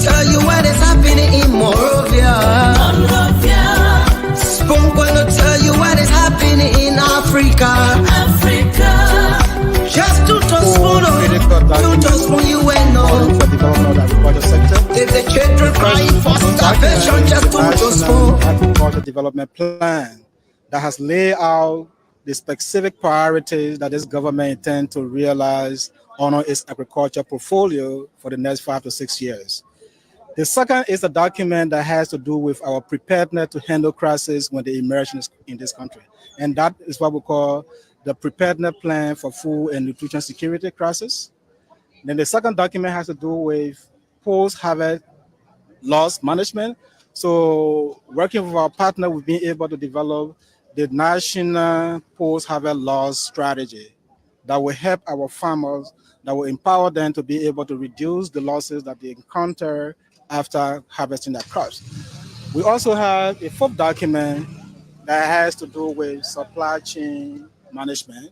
tell you what is happening in Morovia. Spon gonna tell you what is happening in Africa. Just to Spon, you to Spon, you will know. If the children crying for starvation, just to Spon. Agriculture development plan that has laid out the specific priorities that this government intends to realize on its agriculture portfolio for the next 5 to 6 years. The second is a document that has to do with our preparedness to handle crises when they emerge in this country. And that is what we call the preparedness plan for food and nutrition security crisis. Then the second document has to do with post-harvest loss management. So working with our partner, we've been able to develop the national post-harvest loss strategy that will help our farmers, that will empower them to be able to reduce the losses that they encounter after harvesting their crops. We also have a fourth document that has to do with supply chain management.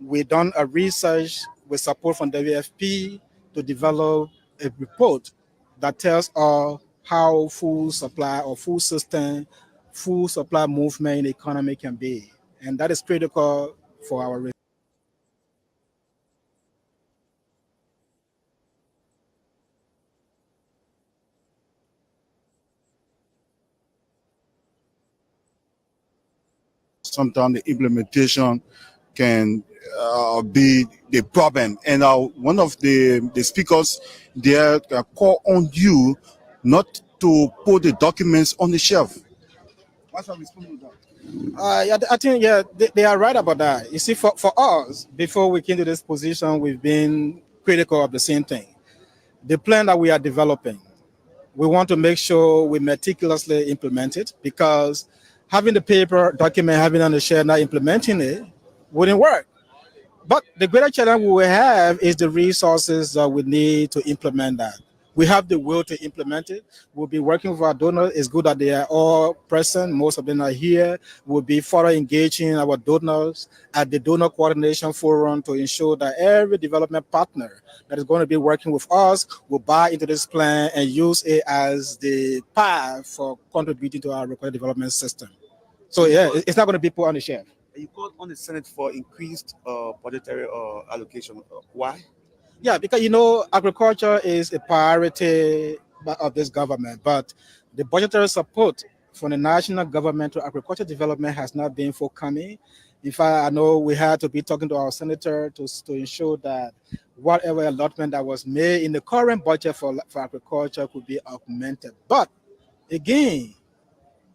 We've done a research with support from WFP to develop a report that tells us how food supply or food system, food supply movement in the economy can be. And that is critical for our research. Sometimes the implementation can be the problem. And one of the speakers there call on you not to put the documents on the shelf. What's your response to that? I think, they are right about that. You see, for us, before we came to this position, we've been critical of the same thing. The plan that we are developing, we want to make sure we meticulously implement it, because having the paper document, having it on the shelf, not implementing it, wouldn't work. But the greater challenge we will have is the resources that we need to implement that. We have the will to implement it. We'll be working with our donors. It's good that they are all present. Most of them are here. We'll be further engaging our donors at the Donor Coordination Forum to ensure that every development partner that is going to be working with us will buy into this plan and use it as the path for contributing to our agricultural development system. So yeah, it's not going to be put on the shelf. You called on the Senate for increased budgetary allocation. Why? Yeah, because, agriculture is a priority of this government, but the budgetary support from the national government to agriculture development has not been forthcoming. In fact, I know we had to be talking to our senator to ensure that whatever allotment that was made in the current budget for agriculture could be augmented. But again,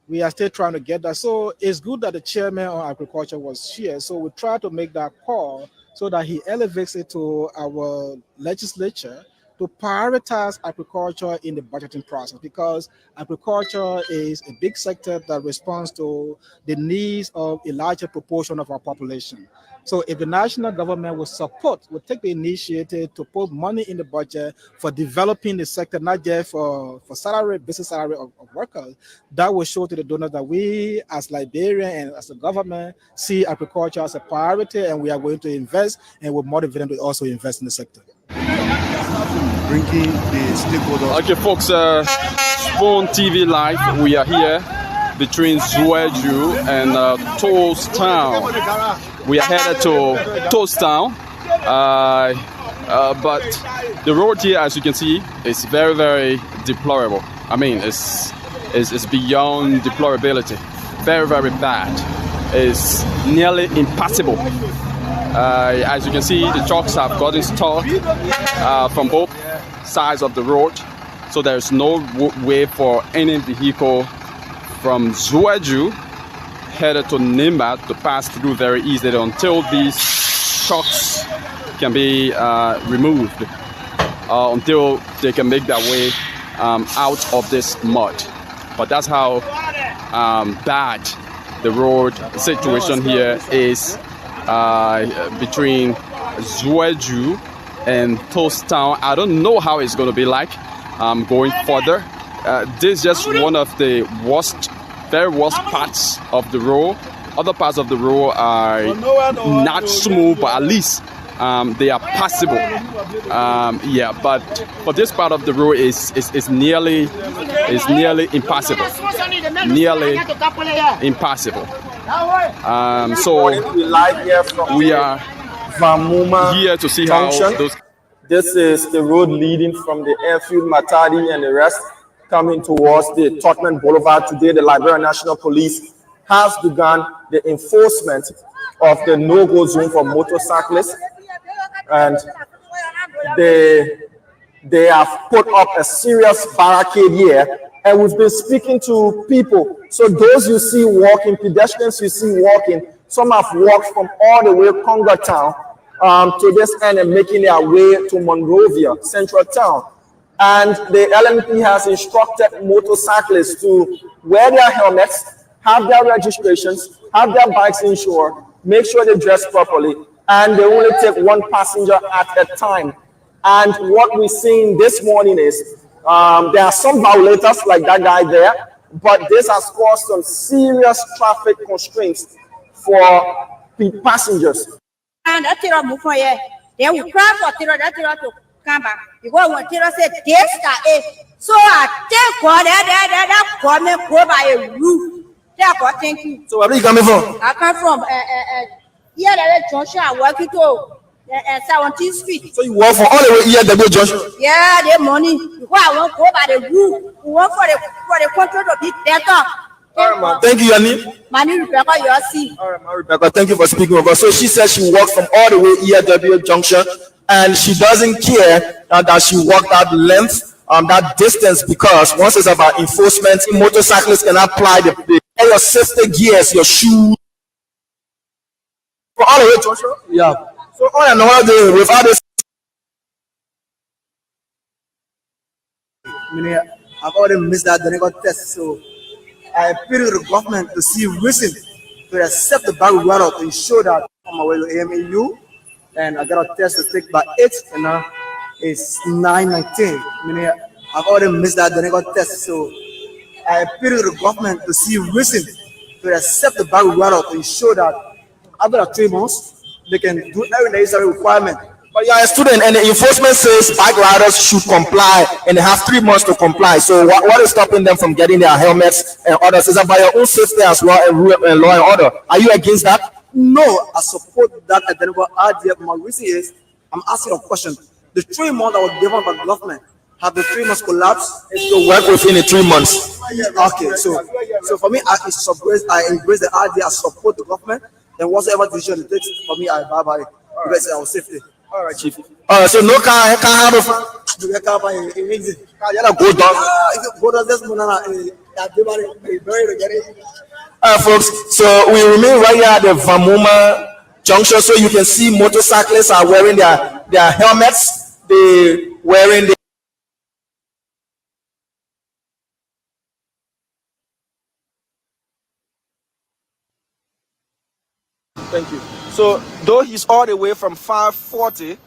we are still trying to get that. So it's good that the chairman on agriculture was here. So we try to make that call so that he elevates it to our legislature to prioritize agriculture in the budgeting process, because agriculture is a big sector that responds to the needs of a larger proportion of our population. So if the national government will take the initiative to put money in the budget for developing the sector, not just for business salary of workers, that will show to the donors that we as Liberian and as a government see agriculture as a priority, and we are going to invest, and we'll motivate them to also invest in the sector. Bringing the stakeholders. Okay, folks, Spon TV Live, we are here between Zueju and Toast Town. We are headed to Toast Town, but the road here, as you can see, is very, very deplorable. I mean, it's beyond deplorability. Very, very bad. It's nearly impassable. As you can see, the trucks have gotten stuck from both sides of the road, so there's no way for any vehicle from Zueju headed to Nimba to pass through very easily until these trucks can be removed, until they can make their way out of this mud. But that's how bad the road situation here is between Zueju and Toast Town. I don't know how it's going to be like going further. This is just one of the very worst parts of the road. Other parts of the road are not smooth, but at least they are possible. But for this part of the road is nearly impossible. Nearly impossible. So we are here to see how those. This is the road leading from the airfield, Matadi, and the rest coming towards the Tottenham Boulevard. Today, the Liberia National Police has begun the enforcement of the no-go zone for motorcyclists, and they have put up a serious barricade here. And we've been speaking to people. So those you see walking, pedestrians you see walking, some have walked from all the way Congo Town to this end and making their way to Monrovia, Central Town. And the LNP has instructed motorcyclists to wear their helmets, have their registrations, have their bikes insured, make sure they dress properly, and they only take one passenger at a time. And what we're seeing this morning is there are some violators like that guy there, but this has caused some serious traffic constraints for passengers. And that tiro move for ye. Then we cry for tiro that tiro to come back. Because when tiro said this guy, so I take what that comment go by a roof. Therefore, thank you. So where are you coming from? I come from here at Junction. I work it to 17th Street. So you walk for all the way here, the Junction? Yeah, the money. Because I won't go by the roof. We want for the control to be better. All right, man. Thank you, your name? My name is Rebecca, you see. All right, Rebecca, thank you for speaking with us. So she says she walked from all the way here, the Junction, and she doesn't care that she walked that length, that distance, because once it's about enforcement, motorcyclists can apply your safety gears, your shoes. For all the way, Junction? Yeah. So all in all, without this, I've already missed that the negative test, so I appeal to the government to see reason to accept the back water to ensure that I'm on my way to AMAU, and I got a test to take by 8, and now it's 9:19. I've already missed that the negative test, so I appeal to the government to see reason to accept the back water to ensure that after 3 months they can do every necessary requirement. but you're a student, and the enforcement says bike riders should comply, and they have 3 months to comply. So what is stopping them from getting their helmets and others? Is about your own safety as well and law and order. Are you against that? No, I support that identical idea. My reason is I'm asking a question. The 3 months that were given by the government, have the 3 months collapsed? It's to work within the 3 months. Okay, so for me, I embrace the idea. I support the government, and whatever decision it takes, for me, I buy by it because it's our safety. All right, Chief. So no car have a The car by easy. you gotta go down. Go down this morning. Very get it. Folks, so we remain right here at the Vamuma Junction, so you can see motorcyclists are wearing their helmets. They wearing the Thank you. So though he's all the way from 540,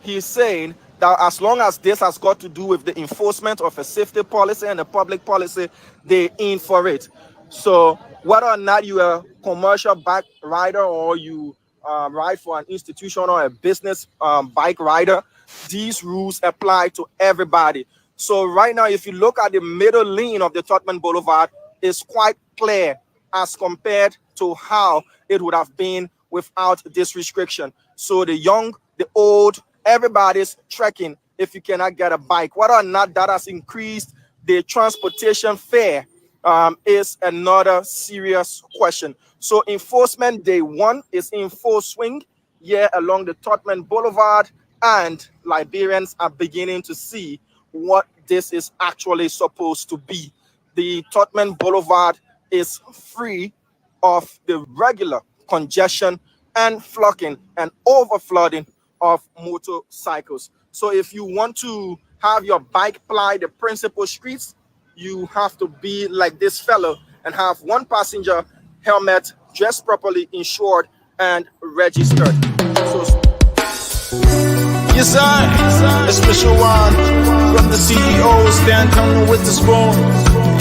he's saying that as long as this has got to do with the enforcement of a safety policy and a public policy, they're in for it. So whether or not you're a commercial bike rider or you ride for an institution or a business bike rider, these rules apply to everybody. So right now, if you look at the middle lane of the Tottenham Boulevard, it's quite clear as compared to how it would have been without this restriction. So the young, the old, everybody's trekking if you cannot get a bike. Whether or not that has increased the transportation fare is another serious question. So enforcement day 1 is in full swing here along the Tottenham Boulevard, and Liberians are beginning to see what this is actually supposed to be. The Tottenham Boulevard is free of the regular congestion and flocking and overflooding of motorcycles. So if you want to have your bike ply the principal streets, you have to be like this fellow and have one passenger, helmet, dressed properly, insured, and registered. Yes, sir. A special one from the CEO, Stan coming with the Spon.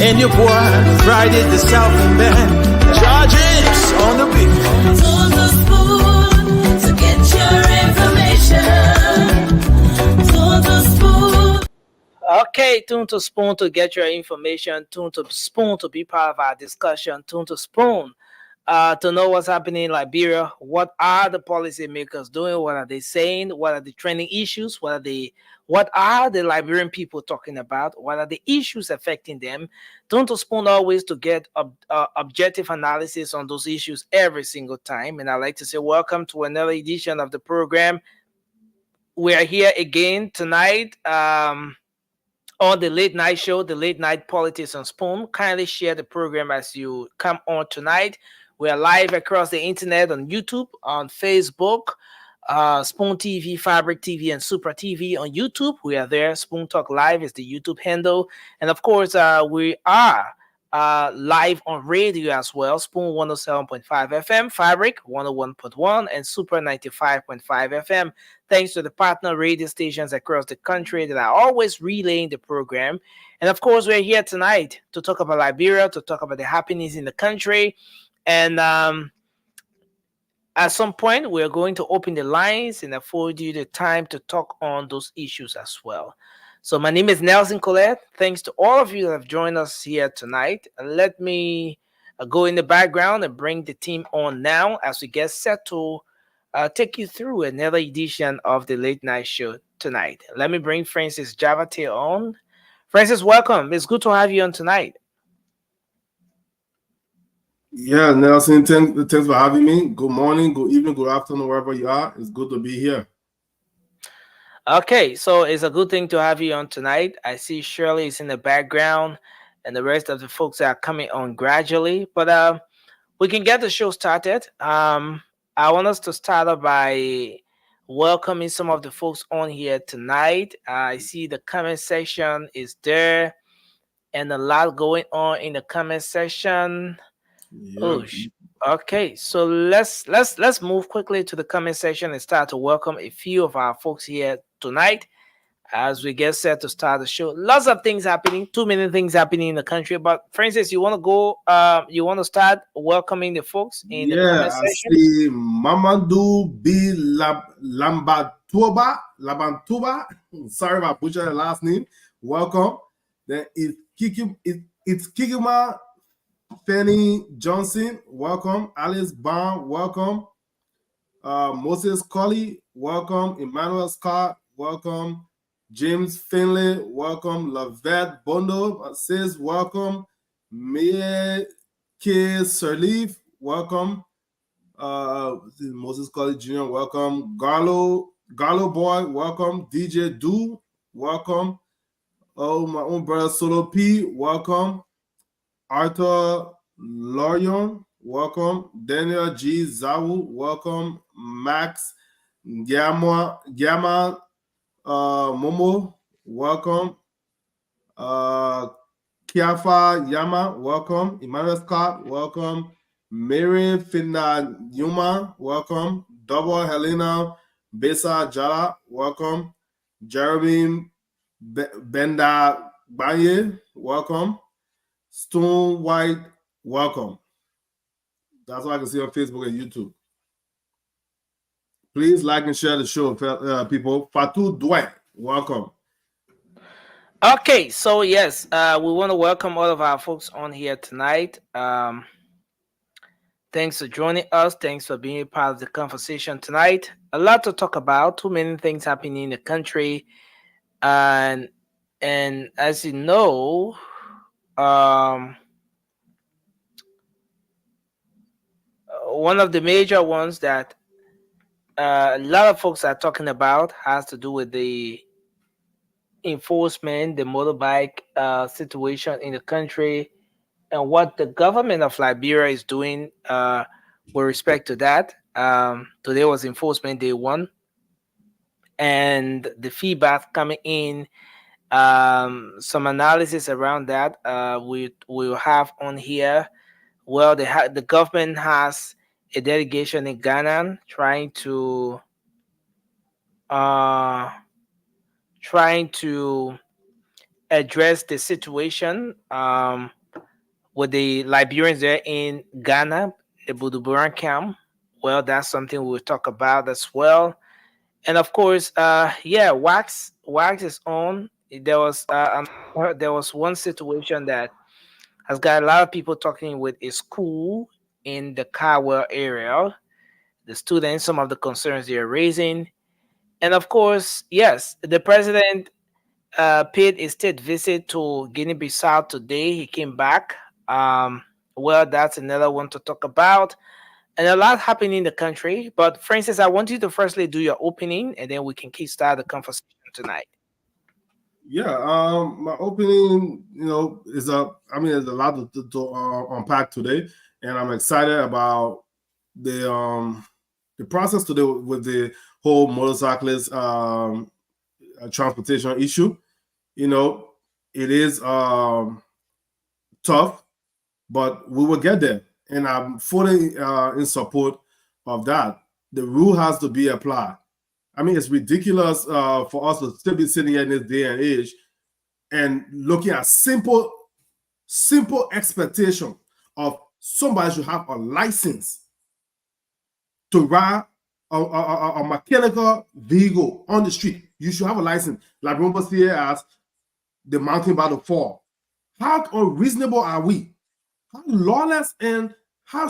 And your boy, Friday the Southern Band. Charges on the beat. Told the spoon to get your Okay, tune to Spoon to get your information. Tune to Spoon to be part of our discussion. Tune to Spoon to know what's happening in Liberia. What are the policymakers doing? What are they saying? What are the trending issues? What are the Liberian people talking about? What are the issues affecting them? Tune to Spoon always to get objective analysis on those issues every single time. And I'd like to say welcome to another edition of the program. We are here again tonight. On the late night show, the late night politics on Spoon. Kindly share the program as you come on tonight. We are live across the internet on YouTube, on Facebook, Spoon TV, Fabric TV, and Super TV on YouTube. We are there. Spoon Talk Live is the YouTube handle. And of course, we are live on radio as well. Spoon 107.5 FM, Fabric 101.1, and Super 95.5 FM. Thanks to the partner radio stations across the country that are always relaying the program. And of course, we're here tonight to talk about Liberia, to talk about the happenings in the country. And at some point, we're going to open the lines and afford you the time to talk on those issues as well. So my name is Nelson Colette. Thanks to all of you that have joined us here tonight. Let me go in the background and bring the team on now as we get set to take you through another edition of the late night show tonight. Let me bring Francis Javate on. Francis, welcome. It's good to have you on tonight. Yeah, Nelson, thanks for having me. Good morning, good evening, good afternoon, wherever you are. It's good to be here. Okay, so it's a good thing to have you on tonight. I see Shirley is in the background and the rest of the folks are coming on gradually. But we can get the show started. I want us to start off by welcoming some of the folks on here tonight. I see the comment section is there and a lot going on in the comment section. Yeah. Okay, so let's move quickly to the comment section and start to welcome a few of our folks here tonight as we get set to start the show. Lots of things happening, too many things happening in the country. But Francis, you want to go? You want to start welcoming the folks in the comment section? I see Mamadou B. Labantuba. Sorry if I butchered the last name. Welcome. Then it's Kikima Fanny Johnson. Welcome. Alice Bond. Welcome. Moses Colley. Welcome. Emmanuel Scott. Welcome. James Finley, welcome. Lavette Bondo says welcome. Mia K. Sirleaf, welcome. Moses College Jr., welcome. Garlo Boy, welcome. DJ Do, welcome. Oh, my own brother Solo P, welcome. Arthur Lorion, welcome. Daniel G. Zawu, welcome. Max Gamma Momo, welcome. Kiafa Yama, welcome. Emmanuel Scott, welcome. Mary Finna Yuma, welcome. Double Helena Besa Jala, welcome. Jeremy Benda Baye, welcome. Stone White, welcome. That's what I can see on Facebook and YouTube. Please like and share the show, people. Fatou Dwight, welcome. Okay, so yes, we want to welcome all of our folks on here tonight. Thanks for joining us. Thanks for being a part of the conversation tonight. A lot to talk about. Too many things happening in the country, and as you know, one of the major ones that a lot of folks are talking about has to do with the enforcement, the motorbike situation in the country, and what the government of Liberia is doing with respect to that. Today was enforcement day 1, and the feedback coming in, some analysis around that we will have on here. Well, the government has a delegation in Ghana trying to address the situation with the Liberians there in Ghana, the Buduburan camp. Well, that's something we'll talk about as well. And of course, Wax is on. there was one situation that has got a lot of people talking with a school in the Caldwell area, the students, some of the concerns they are raising. And of course, yes, the president paid a state visit to Guinea-Bissau today. He came back. Well, that's another one to talk about. And a lot happening in the country. But Francis, I want you to firstly do your opening, and then we can kickstart the conversation tonight. Yeah, my opening, is there's a lot to unpack today, and I'm excited about the process today with the whole motorcyclist transportation issue. It is tough, but we will get there, and I'm fully in support of that. The rule has to be applied. I mean, it's ridiculous for us to still be sitting here in this day and age and looking at simple expectation of somebody should have a license to ride a mechanical vehicle on the street. You should have a license. Like remember here as the mountain by the fall. How unreasonable are we? How lawless and how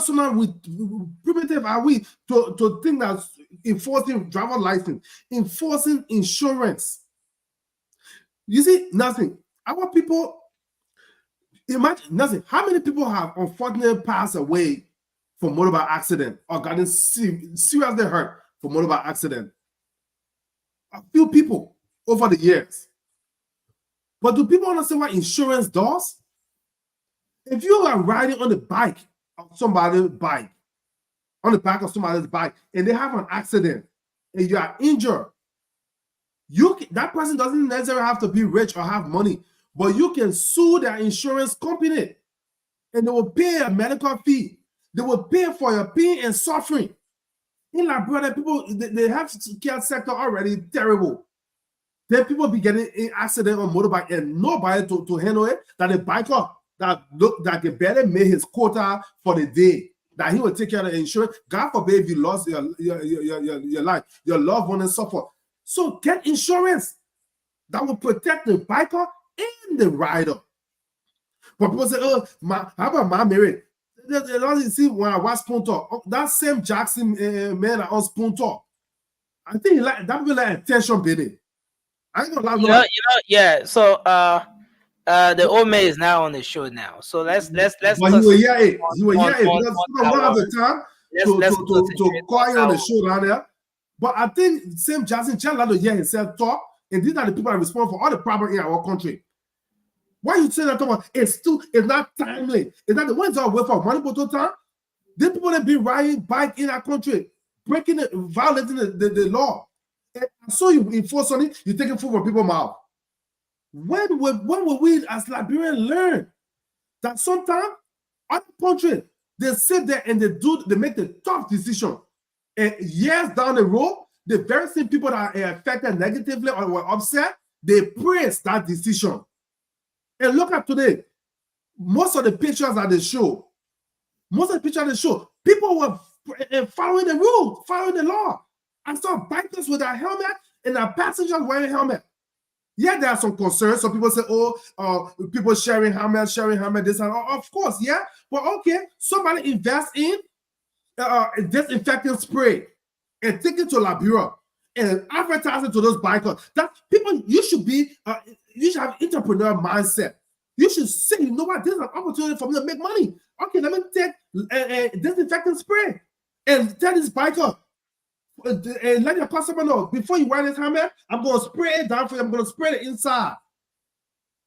primitive are we to think that enforcing driver license, enforcing insurance? You see, nothing. Our people, imagine nothing. How many people have unfortunately passed away from motorbike accident or gotten seriously hurt from motorbike accident? A few people over the years. But do people understand what insurance does? If you are riding on the bike of somebody's bike, on the back of somebody's bike, and they have an accident and you are injured, that person doesn't necessarily have to be rich or have money, but you can sue their insurance company and they will pay a medical fee. They will pay for your pain and suffering. In Liberia, people, they have care sector already terrible. Then people be getting in accident on motorbike and nobody to handle it. That the biker that can barely make his quota for the day, that he will take care of the insurance. God forbid if you lost your life, your loved one and suffer. So get insurance that will protect the biker and the rider. But people say, oh, how about my marriage? You see, when I watch Spon talk, that same Jackson man on Spon talk, I think that will like attention, baby. I ain't gonna lie. Yeah. So the old man is now on the show now. So let's. But you will hear it. You will hear it because we don't have the time to call you on the show down there. But I think same Jackson just like to hear himself talk, and these are the people that respond for all the problems in our country. Why you say that? It's not timely. It's not the ones that wait for money for time. The people that be riding bike in our country, violating the law. And so you enforce on it, you taking food from people's mouth. When will we as Liberians learn that sometimes other countries they sit there and they make the tough decision, and years down the road, the very same people that are affected negatively or were upset, they praise that decision. And look at today, most of the pictures at the show, people were following the rules, following the law. I saw bikers with their helmet and their passengers wearing helmet. Yeah, there are some concerns. Some people say, people sharing helmet, this and of course, yeah. But okay, somebody invest in disinfecting spray and take it to Liberia and advertise it to those bikers. That people, you should have entrepreneur mindset. You should say, you know what, this is an opportunity for me to make money. Okay, let me take disinfecting spray and tell this biker, and let your customer know, before you wear this helmet, I'm going to spray it down for you. I'm going to spray it inside.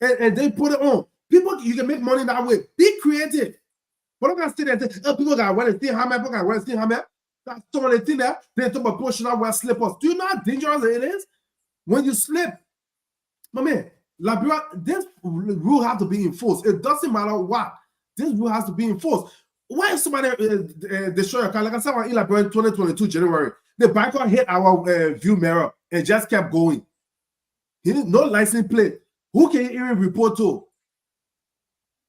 And they put it on. People, you can make money that way. Be creative. But I'm going to say that people got to wear the thin helmet, people got to wear the thin helmet. That's some of the thing there. They talk about people should not wear slippers. Do you know how dangerous it is? When you slip, my man, Liberia, this rule has to be enforced. It doesn't matter what. This rule has to be enforced. Why is somebody destroy your car? Like I said, in Liberia 2022 January, the biker hit our view mirror and just kept going. He didn't no license plate. Who can you even report to?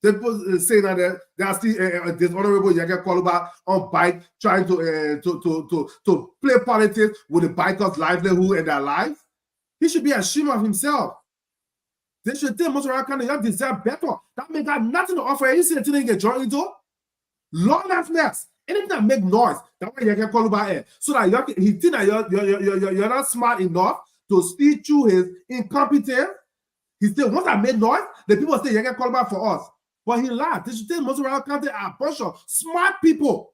They say that they are still dishonorable Yaga Koluba on bike trying to play politics with the bikers' livelihood and their lives. He should be ashamed of himself. They should take most around County, you deserve better. That man got nothing to offer. You see the thing they get joined into? Lawlessness. Anything that make noise, that's why you can call about it. So that he think that you're not smart enough to see through his incompetence. He said, once I made noise, the people say you can call about for us. But he lied. They should take most around County are a bunch of smart people.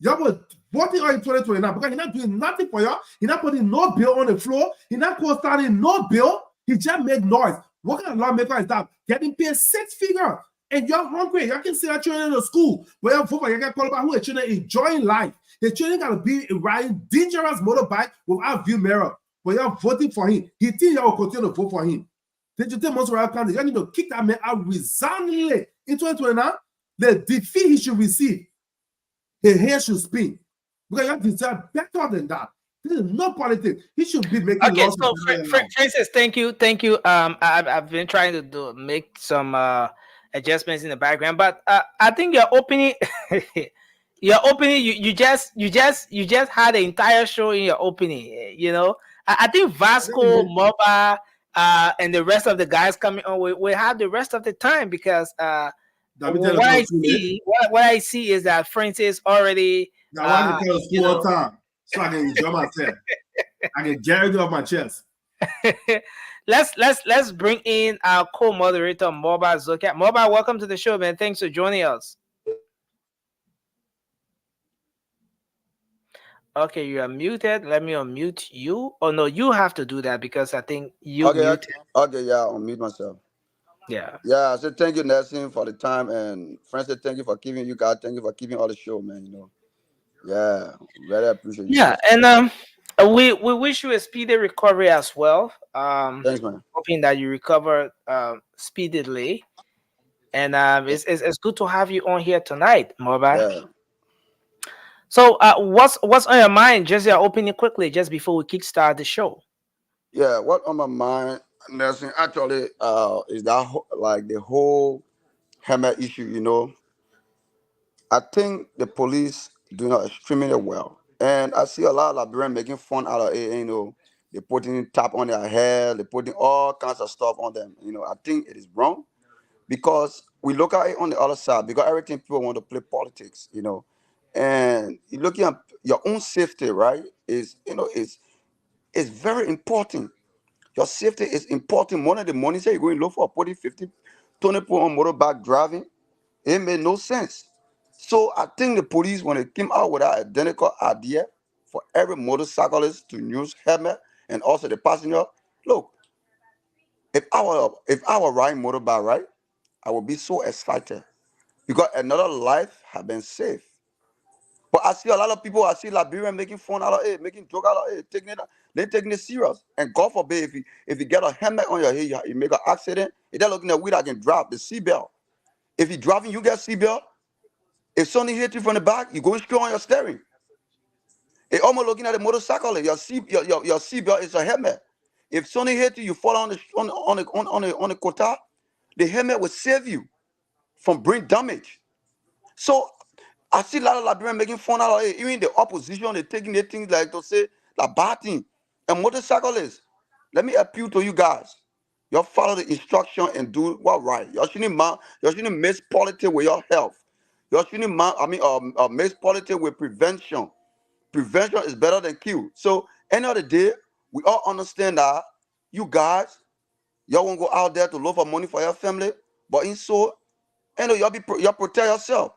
Y'all were voting on in 2029 because he's not doing nothing for y'all. He's not putting no bill on the floor. He's not co-starting no bill. He just made noise. What kind of lawmaker is that? Getting paid 6 figures. And you're hungry. Y'all can see that children in the school. But you vote for you can call about who are children enjoying life. The children gotta be riding dangerous motorbike without view mirror. But you're voting for him. He thinks y'all will continue to vote for him. Did you take most of County? You need to kick that man out resoundingly in 2029. The defeat he should receive. His hair should spin. Because you deserve better than that. This is not politics. He should be making laws. So Francis, thank you. I've been trying to make some adjustments in the background, but I think your opening, you just had the entire show in your opening. You know, I think Vasco, Moba, and the rest of the guys coming on will have the rest of the time because what I see is that Francis already. I want to tell the school all time so I can enjoy myself. I can get it off my chest. Let's bring in our co-moderator Moba Zokia. Moba, welcome to the show, man. Thanks for joining us. Okay, you are muted. Let me unmute you. Oh no, you have to do that because I think you muted. Okay, yeah, I'll mute myself. Yeah. Yeah, I said thank you, Nelson, for the time, and Francis, thank you for keeping you guys. Thank you for keeping all the show, man. You know, yeah, very appreciate you. Yeah, and we wish you a speedy recovery as well. Thanks, man. Hoping that you recover speedily, and it's good to have you on here tonight, Moba. Yeah. So, what's on your mind? Just your opening quickly, just before we kickstart the show. Yeah, what on my mind, Nelson, actually, is that like the whole Hammer issue. You know, I think the police do not extremely well, and I see a lot of Liberians making fun out of it. You know, they putting tap on their hair, they putting all kinds of stuff on them. You know, I think it is wrong because we look at it on the other side because everything people want to play politics. You know, and you looking at your own safety, right? Is it's very important. Your safety is important. One of the money say you're going to look for putting 50, 20 people on motorbike driving. It made no sense. So I think the police, when they came out with that identical idea for every motorcyclist to use helmet and also the passenger, look, if I were riding motorbike, right, I would be so excited because another life has been saved. But I see a lot of people, I see Liberian making fun out of it, making joke out of it, they're taking it serious. And God forbid if you get a helmet on your head, you make an accident, if they're looking at weed, I can drop the seatbelt. If you're driving, you get seatbelt. If something hit you from the back, you're going straight on your steering. It's almost looking at a motorcycle. Your seatbelt is a helmet. If something hit you, you fall on the quota, the helmet will save you from brain damage. So I see a lot of Liberians making fun out of it. Even the opposition, they're taking their things like to say like bad thing. And motorcyclists, let me appeal to you guys. You follow the instruction and do what right. You shouldn't mix politics with your health. You shouldn't mix politics with prevention. Prevention is better than cure. So end of the day, we all understand that you guys, y'all won't go out there to look for money for your family, but in so, y'all protect yourself.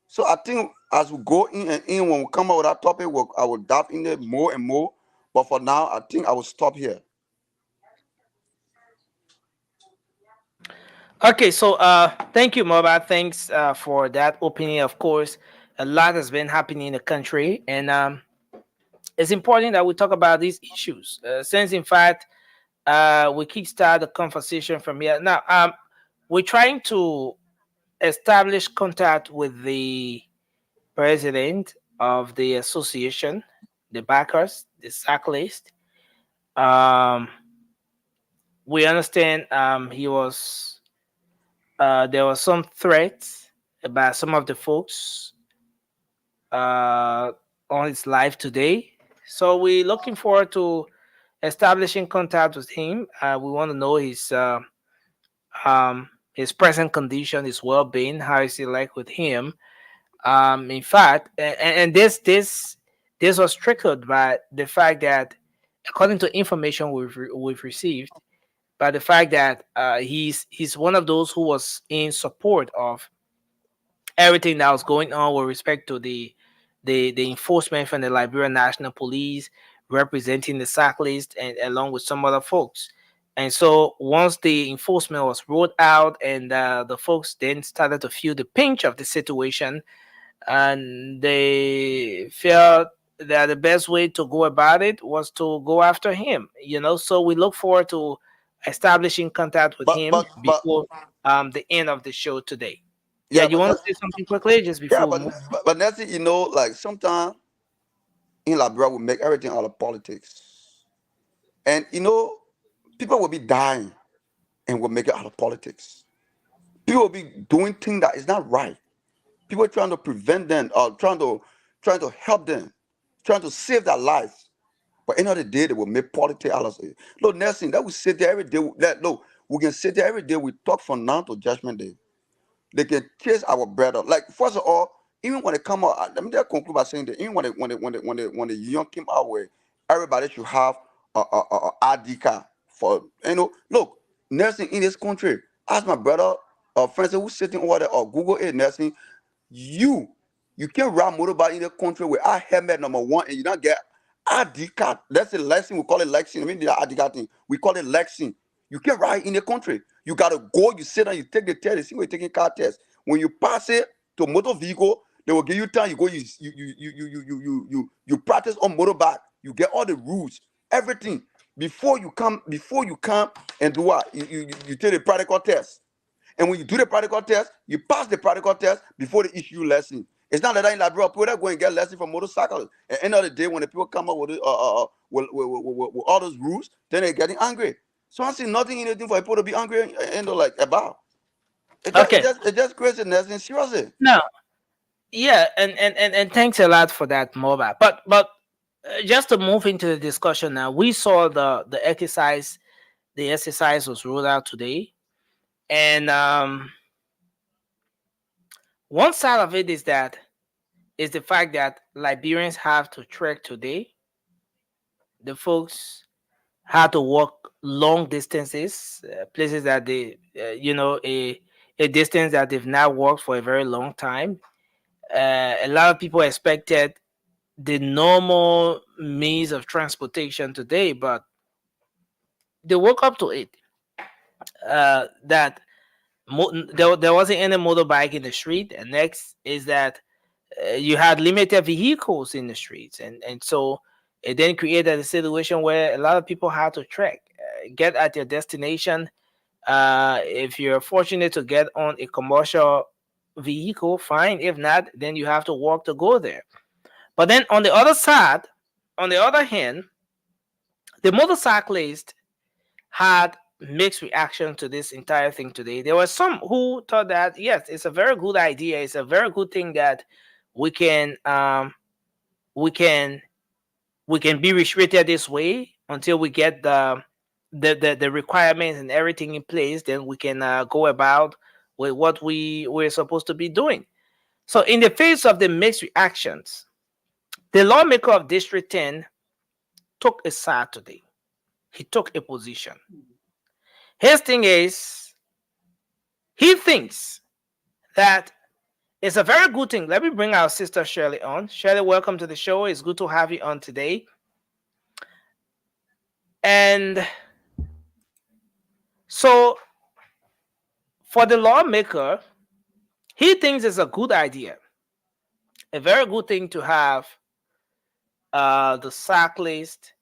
So I think as we go in and in, when we come out with that topic, I will dive in there more and more. But for now, I think I will stop here. Okay, so thank you, Moba. Thanks for that opening. Of course, a lot has been happening in the country, and it's important that we talk about these issues. Since, in fact, we kickstart the conversation from here. Now, we're trying to establish contact with the president of the association, the backers, the cyclist. We understand he was there was some threats about some of the folks on his live today. So we're looking forward to establishing contact with him. We want to know his present condition, his well-being, how is it like with him. In fact, and this was triggered by the fact that, according to information we've received, by the fact that he's one of those who was in support of everything that was going on with respect to the enforcement from the Liberian National Police representing the cyclists and along with some other folks. And so once the enforcement was rolled out and the folks then started to feel the pinch of the situation, and they felt that the best way to go about it was to go after him. So we look forward to establishing contact with But him but but before the end of the show today. Yeah, yeah, you but want to say something quickly just yeah, before we move? but that's it. Like sometimes in Liberia we make everything out of politics, and people will be dying, and we'll make it out of politics. People will be doing things that is not right. People trying to prevent them or trying to help them, trying to save their lives. But end of the day, they will make politics out of it. Look, Nelson, that we sit there every day. Look, we can sit there every day. We talk from now to Judgment Day. They can chase our brother. Like first of all, even when they come out, let me just conclude by saying that even when the young came out with everybody should have a ID card for look, nursing in this country. Ask my brother or friends who's sitting over there or Google it nursing. You you can't ride motorbike in the country without helmet number one and you don't get ID card. That's a Lexing. We call it Lexing. I mean the ID card thing. We call it Lexing. You can't ride in the country. You gotta go, you sit down, you take the test, you see when you're taking car test. When you pass it to motor vehicle, they will give you time, you go, you practice on motorbike, you get all the rules, everything. Before you come and do what? You take the practical test. And when you do the practical test, you pass the practical test before they issue you lesson. It's not that in Liberia, people that go and get lesson from motorcycles. At the end of the day, when the people come up with all those rules, then they're getting angry. So I see nothing anything for people to be angry and like about. Okay. It's just craziness and seriously. Now, yeah, and thanks a lot for that, mobile. But just to move into the discussion now, we saw the exercise. The exercise was rolled out today, and one side of it is the fact that Liberians have to trek today. The folks had to walk long distances, places that a distance that they've not walked for a very long time. A lot of people expected the normal means of transportation today, but they woke up to it. That there wasn't any motorbike in the street, and next is that you had limited vehicles in the streets, and so it then created a situation where a lot of people had to trek, get at their destination. If you're fortunate to get on a commercial vehicle, fine. If not, then you have to walk to go there. But then on the other side, on the other hand, the motorcyclist had mixed reaction to this entire thing today. There were some who thought that yes, it's a very good idea. It's a very good thing that we can we can we can be restricted this way until we get the requirements and everything in place. Then we can go about with what we're supposed to be doing. So in the face of the mixed reactions, the lawmaker of District 10 took a side today. He took a position. His thing is, he thinks that it's a very good thing. Let me bring our sister Shirley on. Shirley, welcome to the show. It's good to have you on today. And so, for the lawmaker, he thinks it's a good idea, a very good thing to have the cyclist,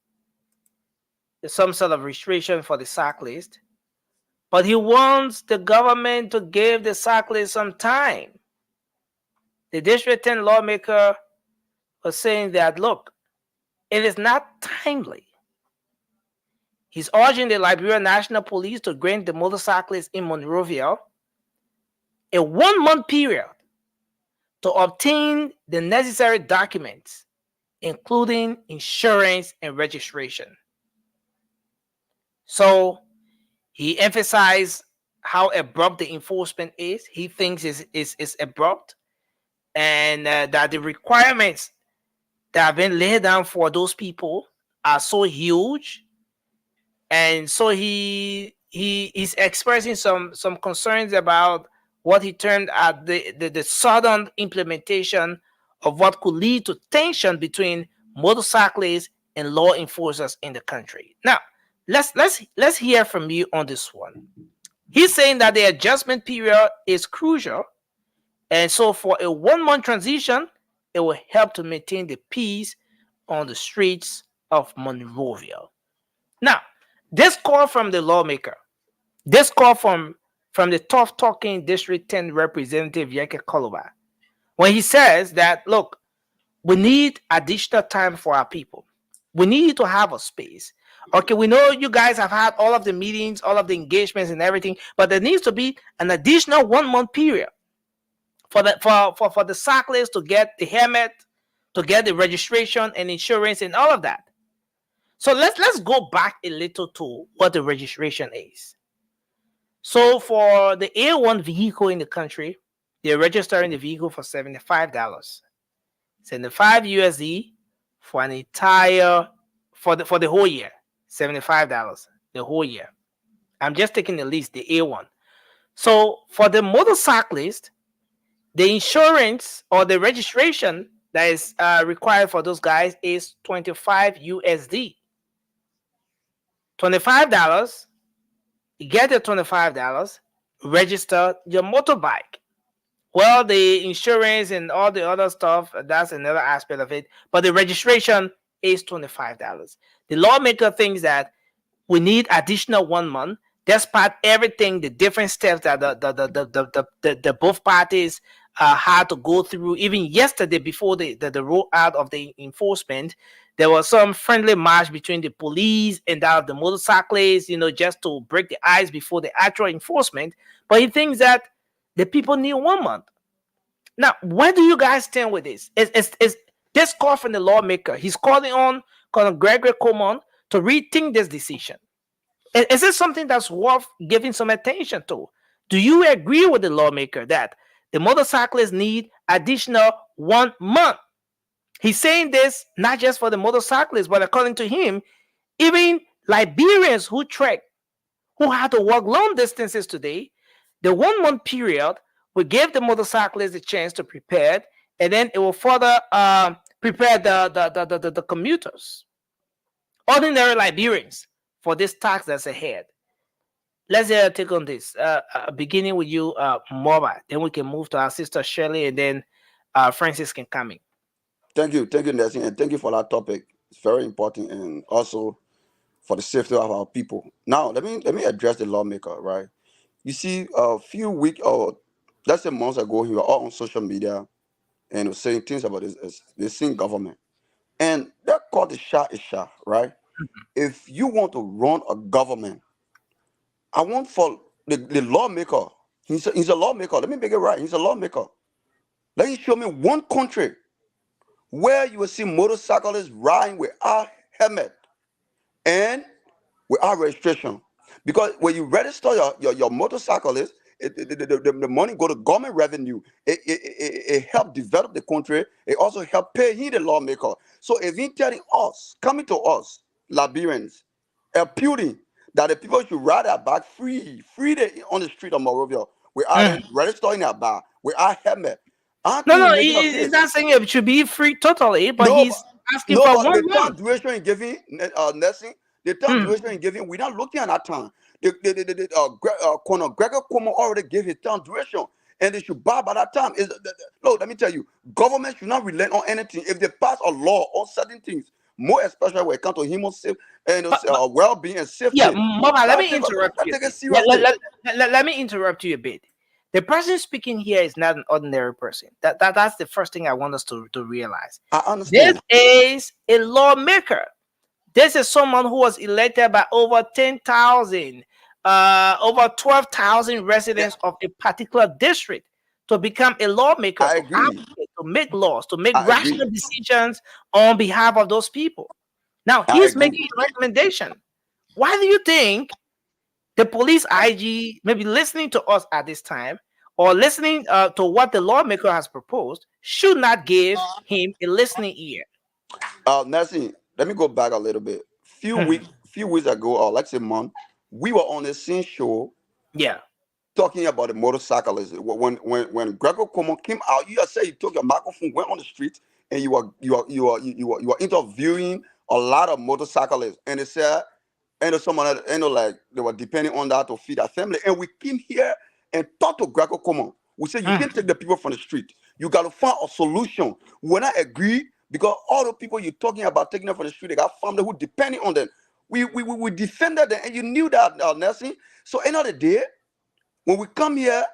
some sort of restriction for the cyclist. But he wants the government to give the cyclist some time. The District 10 lawmaker was saying that, look, it is not timely. He's urging the Liberian National Police to grant the motorcyclists in Monrovia a 1-month period to obtain the necessary documents, including insurance and registration. So he emphasized how abrupt the enforcement is. He thinks is abrupt, and that the requirements that have been laid down for those people are so huge, and so he's expressing some concerns about what he termed as the sudden implementation of what could lead to tension between motorcyclists and law enforcers in the country. Now, let's hear from you on this one. He's saying that the adjustment period is crucial, and so for a 1 month transition, it will help to maintain the peace on the streets of Monrovia. Now, this call from the lawmaker, this call from the tough talking District 10 Representative Yeke Koloba, when he says that, look, we need additional time for our people. We need to have a space. Okay, we know you guys have had all of the meetings, all of the engagements and everything, but there needs to be an additional 1 month period for the cyclists to get the helmet, to get the registration and insurance and all of that. So let's go back a little to what the registration is. So for the A1 vehicle in the country, they're registering the vehicle for $75. 75 USD for an entire for the whole year. $75 the whole year. I'm just taking the list, the A1. So for the motorcyclist, the insurance or the registration that is required for those guys is 25 USD. $25. You get the $25, register your motorbike. Well, the insurance and all the other stuff, that's another aspect of it. But the registration is $25. The lawmaker thinks that we need additional 1 month, despite everything, the different steps that the both parties had to go through. Even yesterday, before the rollout of the enforcement, there was some friendly march between the police and that of the motorcyclists, just to break the ice before the actual enforcement. But he thinks that the people need 1 month. Now, where do you guys stand with this? Is this call from the lawmaker? He's calling on Colonel Gregory Coleman to rethink this decision. Is it something that's worth giving some attention to? Do you agree with the lawmaker that the motorcyclists need additional 1 month? He's saying this not just for the motorcyclists, but according to him, even Liberians who trek, who had to walk long distances today, the 1 month period will give the motorcyclists a chance to prepare, and then it will further prepare the commuters, ordinary Liberians, for this task that's ahead. Let's take on this. Beginning with you, Moba. Then we can move to our sister Shirley, and then Francis can come in. Thank you, Nelson, and thank you for that topic. It's very important, and also for the safety of our people. Now, let me address the lawmaker. Right, you see, a few weeks or let's say months ago, he was all on social media and was saying things about the same government, and that called the Shah is Shah. Right, if you want to run a government, I want for the lawmaker. He's a lawmaker. Let me make it right. He's a lawmaker. Let me show me one country where you will see motorcyclists riding without helmet and without registration. Because when you register your motorcyclist, the money go to government revenue. It help develop the country. It also help pay the lawmaker. So if he's telling us, coming to us, Liberians, appealing that the people should ride their bike free on the street of Monrovia without registering their bike, without helmet. No, he's not saying it should be free totally, but he's asking for 1 month. The time duration in giving, Nelson, the time duration in giving, we're not looking at that time. Colonel Gregor Cuomo already gave his time duration, and they should buy by that time. Look, let me tell you, government should not relent on anything. If they pass a law on certain things, more especially when it comes to human safety and well-being and safety. Yeah, Mama, let me interrupt you. Let me interrupt you a bit. The person speaking here is not an ordinary person. That's the first thing I want us to realize. I understand. This is a lawmaker. This is someone who was elected by over 10,000, over 12,000 residents of a particular district to become a lawmaker, to make laws, to make rational decisions on behalf of those people. Now, he's making a recommendation. Why do you think the police IG maybe listening to us at this time or listening to what the lawmaker has proposed should not give him a listening ear. Nancy, let me go back a little bit. Few weeks ago, or let's say month, we were on the same show Yeah. talking about the motorcyclists. When Greco Como came out, you just said you took your microphone, went on the street, and you were interviewing a lot of motorcyclists, and they said, and someone that, like they were depending on that to feed their family, and we came here and talked to Greco Como. We said you can't take the people from the street. You got to find a solution. When I agree, because all the people you're talking about taking them from the street, they got family who depending on them. We defended them, and you knew that, Nelson. So end of the day, when we come here,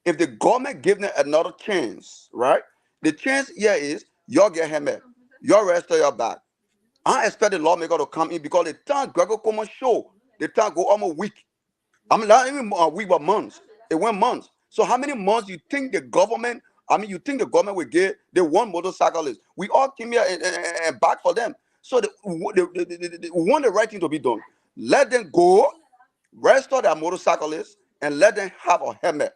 if the government give them another chance, right? The chance here is y'all get hammered, y'all register your back. I expect the lawmaker to come in because the time Gregor Como show, the time go almost a week. I mean, not even a week, but months. It went months. So how many months you think the government? I mean, you think the government will get the one motorcyclist? We all came here and back for them. So we want the right thing to be done. Let them go, restore their motorcyclists, and let them have a helmet.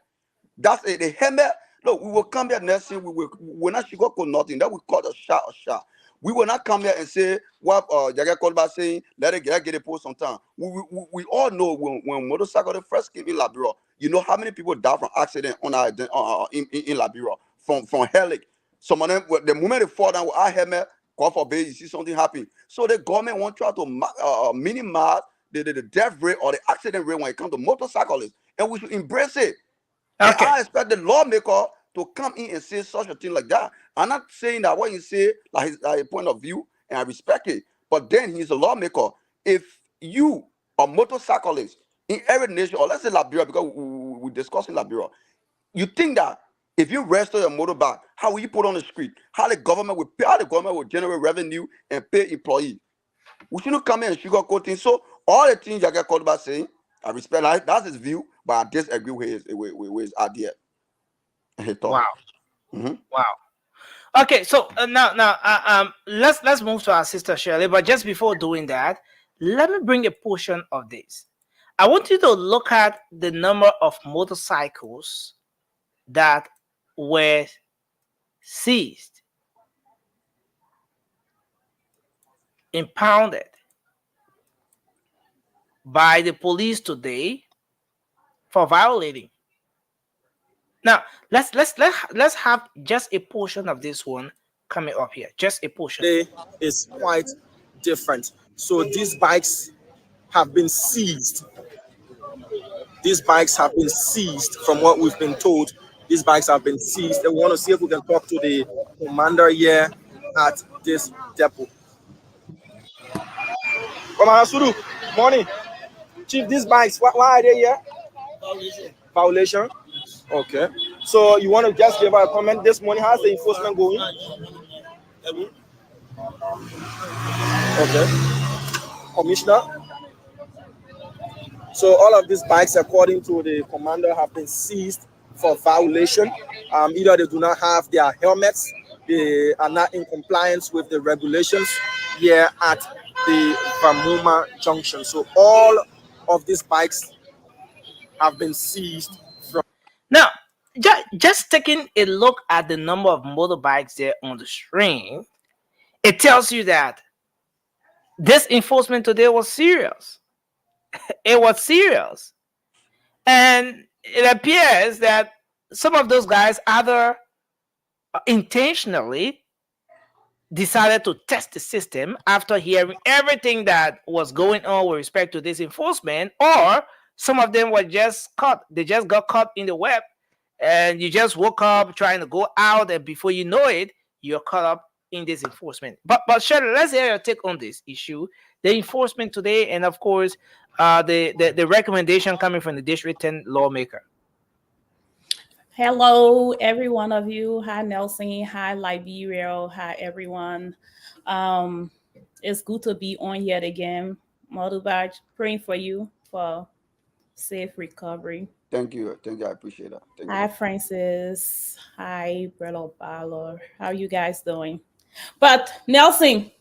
That's it. The helmet. Look, we will come here next thing. We're not sugar coat nothing. That we call a shot. We will not come here and say what Jaga Kolba saying. Let it get a post on time. We all know when motorcycle first came in Liberia, you know how many people died from accident on our in Liberia from helic. Some of them, the moment they fall down with our helmet, God forbid you see something happen. So the government want to try to minimize the death rate or the accident rate when it comes to motorcyclists, and we should embrace it. And Okay. I expect the lawmaker to come in and say such a thing like that. I'm not saying that what you say, like his point of view, and I respect it. But then he's a lawmaker. If you are motorcyclist in every nation, or let's say Liberia, because we're discussing Liberia, you think that if you register your motorbike, how will you put on the street? How the government will pay, how the government will generate revenue and pay employees? We shouldn't come in and sugarcoat things. So all the things I get called about saying, I respect that. That's his view, but I disagree with his idea and his thought. Wow. Wow. Okay, so now let's move to our sister Shirley. But just before doing that, let me bring a portion of this. I want you to look at the number of motorcycles that were seized, impounded by the police today for violating. Now let's have just a portion of this one coming up here. Just a portion. Is quite different. So these bikes have been seized. These bikes have been seized from what we've been told. These bikes have been seized. And we want to see if we can talk to the commander here at this depot. Commander Suru, morning. Chief, these bikes, why are they here? Violation. Okay. So you want to just give a comment this morning? How's the enforcement going? Okay. Commissioner. So all of these bikes, according to the commander, have been seized for violation. Either they do not have their helmets, they are not in compliance with the regulations here at the Vamuma Junction. So all of these bikes have been seized from. Now, just taking a look at the number of motorbikes there on the screen, it tells you that this enforcement today was serious. It was serious. And it appears that some of those guys either intentionally decided to test the system after hearing everything that was going on with respect to this enforcement, or some of them were just caught. They just got caught in the web, and you just woke up trying to go out, and before you know it, you're caught up in this enforcement. But Shirley, let's hear your take on this issue, the enforcement today, and of course, the recommendation coming from the District 10 lawmaker. Hello, every one of you. Hi, Nelson. Hi, Liberia. Hi, everyone. It's good to be on yet again. Motorbike, praying for you for safe recovery. Thank you. I appreciate that. Hi, Francis. Hi, Brother Balor. How are you guys doing? But Nelson,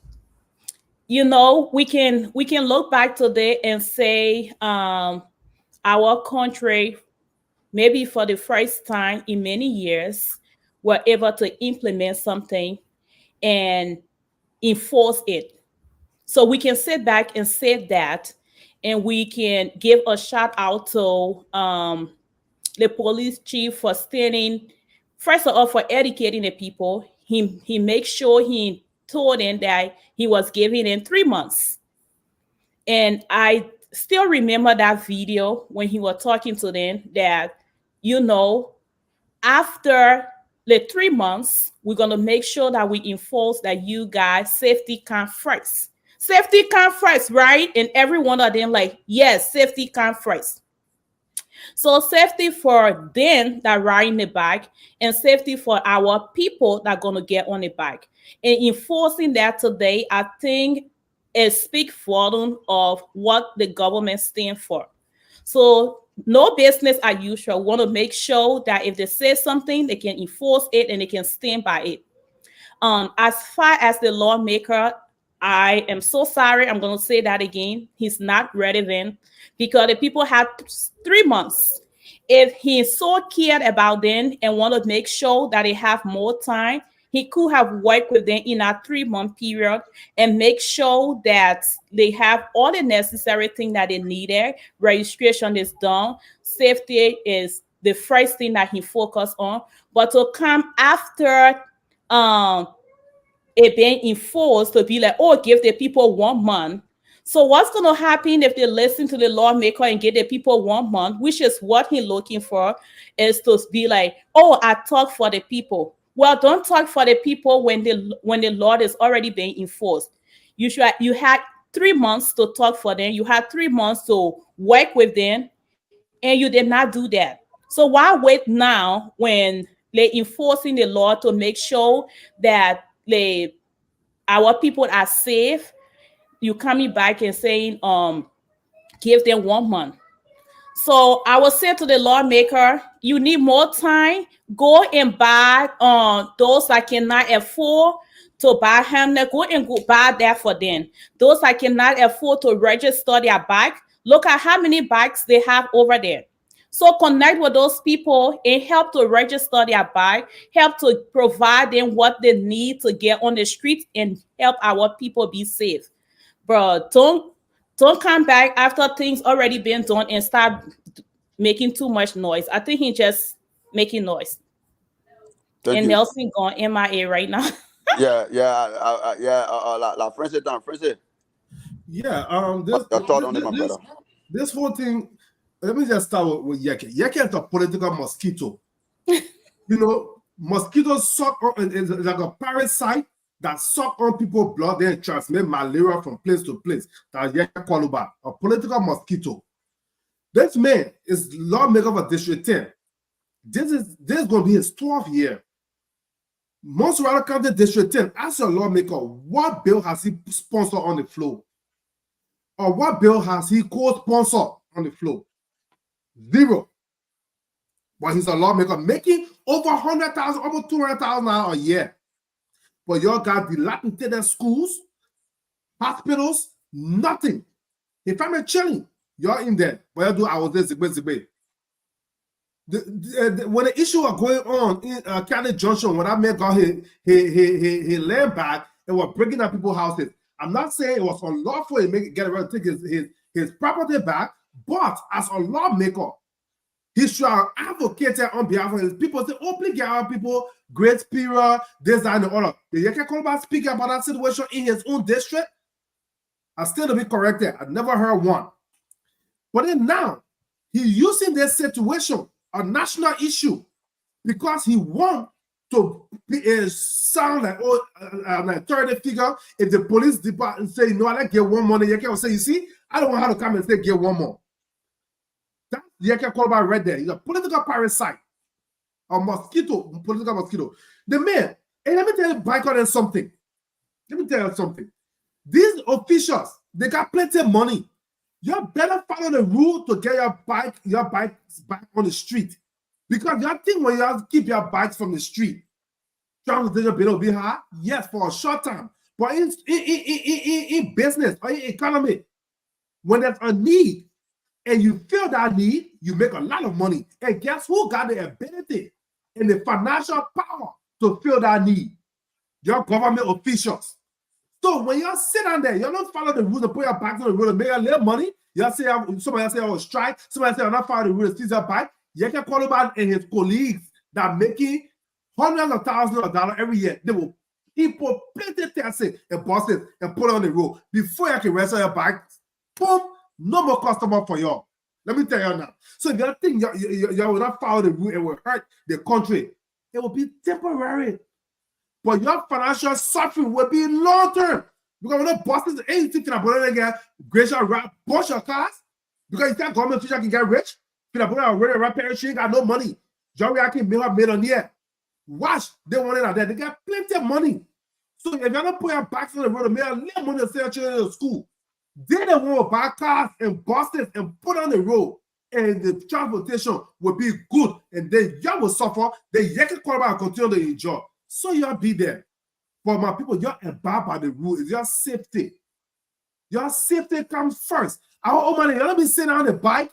you know, we can look back today and say our country, maybe for the first time in many years, were able to implement something and enforce it. So we can sit back and say that, and we can give a shout out to the police chief for standing, first of all, for educating the people. He makes sure he told them that he was giving them 3 months. And I still remember that video when he was talking to them that, you know, after the 3 months, we're going to make sure that we enforce that you guys safety come first. Safety come first, right? And every one of them like, yes, safety come first. So safety for them that ride in the bike and safety for our people that are going to get on the bike. And enforcing that today, I think it speaks volume of what the government stands for. So no business as usual. Want to make sure that if they say something, they can enforce it and they can stand by it. As far as the lawmaker, I am so sorry. I'm going to say that again. He's not relevant because the people had 3 months. If he so cared about them and want to make sure that they have more time, he could have worked with them in a 3-month period and make sure that they have all the necessary things that they needed. Registration is done. Safety is the first thing that he focused on. But to come after it being enforced to be like, oh, give the people 1 month. So what's going to happen if they listen to the lawmaker and give the people 1 month, which is what he's looking for, is to be like, oh, I talk for the people. Well, don't talk for the people when the law is already being enforced. You had 3 months to talk for them. You had 3 months to work with them, and you did not do that. So why wait now when they're enforcing the law to make sure that our people are safe? You coming back and saying, give them 1 month. So I will say to the lawmaker, you need more time. Go and buy those that cannot afford to buy helmet. Go and buy that for them. Those that cannot afford to register their bike, look at how many bikes they have over there. So connect with those people and help to register their bike, help to provide them what they need to get on the street and help our people be safe. Bro, don't come back after things already been done and start making too much noise. I think he just making noise. Thank and you. Nelson gone MIA right now. La Francis down, Francis. Yeah, Your thought on it, my brother. This whole thing, let me just start with Yeke. Yeke is a political mosquito. You know, mosquitoes suck on, it's like a parasite that suck on people's blood, then transmit malaria from place to place. That's Yeke Kwaluba, a political mosquito. This man is lawmaker for District 10. This is going to be his 12th year. Most Radical County District 10, as a lawmaker, what bill has he sponsored on the floor? Or what bill has he co-sponsored on the floor? Zero. But he's a lawmaker making over 100,000, almost 200,000 a year. But y'all got dilapidated schools, hospitals, nothing. If I'm chilling, y'all in there. But y'all do our this way. When the issue was going on in County Junction, when that man got his land back and was breaking up people's houses, I'm not saying it was unlawful to get around to take his property back, but as a lawmaker, he should have advocated on behalf of his people. Say, oh, please get our people, great period, this, that, and the other. The Yeke Kwaluba speak about that situation in his own district. I still to be corrected. I never heard one. But then now, he's using this situation, a national issue, because he wants to sound like an authority figure. If the police department say, no, I like get one more, Yeke will say, you see, I don't want her to come and say, get one more. That's Yeke Kwaluba right there. He's a political parasite, a mosquito, political mosquito. The man, and let me tell you, Bicon, something. Let me tell you something. These officials, they got plenty of money. You better follow the rule to get your bikes back on the street. Because you think when you keep your bikes from the street, transportation bill will be high? Yes, for a short time. But in business or in economy, when there's a need, and you feel that need, you make a lot of money. And guess who got the ability and the financial power to fill that need? Your government officials. So when y'all sit down there, y'all don't follow the rules and put your back on the road and make a little money. Y'all say somebody else say on strike, somebody say I'm not following the rules, seize your bike. You can call about and his colleagues that are making hundreds of thousands of dollars every year. They will people plenty taxes and bosses and put it on the road before you can register your bike. Boom, no more customer for y'all. Let me tell you now. So if you think y'all will not follow the rule and will hurt the country, it will be temporary. But your financial suffering will be long term. Because when the bosses ain't thinking about it again, Gracia rap, bust your cars. Because you think government official can get rich. If you put a really rap parent, she ain't got no money. Joey, I can make her millionaire. Watch, they want it out there. They got plenty of money. So if you're not putting your backs on the road and make a little money to send your children to school, they don't want to buy cars and buses and put on the road. And the transportation will be good. And then y'all will suffer. Then you can call about and continue to enjoy. So y'all be there. For my people, y'all abide by the rule. It's your safety. Your safety comes first. Our own money, y'all be sitting on the bike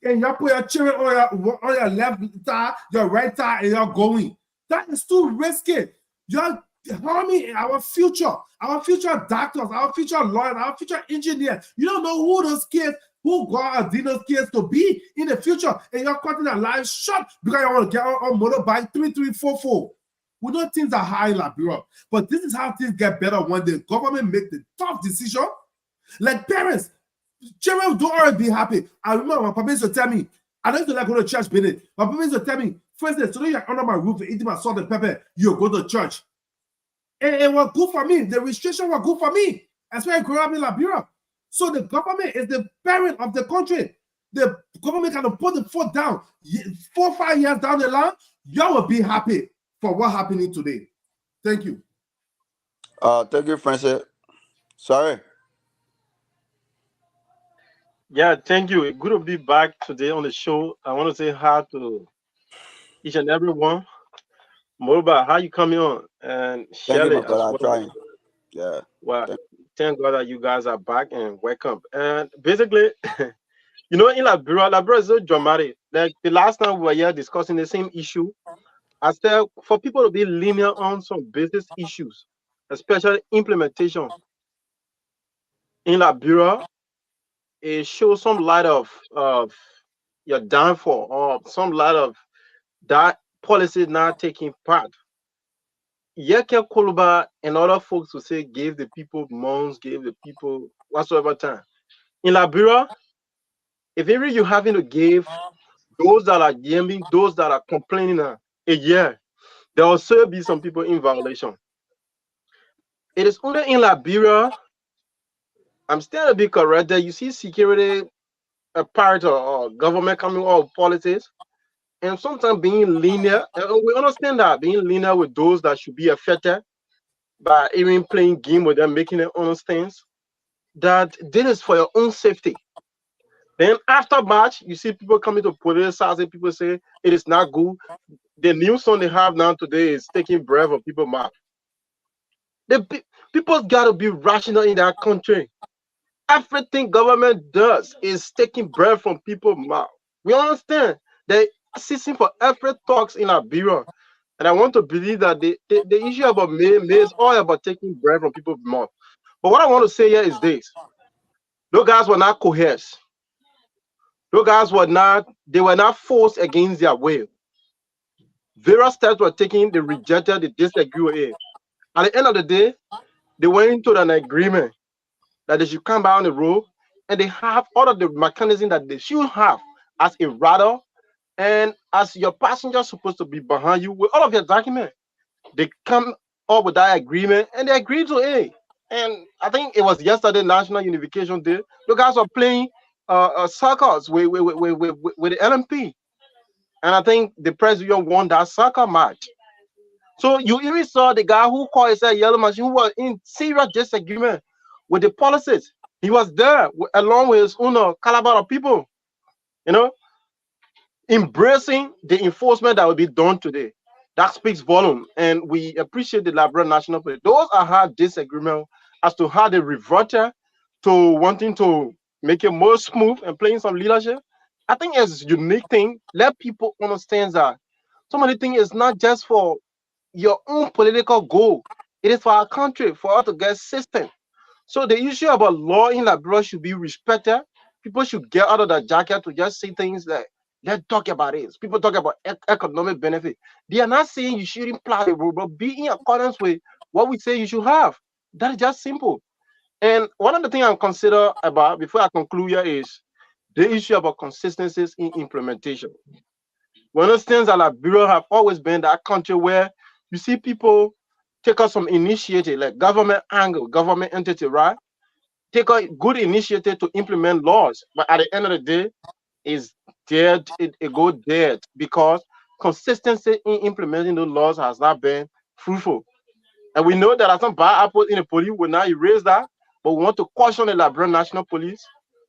and y'all put your children on your left tire, your right tire, and y'all going. That is too risky. Y'all harming our future doctors, our future lawyers, our future engineers. You don't know who those kids, who God ordained those kids to be in the future, and you're cutting their lives short because you want to get on motorbike 3344. We know things are high in Liberia, but this is how things get better when the government make the tough decision. Like parents, children don't always be happy. I remember my papa used to tell me, I don't used to like go to church, but my papa used to tell me, first day, so you're under my roof eating my salt and pepper, you go to church. And it was good for me. The restriction was good for me. That's why I grew up in Liberia. So the government is the parent of the country. The government can put the foot down. 4 or 5 years down the line, y'all will be happy for what happening today. Thank you. Thank you, Francis. Sorry. Yeah, thank you. Good to be back today on the show. I want to say hi to each and every one. Moba, how you coming on? And Thank you, my Shelley as brother. I'm well. trying. Yeah. Well, thank God that you guys are back and welcome. And basically, you know, in Liberia is so dramatic. Like the last time we were here discussing the same issue, I said for people to be linear on some business issues, especially implementation in Liberia, it shows some light of your downfall or some light of that policy not taking part. Yeke Koluba and other folks who say gave the people months, gave the people whatsoever time. In Liberia, if ever you having to give those that are yelling, those that are complaining a year, there will still be some people in violation. It is only in Liberia, I'm still a bit correct that you see security a part of government coming out of politics and sometimes being linear. And we understand that being linear with those that should be affected by even playing game with them, making them understand that this is for your own safety. Then after match, you see people coming to police and people say it is not good. The new song they have now today is taking breath of people's mouth. People got to be rational in that country. Everything government does is taking breath from people's mouth. We understand they ceasing for every talks in Liberia. And I want to believe that the issue about May is all about taking breath from people's mouth. But what I want to say here is this. Those guys were not coerced. Those guys were not forced against their will. Various steps were taken, they rejected, they disagreed with it. At the end of the day, they went into an agreement that they should come back on the road and they have all of the mechanism that they should have as a radar and as your passenger supposed to be behind you with all of your documents. They come up with that agreement and they agreed to it. And I think it was yesterday, National Unification Day. The guys were playing circles with the LMP. And I think the president won that soccer match. So you even saw the guy who called himself Yellow Machine, who was in serious disagreement with the policies. He was there along with his own caliber of people, you know, embracing the enforcement that will be done today. That speaks volume, and we appreciate the Liberia National Police. Those are hard disagreements as to how they reverted to wanting to make it more smooth and playing some leadership. I think it's a unique thing. Let people understand that some of the thing is not just for your own political goal. It is for our country, for us to get system. So the issue about law in Liberia should be respected. People should get out of the jacket to just say things like, let's talk about it. People talk about economic benefit. They are not saying you shouldn't plow the road, but be in accordance with what we say you should have. That is just simple. And one of the things I'm consider about before I conclude here is the issue about consistencies in implementation. We understand that Liberia have always been that country where you see people take up some initiative, like government angle, government entity, right? Take a good initiative to implement laws, but at the end of the day, is dead. It go dead because consistency in implementing the laws has not been fruitful. And we know that there are some bad apples in the police. We will not erase that, but we want to caution the Liberian National Police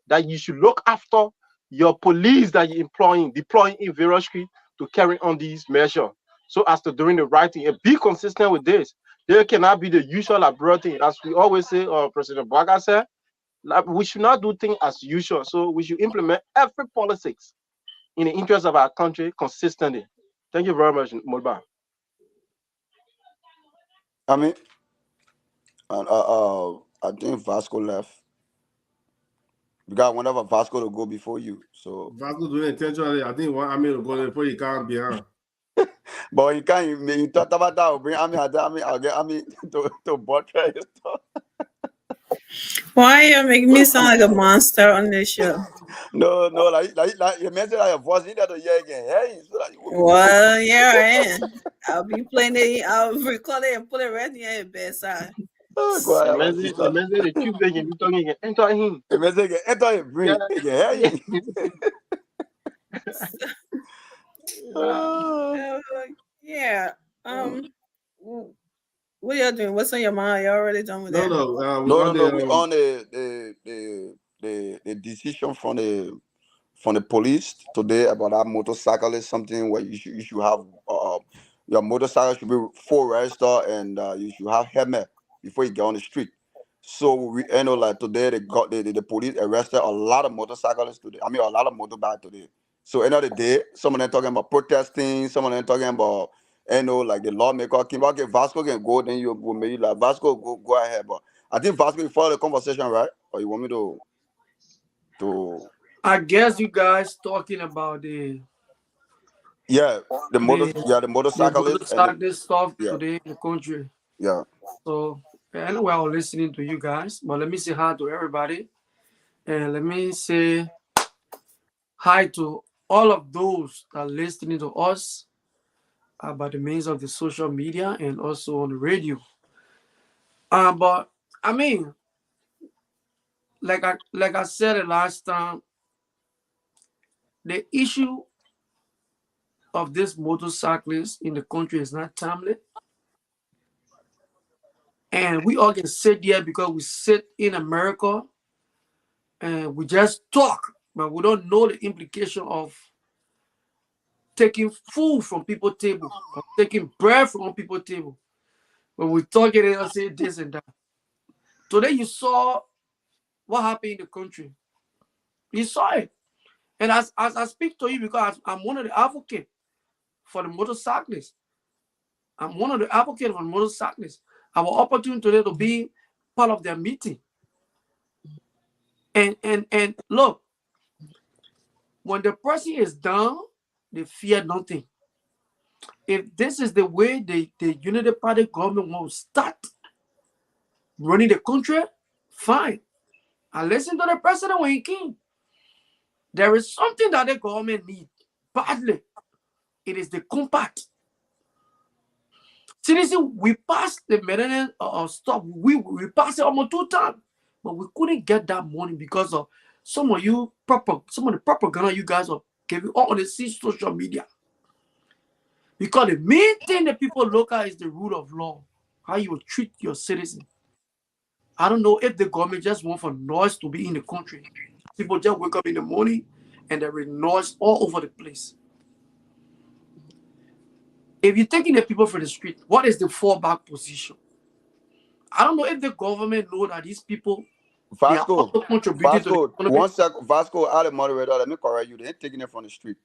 that you should look after your police that you're deploying in various streets to carry on these measures. So as to doing the right thing and be consistent with this. There cannot be the usual Liberian thing. As we always say, or President Baga said, like, we should not do things as usual. So we should implement every politics in the interest of our country consistently. Thank you very much, Mulba. I mean, and I think Vasco left because whenever Vasco to go before you, so Vasco doing it intentionally. I think I mean go there before you can't be on. but you can't. You talk about that. Bring I'll get to butcher your stuff. Why you make me sound like a monster on this show? No, like you mentioned that your voice. You need to hear again. Hey, so that you will be Well, yeah, I am. I'll be playing it. I'll record it and put it right in your bedside. oh, go ahead, my Imagine sister. the tube they can be talking enter him. You mentioned enter your brain. Yeah. Uh, yeah. What y'all doing? What's on your mind? Y'all already done with that? No. We on the decision from the police today about that motorcycle is something where you should have your motorcycle should be full register and you should have helmet before you get on the street. So we like today they got the police arrested a lot of motorcyclists today. I mean a lot of motorbikes today. So end of the day, some of them talking about protesting, some of them talking about like the lawmaker came back. Okay, Vasco can go, then you go maybe like Vasco go ahead. But I think Vasco you follow the conversation, right? Or you want me to I guess you guys talking about the the motorcyclists and stuff today in the country. Yeah. So anyway, I was listening to you guys, but let me say hi to everybody, and let me say hi to all of those that are listening to us by the means of the social media and also on the radio. But I mean, like I said it last time, the issue of this motorcyclists in the country is not timely. And we all can sit here because we sit in America and we just talk, but we don't know the implication of taking food from people's table or taking bread from people's table. When we talk it, they'll say this and that. Today you saw what happened in the country. You saw it. And as I speak to you because I'm one of the advocates for the motorcyclists. I'm one of the advocates for the motorcyclists. I have an opportunity today to be part of their meeting. And look, when the person is down, they fear nothing. If this is the way the Unity Party government will start running the country, fine. I listen to the president when he came. There is something that the government needs badly. It is the compact. Seriously, we passed the Mediterranean stuff. We passed it almost 2 times, but we couldn't get that money because of some of the propaganda you guys are giving on the social media. Because the main thing that people look at is the rule of law, how you treat your citizens. I don't know if the government just want for noise to be in the country. People just wake up in the morning and there is noise all over the place. If you're taking the people from the street, what is the fallback position? I don't know if the government know that these people They are Vasco, also contributing to the Vasco, economy. one sec, Vasco, out of moderator, let me correct you. They ain't taking it from the street.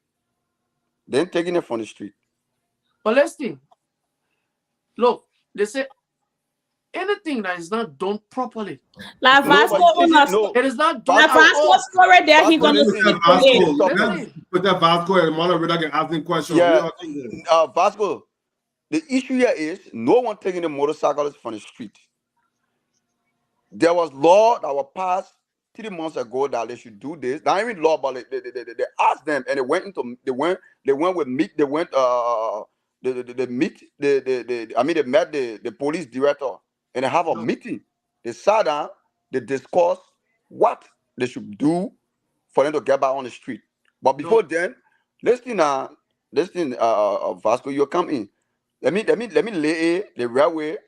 They ain't taking it from the street. But let's see. Look, they say anything that is not done properly. La No, but Vasco you see, on see, us. no, It is not done La at Vasco, Vasco all. story there, he Vasco, gonna listen, speak you for see it. this topic. Listen. Put that Vasco and moderator can ask him questions. We Yeah, all think this. Vasco, the issue here is no one taking the motorcyclists from the street. There was law that was passed 3 months ago that they should do this. Not even law, but they asked them, and they went with meet. They went they meet I mean they met the police director and they have a meeting. They sat down, they discussed what they should do for them to get back on the street. But before then, listen, Vasco, you come in. Let me lay the railway,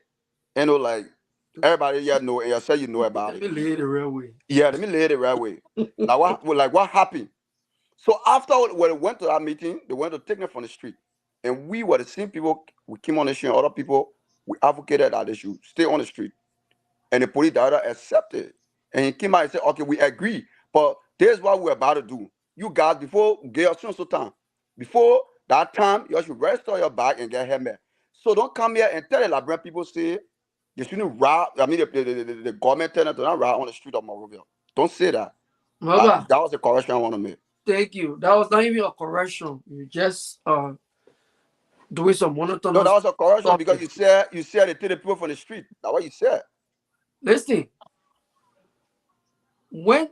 like everybody here know, and you say you know about Let it. me lay the railway. Yeah, let me lay the railway. Now what happened? So after when they went to that meeting, they went to take them from the street. And we were the same people, we came on the street, and other people, we advocated that they should stay on the street. And the police director accepted. And he came out and said, okay, we agree. But this is what we're about to do. You guys, before get your time, before that time, you should restore your bag and get helmet. So don't come here and tell the Liberian people say they shouldn't ride. I mean, the government tell them to not ride on the street of Monrovia. Don't say that. Maba, That was the correction I want to make. thank you. That was not even a correction. You just doing some monotonous. No, that was a correction talking. because you said they take the people from the street. That's what you said. Listen, when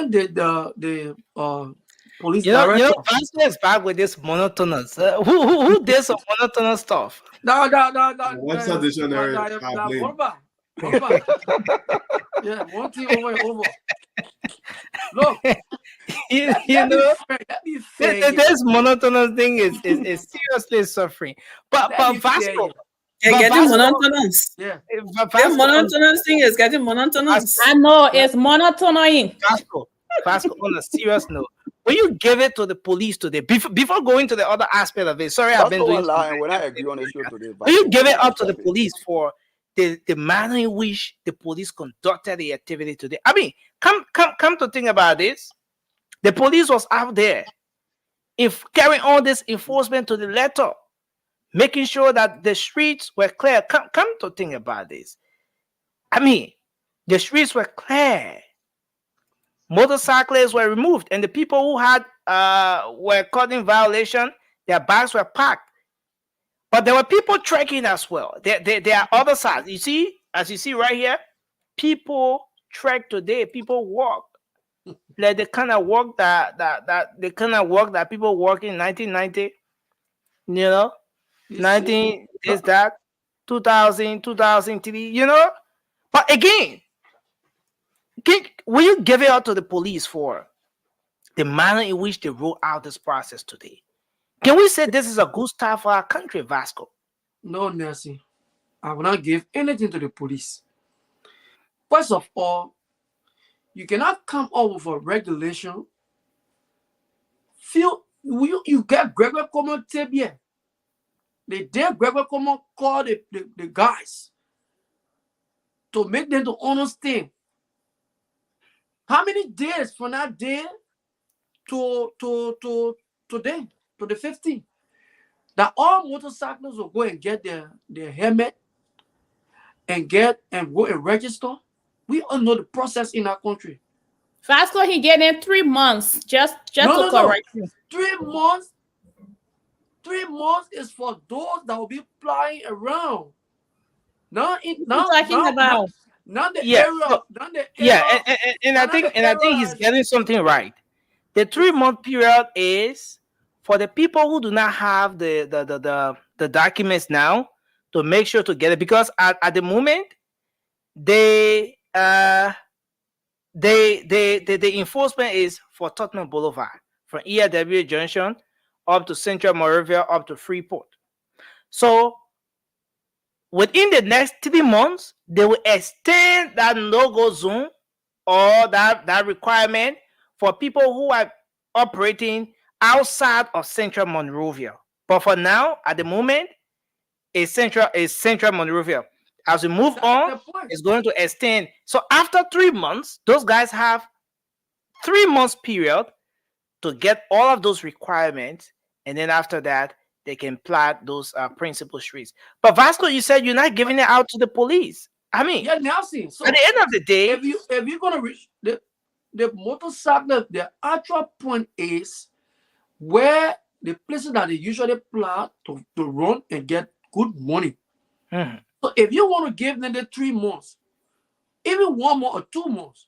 did the police director? Vasco is back with this monotonous. Who did some monotonous stuff? No. What's the dictionary? Yeah, one thing over and over. Look, Let me fair. this monotonous thing is seriously suffering. But Vasco, They're getting monotonous. Yeah. The monotonous thing is getting monotonous. I know it's monotonous. Vasco, on a serious note, when you give it to the police today, before going to the other aspect of it, sorry, I've been doing. When I agree on the show today, when you give it up to the police for the manner in which the police conducted the activity today, I mean, come to think about this, the police was out there, if carrying all this enforcement to the letter, making sure that the streets were clear. Come to think about this. I mean, the streets were clear. Motorcyclists were removed, and the people who had were caught in violation, their bags were packed. But there were people trekking as well. There are other sides. You see, as you see right here, people trek today. People walk like the kind of walk that people walk in 1990. You know, 19 is that 2000, 2003. You know, but again. Will you give it out to the police for the manner in which they roll out this process today? Can we say this is a good start for our country, Vasco? No, Nancy. I will not give anything to the police. First of all, you cannot come up with a regulation. You get Gregor Como Tebie. The day Gregor Como called the guys to make them to understand. How many days from that day to today, to the 15th, that all motorcyclists will go and get their helmet and go and register? We all know the process in our country. Vasco, he getting 3 months. Just to correct you. 3 months. 3 months is for those that will be flying around. Not the area. And I think he's getting something right. The 3-month period is for the people who do not have the documents now to make sure to get it, because at the moment the enforcement is for Tottenham Boulevard from ERW Junction up to Central Monrovia up to Freeport. So within the next 3 months, they will extend that no-go zone or that requirement for people who are operating outside of Central Monrovia. But for now, at the moment, it's Central Monrovia. As we move on, it's going to extend. So after 3 months, those guys have 3 months period to get all of those requirements, and then after that, they can plat those principal streets. But Vasco, you said you're not giving it out to the police. I mean, yeah, Nelson. So at the end of the day, if you're gonna reach the motorcycle, the actual point is where the places that they usually plat to run and get good money. So if you want to give them the 3 months, even 1 month or 2 months,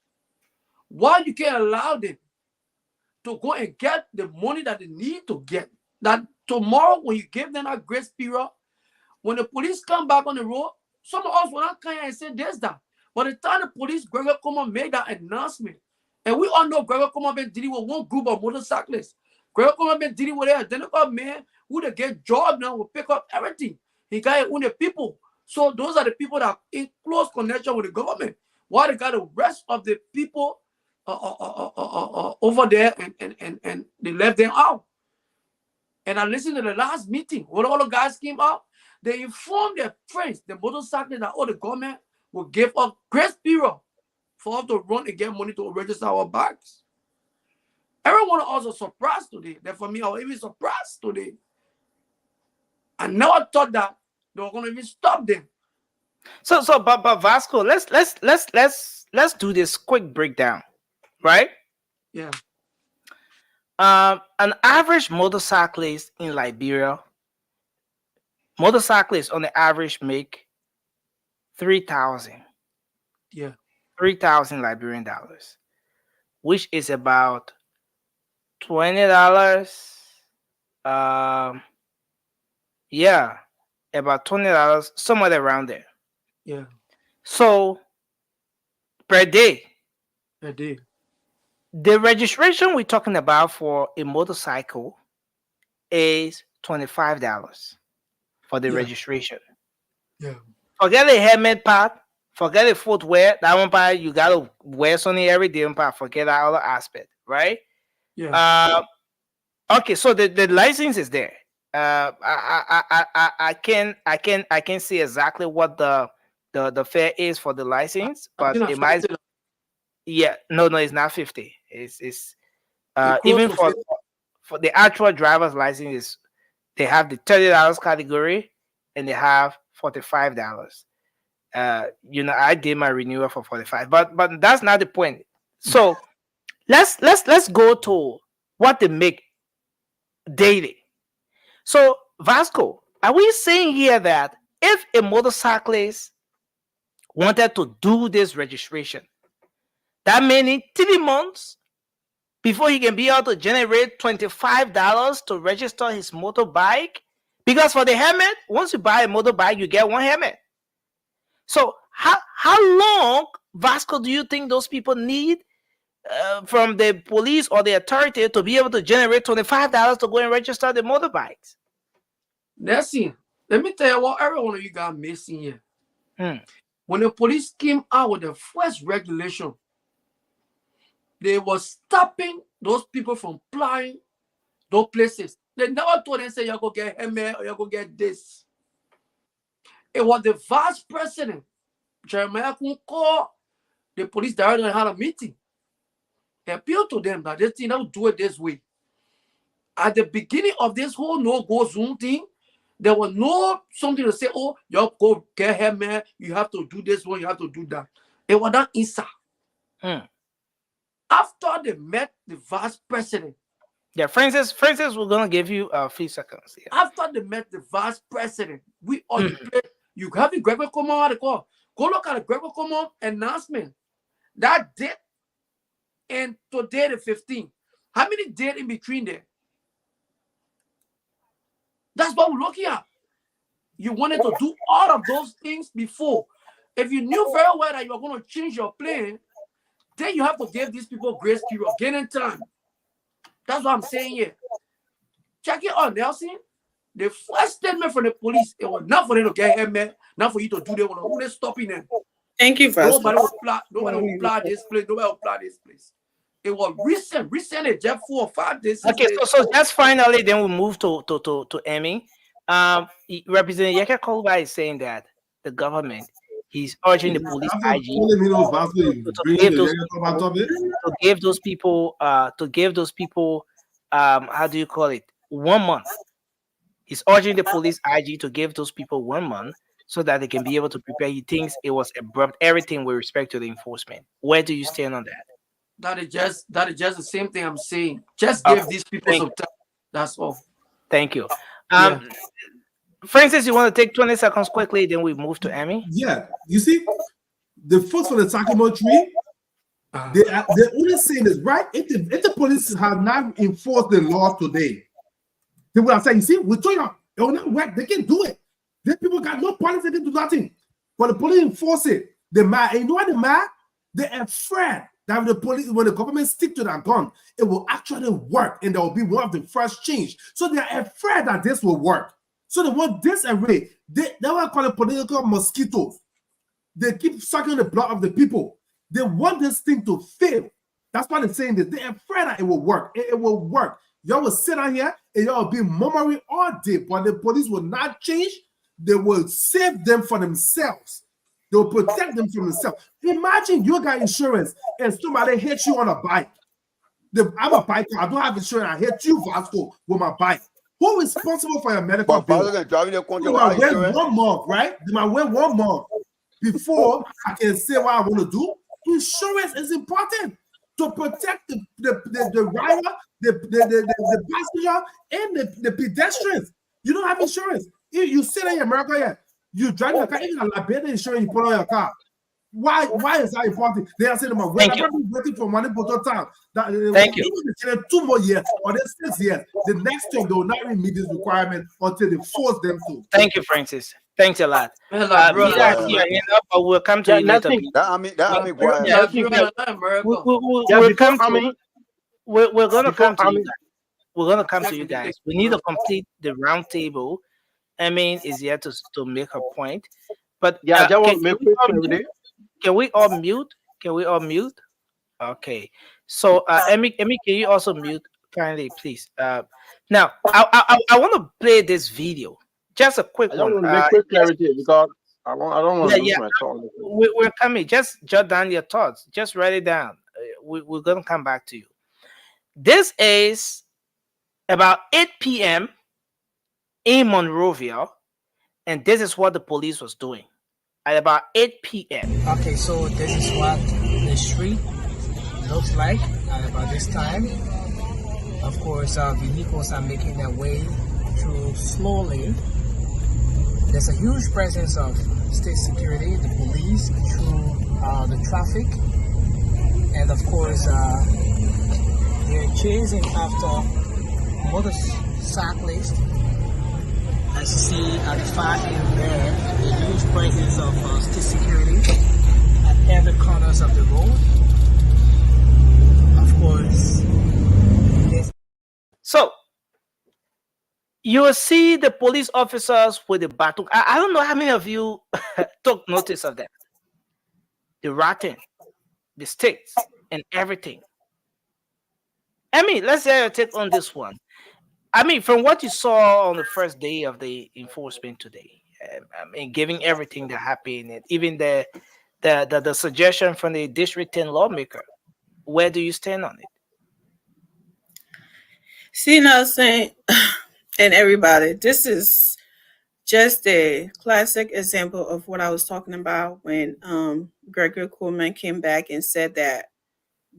why you can't allow them to go and get the money that they need to get? That tomorrow, when you give them that grace period, when the police come back on the road, some of us will not come here and say this, that. By the time the police, Gregor Coleman made that announcement, and we all know Gregor Coleman been dealing with one group of motorcyclists. Gregor Coleman been dealing with an identical man who they get job now, will pick up everything. He got it on the people. So those are the people that are in close connection with the government. Why they got the rest of the people over there and they left them out. And I listened to the last meeting when all the guys came out. They informed their friends, the motorcyclists, that all the government will give us grace period for us to run and get money to register our bikes. Everyone also surprised today. That for me, I was even surprised today. I never thought that they were going to even stop them. But Vasco, let's do this quick breakdown, right? Yeah. An average motorcyclist in Liberia, motorcyclists on the average make 3,000. Yeah. 3,000 Liberian dollars, which is about $20. Yeah, about $20, somewhere around there. Yeah. So per day. Per day. The registration we're talking about for a motorcycle is $25 for the registration. Yeah. Forget the helmet part, forget the footwear. That one part you gotta wear something every day. Part, forget that other aspect, right? Yeah. Okay, so the license is there. I can see exactly what the fare is for the license, but it might. Yeah, no, it's not 50. It's even for the actual driver's license, they have the $30 category and they have $45. I did my renewal for 45, but that's not the point. So let's go to what they make daily. So Vasco, are we saying here that if a motorcyclist wanted to do this registration, that means 3 months before he can be able to generate $25 to register his motorbike? Because for the helmet, once you buy a motorbike, you get one helmet. So how long, Vasco, do you think those people need from the police or the authority to be able to generate $25 to go and register the motorbikes? Nelson, let me tell you what every one of you got missing here. When the police came out with the first regulation, they were stopping those people from flying those places. They never told them, say, you're going to get helmet or you're going to get this. It was the vice president, Jeremiah, who called the police director and had a meeting. He appealed to them that they think they'll do it this way. At the beginning of this whole no-go Zoom thing, there was no something to say, oh, you go get helmet, you have to do this one, you have to do that. It was not inside. After they met the vice president. Yeah, Francis, we're going to give you a few seconds. Yeah. After they met the vice president, we all you have the Gregor Coleman call. Go look at the Gregor Coleman announcement. That date and today the 15th. How many days in between there? That's what we're looking at. You wanted to do all of those things before. If you knew very well that you were going to change your plan, then you have to give these people grace period, gaining time. That's what I'm saying here. Check it out, Nelson. The first statement from the police, it was not for them to get him, man, not for you to do that. Who they stopping them? Thank you, Vasco. Nobody will apply this place. Nobody will apply this place. It was recently, just 4 or 5 days. Okay, so just finally, then we'll move to Emmy. Representative Yeke Kolba is saying that the government He's urging the police After IG 20 minutes, Vasco, you to bring give the those young talk people, about it. to give those people, how do you call it, 1 month. He's urging the police IG to give those people 1 month so that they can be able to prepare. He thinks it was abrupt, everything with respect to the enforcement. Where do you stand on that? That is just the same thing I'm saying. Just Okay, give these people thank some you. time. That's all. Thank you. Yeah. Francis, you want to take 20 seconds quickly, then we move to Emmy? Yeah, you see, the folks for the Sakimo tree, they're only saying this, right? If the police have not enforced the law today, they would have said, you see, we told you, it will not work. They can't do it. These people got no policy, they can do nothing. But the police enforce it. They mad. And you know what they're mad? They're afraid that the police, when the government stick to that gun, it will actually work and there will be one of the first change. So they're afraid that this will work. So they want this array. They want to call it political mosquitoes. They keep sucking the blood of the people. They want this thing to fail. That's why they're saying this. They're afraid that it will work. It will work. Y'all will sit out here and y'all will be murmuring all day, but the police will not change. They will save them for themselves. They will protect them from themselves. Imagine you got insurance and somebody hits you on a bike. I'm a biker. I don't have insurance. I hit you, Vasco, with my bike. Who is responsible for your medical bill? They might wait 1 month, right? They might wait 1 month before I can say what I want to do. Insurance is important to protect the rider, the passenger, and the pedestrians. You don't have insurance. You sit in America here, you drive your car, even a liability insurance you put on your car. Why is that important? They are saying, I'm waiting for money for time. Thank you. Even if 2 more years or then 6 years, the next time they will not even meet this requirement until they force them to. Thank you, Francis. Thanks a lot. Man, like, bro, Mira, you're in up, but we'll come to you later. We'll come to. We're gonna come to you guys. We're gonna come to you guys. We need to complete the round table. I mean, is here to make her point. But Yeah, I just want to make quick clarity. can we all mute? Can we all mute? Okay. So, Emmy, can you also mute kindly, please? Now, I want to play this video. Just a quick I just one. want to make quick clarity because I don't want to lose my thought. We're coming. Just jot down your thoughts. Just write it down. We're gonna come back to you. This is about 8 p.m. in Monrovia, and this is what the police was doing at about 8 p.m. Okay, so this is what the street looks like at about this time. Of course, vehicles are making their way through slowly. There's a huge presence of state security, the police, through the traffic, and of course, they're chasing after motorcyclists. As you see at the far end there, a huge presence of state security at every corners of the road. Of course, so you will see the police officers with the baton. I don't know how many of you took notice of that. The ratting, the sticks, and everything. I mean, let's say your take on this one. I mean, from what you saw on the first day of the enforcement today, I mean, given everything that happened, and even the suggestion from the District 10 lawmaker, where do you stand on it? See, now saying, and everybody, this is just a classic example of what I was talking about when Gregory Coleman came back and said that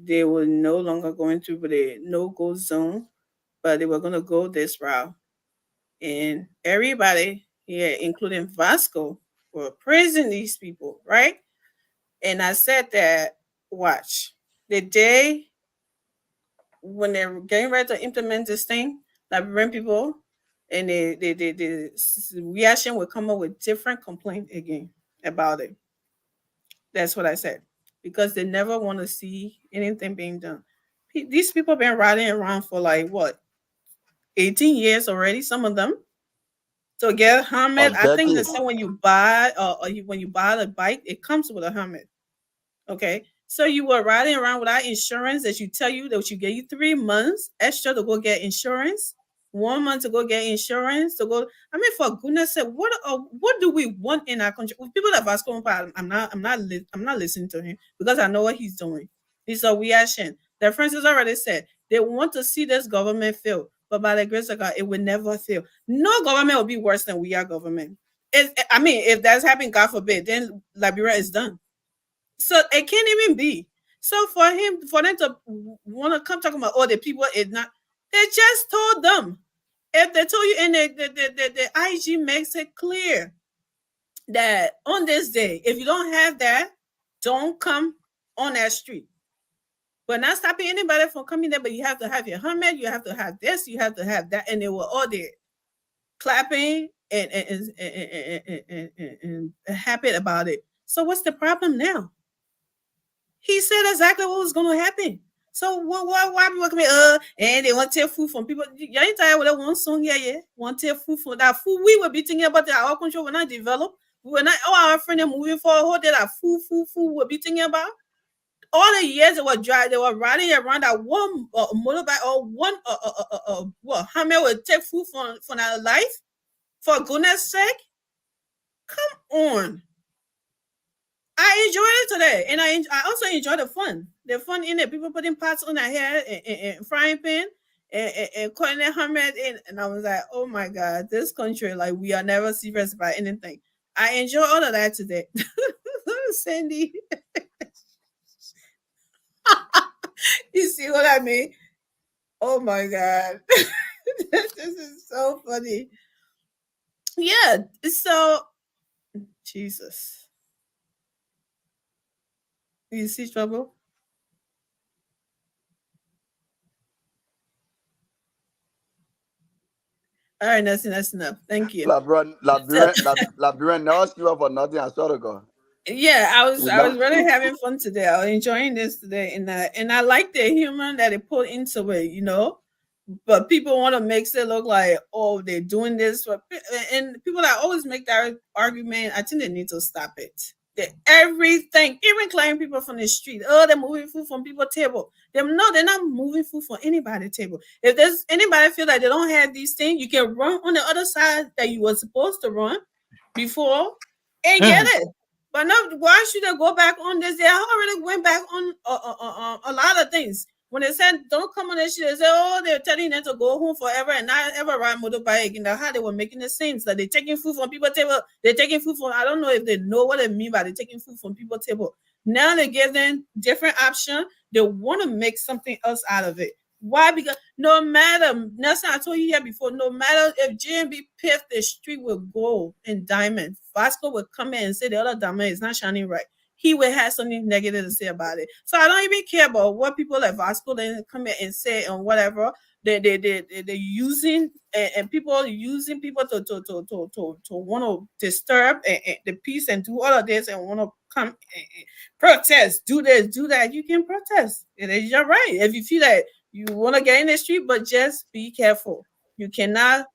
they were no longer going to the no-go zone, but they were going to go this route. And everybody here, including Vasco, were praising these people, right? And I said that, watch, the day when they're getting ready to implement this thing, like bring people, and the reaction will come up with different complaint again about it. That's what I said. Because they never want to see anything being done. These people have been riding around for like what, 18 years already, some of them. To get a helmet, I think they say when you buy when you buy the bike, it comes with a helmet. Okay. So you were riding around without insurance that you tell you that you get you 3 months extra to go get insurance. 1 month to go get insurance to go. I mean, for goodness sake, what do we want in our country? People that Vasco, I'm not listening to him because I know what he's doing. It's a reaction. Their friends has already said they want to see this government fail, but by the grace of God, it will never fail. No government will be worse than we are government. I mean, if that's happening, God forbid, then Liberia is done. So it can't even be. So for them to want to come talking about, oh, the people is not, they just told them. If they told you, and the IG makes it clear that on this day, if you don't have that, don't come on that street. But not stopping anybody from coming there, but you have to have your helmet, you have to have this, you have to have that, and they were all there clapping and happy about it. So what's the problem now? He said exactly what was going to happen. So why people come here? And they want to take food from people. You ain't tired with that one song, yeah. Want to take food from that food. We were be thinking about that. Our country will not develop. We were not. All our friends are moving forward. Whole day that food. We'll be thinking about. All the years they were driving, they were riding around that one motorbike or one how many would take food from our life? For goodness sake, come on. I enjoyed it today, and I also enjoy the fun. The fun in it. People putting pots on their hair and frying pan and cutting their helmet in, and I was like, oh my God, this country, like, we are never serious about anything. I enjoy all of that today. Sandy. You see what I mean? Oh my God. This is so funny. Yeah, so Jesus. You see trouble? All right, that's enough. Thank you. Labrador, now ask you for nothing. I swear to God. Yeah, I was really having fun today. I was enjoying this today, and I like the humor that they put into it, you know. But people want to make it look like, oh, they're doing this for, and people that always make that argument, I think they need to stop it. Everything, even claiming people from the street, oh, they're moving food from people's table. They're not moving food from anybody's table. If there's anybody feel like they don't have these things, you can run on the other side that you were supposed to run before and get it. But no, why should they go back on this? They already went back on a lot of things. When they said don't come on this shit, they said, oh, they're telling them to go home forever and not ever ride motorbike again. That's how they were making it seem that they're taking food from people's table. They're taking food from, I don't know if they know what they mean by they're taking food from people's table. Now they give them different option. They want to make something else out of it. Why? Because no matter, Nelson, I told you here before, no matter if GMB paved the street with gold and diamond, Vasco would come in and say the other diamond is not shining right. He would have something negative to say about it. So I don't even care about what people at Vasco then come in and say and whatever. They're using and people using people to want to disturb the peace and do all of this and want to come and protest, do this, do that. You can protest. It is your right. If you feel that you want to get in the street, but just be careful. You cannot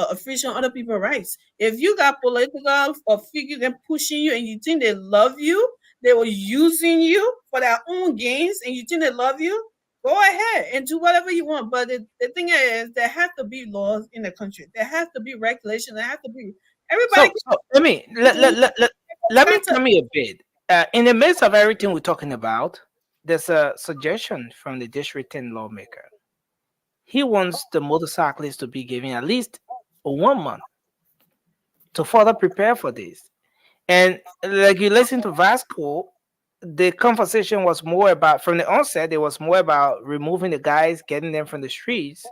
infringe on other people's rights. If you got political or figure them pushing you and you think they love you, they were using you for their own gains and you think they love you, go ahead and do whatever you want. But the thing is, there have to be laws in the country. There have to be regulations. There have to be everybody. So let me tell me a bit. In the midst of everything we're talking about, there's a suggestion from the district 10 lawmaker. He wants the motorcyclists to be given at least 1 month to further prepare for this. And like you listen to Vasco, the conversation was more about, from the onset, it was more about removing the guys, getting them from the streets,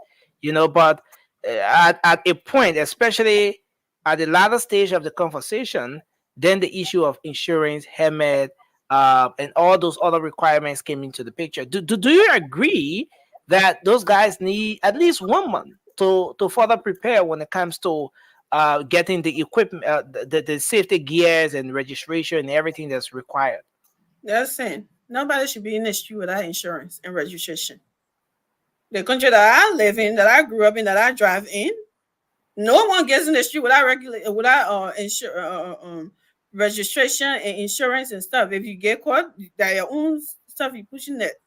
but at a point, especially at the latter stage of the conversation, then the issue of insurance, helmet, and all those other requirements came into the picture. Do you agree that those guys need at least 1 month to further prepare when it comes to getting the equipment, the safety gears and registration and everything that's required? That's saying nobody should be in the street without insurance and registration. The country that I live in, that I grew up in, that I drive in, no one gets in the street without registration and insurance and stuff. If you get caught, that your own stuff you pushing it.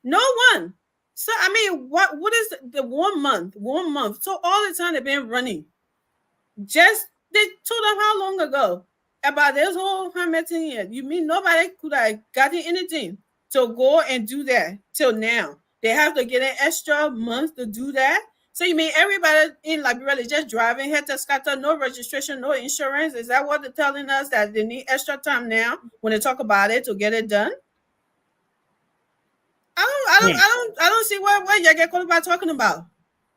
No one. So I mean, what is the 1 month? 1 month. So all the time they've been running. Just they told them how long ago about this whole permit thing here. You mean nobody could have gotten anything to go and do that till now? They have to get an extra month to do that. So you mean everybody in Liberia is just driving head to scatter, no registration, no insurance? Is that what they're telling us, that they need extra time now when they talk about it to get it done? I don't see what y'all get caught about talking about.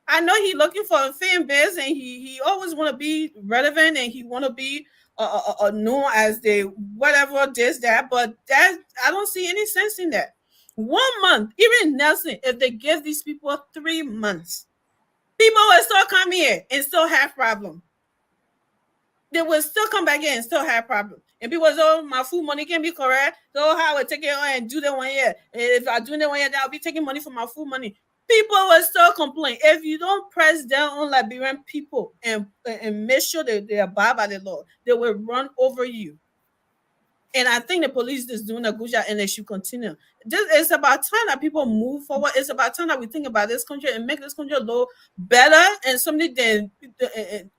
I know he looking for a fan base, and he always want to be relevant, and he want to be known as the whatever this that. But that I don't see any sense in that. 1 month, even Nelson, if they give these people 3 months, people will still come here and still have problem. They will still come back in and still have problem. And people say, oh, my food money can be correct. So how I will take it on and do that 1 year. If I do that 1 year, then I'll be taking money from my food money. People will still complain. If you don't press down on Liberian people and make sure that they abide by the law, they will run over you. And I think the police is doing a good job, and they should continue. It's about time that people move forward. It's about time that we think about this country and make this country a little better and something than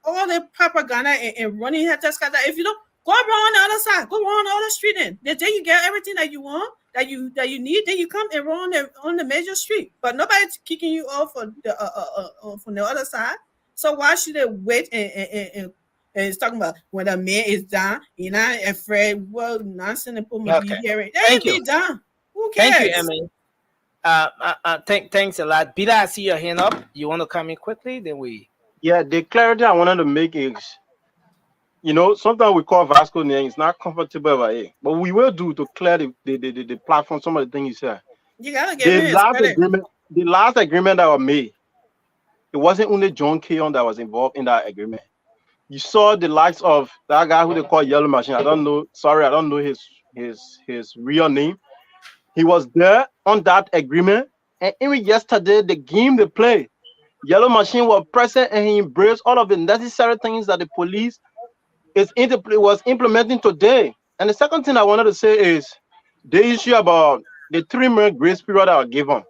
all the propaganda and running head to scatter. If you don't, go around on the other side, go around the other street. Then you get everything that you want, that you need. Then you come and run on the major street. But nobody's kicking you off from the other side. So why should they wait and it's talking about when a man is done, you're not afraid. Well, nonsense people must be hearing. They ain't be done. Who cares? Thank you, Emmy. Thanks a lot. Bila, I see your hand up. You want to come in quickly? Then we. Yeah, the clarity I wanted to make is, sometimes we call Vasco name. It's not comfortable about it, but we will do to clear the platform. Some of the things you said. You gotta give him his credit. The last agreement that was made, it wasn't only John Keon that was involved in that agreement. You saw the likes of that guy who they call Yellow Machine. I don't know. Sorry, I don't know his real name. He was there on that agreement, and even yesterday, the game they played, Yellow Machine was present, and he embraced all of the necessary things that the police was implementing today. And the second thing I wanted to say is the issue about the 3-month grace period that was given.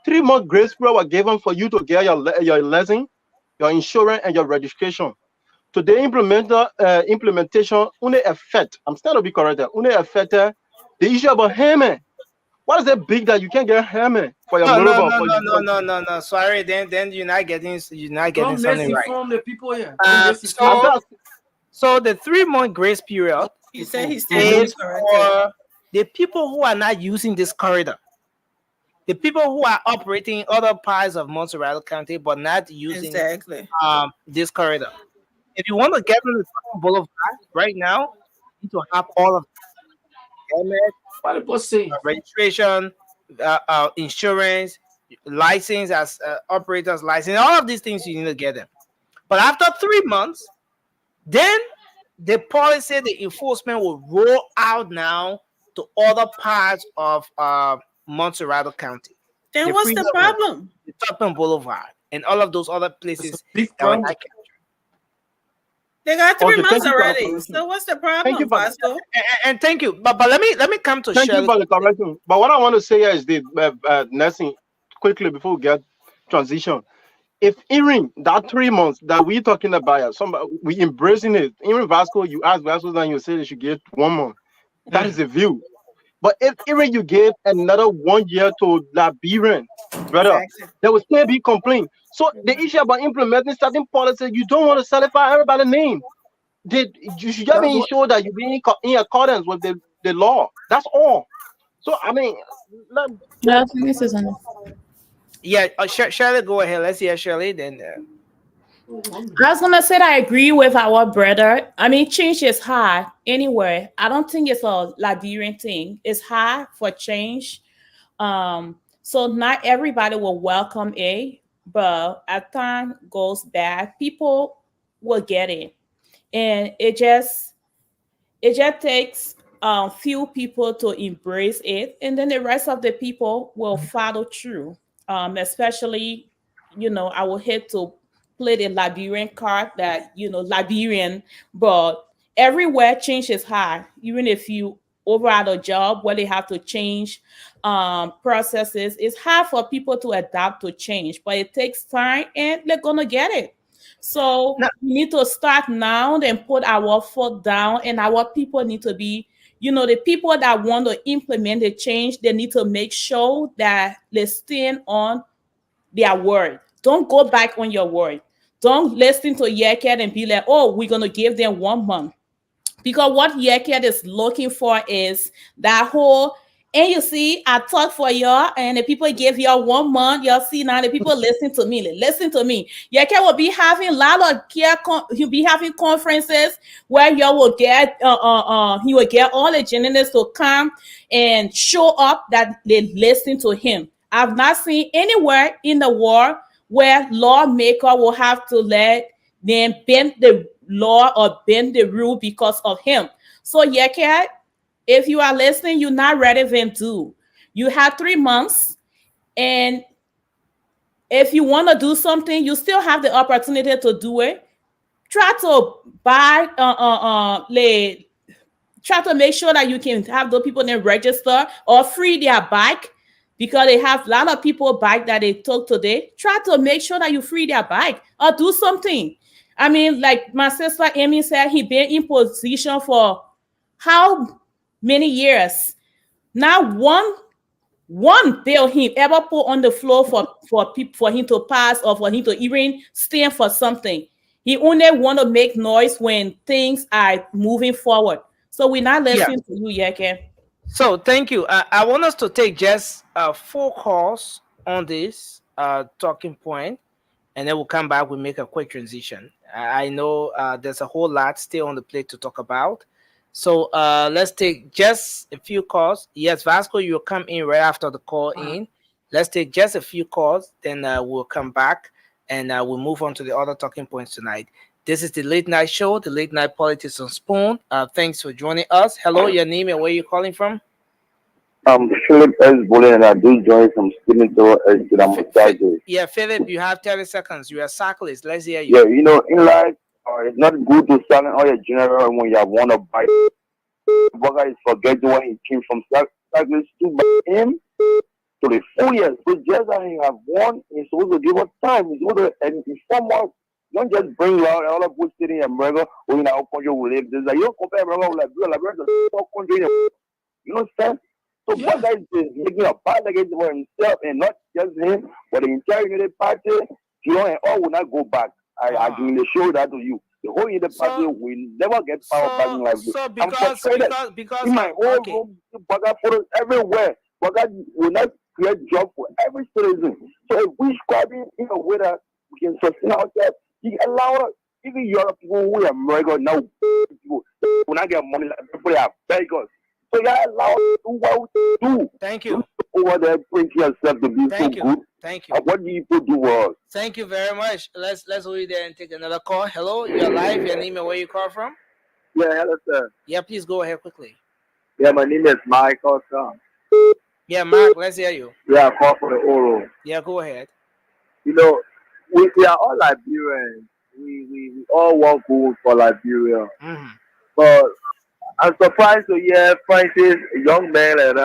3-month grace period was given for you to get your lesson, your insurance, and your registration. So the implementation only affect, I'm still to be corrected, only affected the issue about Hammond. What is it big that you can't get Hammond for your No. Sorry, then you're not getting something right. The people here. So the 3-month grace period is for the people who are not using this corridor. The people who are operating other parts of Montserrat County but not using this corridor. If you want to get on the Spon Boulevard right now, you need to have all of that. Registration, insurance, license as operators license, all of these things you need to get them. But after 3 months, then the policy, the enforcement will roll out now to other parts of Montserrat County. Then what's the problem? The Spon Boulevard and all of those other places. They got 3 months already. So what's the problem, Vasco? And thank you. But let me come to Thank you for the correction. But what I want to say is the nursing quickly before we get transition. If even that 3 months that we're talking about, we embracing it. Even Vasco, you ask Vasco, then you say they should get 1 month. That is the view. But if even you give another 1 year to Liberian, brother, there will still be complaint. So the issue about implementing certain policies, you don't want to satisfy everybody's name. You should just be sure that you're being in accordance with the law. That's all. So I mean, Shirley, go ahead. Let's hear Shirley. Then I was gonna say that I agree with our brother. I mean, change is hard anywhere. I don't think it's a Liberian thing. It's hard for change. So not everybody will welcome it, but as time goes back, people will get it. And it just takes few people to embrace it, and then the rest of the people will follow through. Especially, I will hate to play the Liberian card that Liberian, but everywhere change is hard. Even if you over at a job where they have to change processes. It's hard for people to adapt to change, but it takes time and they're gonna get it. So we need to start now and put our foot down, and our people need to be, the people that want to implement the change, they need to make sure that they stand on their word. Don't go back on your word. Don't listen to Yeket and be like, oh, we're going to give them 1 month. Because what Yeket is looking for is that whole, and you see, I talk for y'all, and the people give y'all 1 month. Y'all see now the people listen to me. Listen to me. Yeket will be having a lot of he'll be having conferences where y'all will get he will get all the journalists to come and show up that they listen to him. I've not seen anywhere in the world where lawmaker will have to let them bend the law or bend the rule because of him. So Yeket, if you are listening, you're not relevant too. You have 3 months, and if you want to do something, you still have the opportunity to do it. Try to buy try to make sure that you can have those people then register or free their bike, because they have a lot of people bike that they took today. Try to make sure that you free their bike or do something. I mean, like my sister Amy said, he been in position for how many years? Not one bill he ever put on the floor for him to pass or for him to even stand for something. He only want to make noise when things are moving forward. So we're not listening to you, Yeke. So thank you. I want us to take just 4 calls on this talking point, and then we'll come back. We'll make a quick transition. I know there's a whole lot still on the plate to talk about. So let's take just a few calls. Yes, Vasco, you'll come in right after the call in. Let's take just a few calls, then we'll come back and we'll move on to the other talking points tonight. This is the Late Night Show, the Late Night Politics on Spoon. Thanks for joining us. Hello, your name and where you calling from? Philip S. Bolin, and I do join from Stephen to Yeah, Philip, you have 30 seconds. You are a cyclist. Let's hear you. Yeah, in life, it's not good to silence all your general when you have won a bike. Burger is forgetting when he came from cyclist to by him to the full years. So just as he have won, he's supposed to give us time. He's supposed to inform us. Don't just bring out all of us sitting in America or in our country we live. There's like, you don't compare America with Liberia, the top country. You know what I'm saying? So one guy is making a bad against for himself and not just him, but the entire United Party, and all will not go back. I can show that to you. The whole United Party will never get power back in life. So because in my whole room, Baga photos everywhere. Baga will not create job for every citizen. So if we squabbling in a way that we can sustain ourselves, he allow us, even Europe people who are America now, people will not get money like people are beggars. So you allow us to do what we do. Thank you. Over there, print yourself to be so good. Thank you. What do people do for us? Thank you very much. Let's hold it there and take another call. Hello, you're live. Your name and where you call from? Yeah, hello, sir. Yeah, please go ahead quickly. Yeah, my name is Michael, sir. Yeah, Mark, let's hear you. Yeah, I call for the oral. Yeah, go ahead. We are all Liberians. We all want gold for Liberia. Mm-hmm. But I'm surprised to hear Francis, a young man, and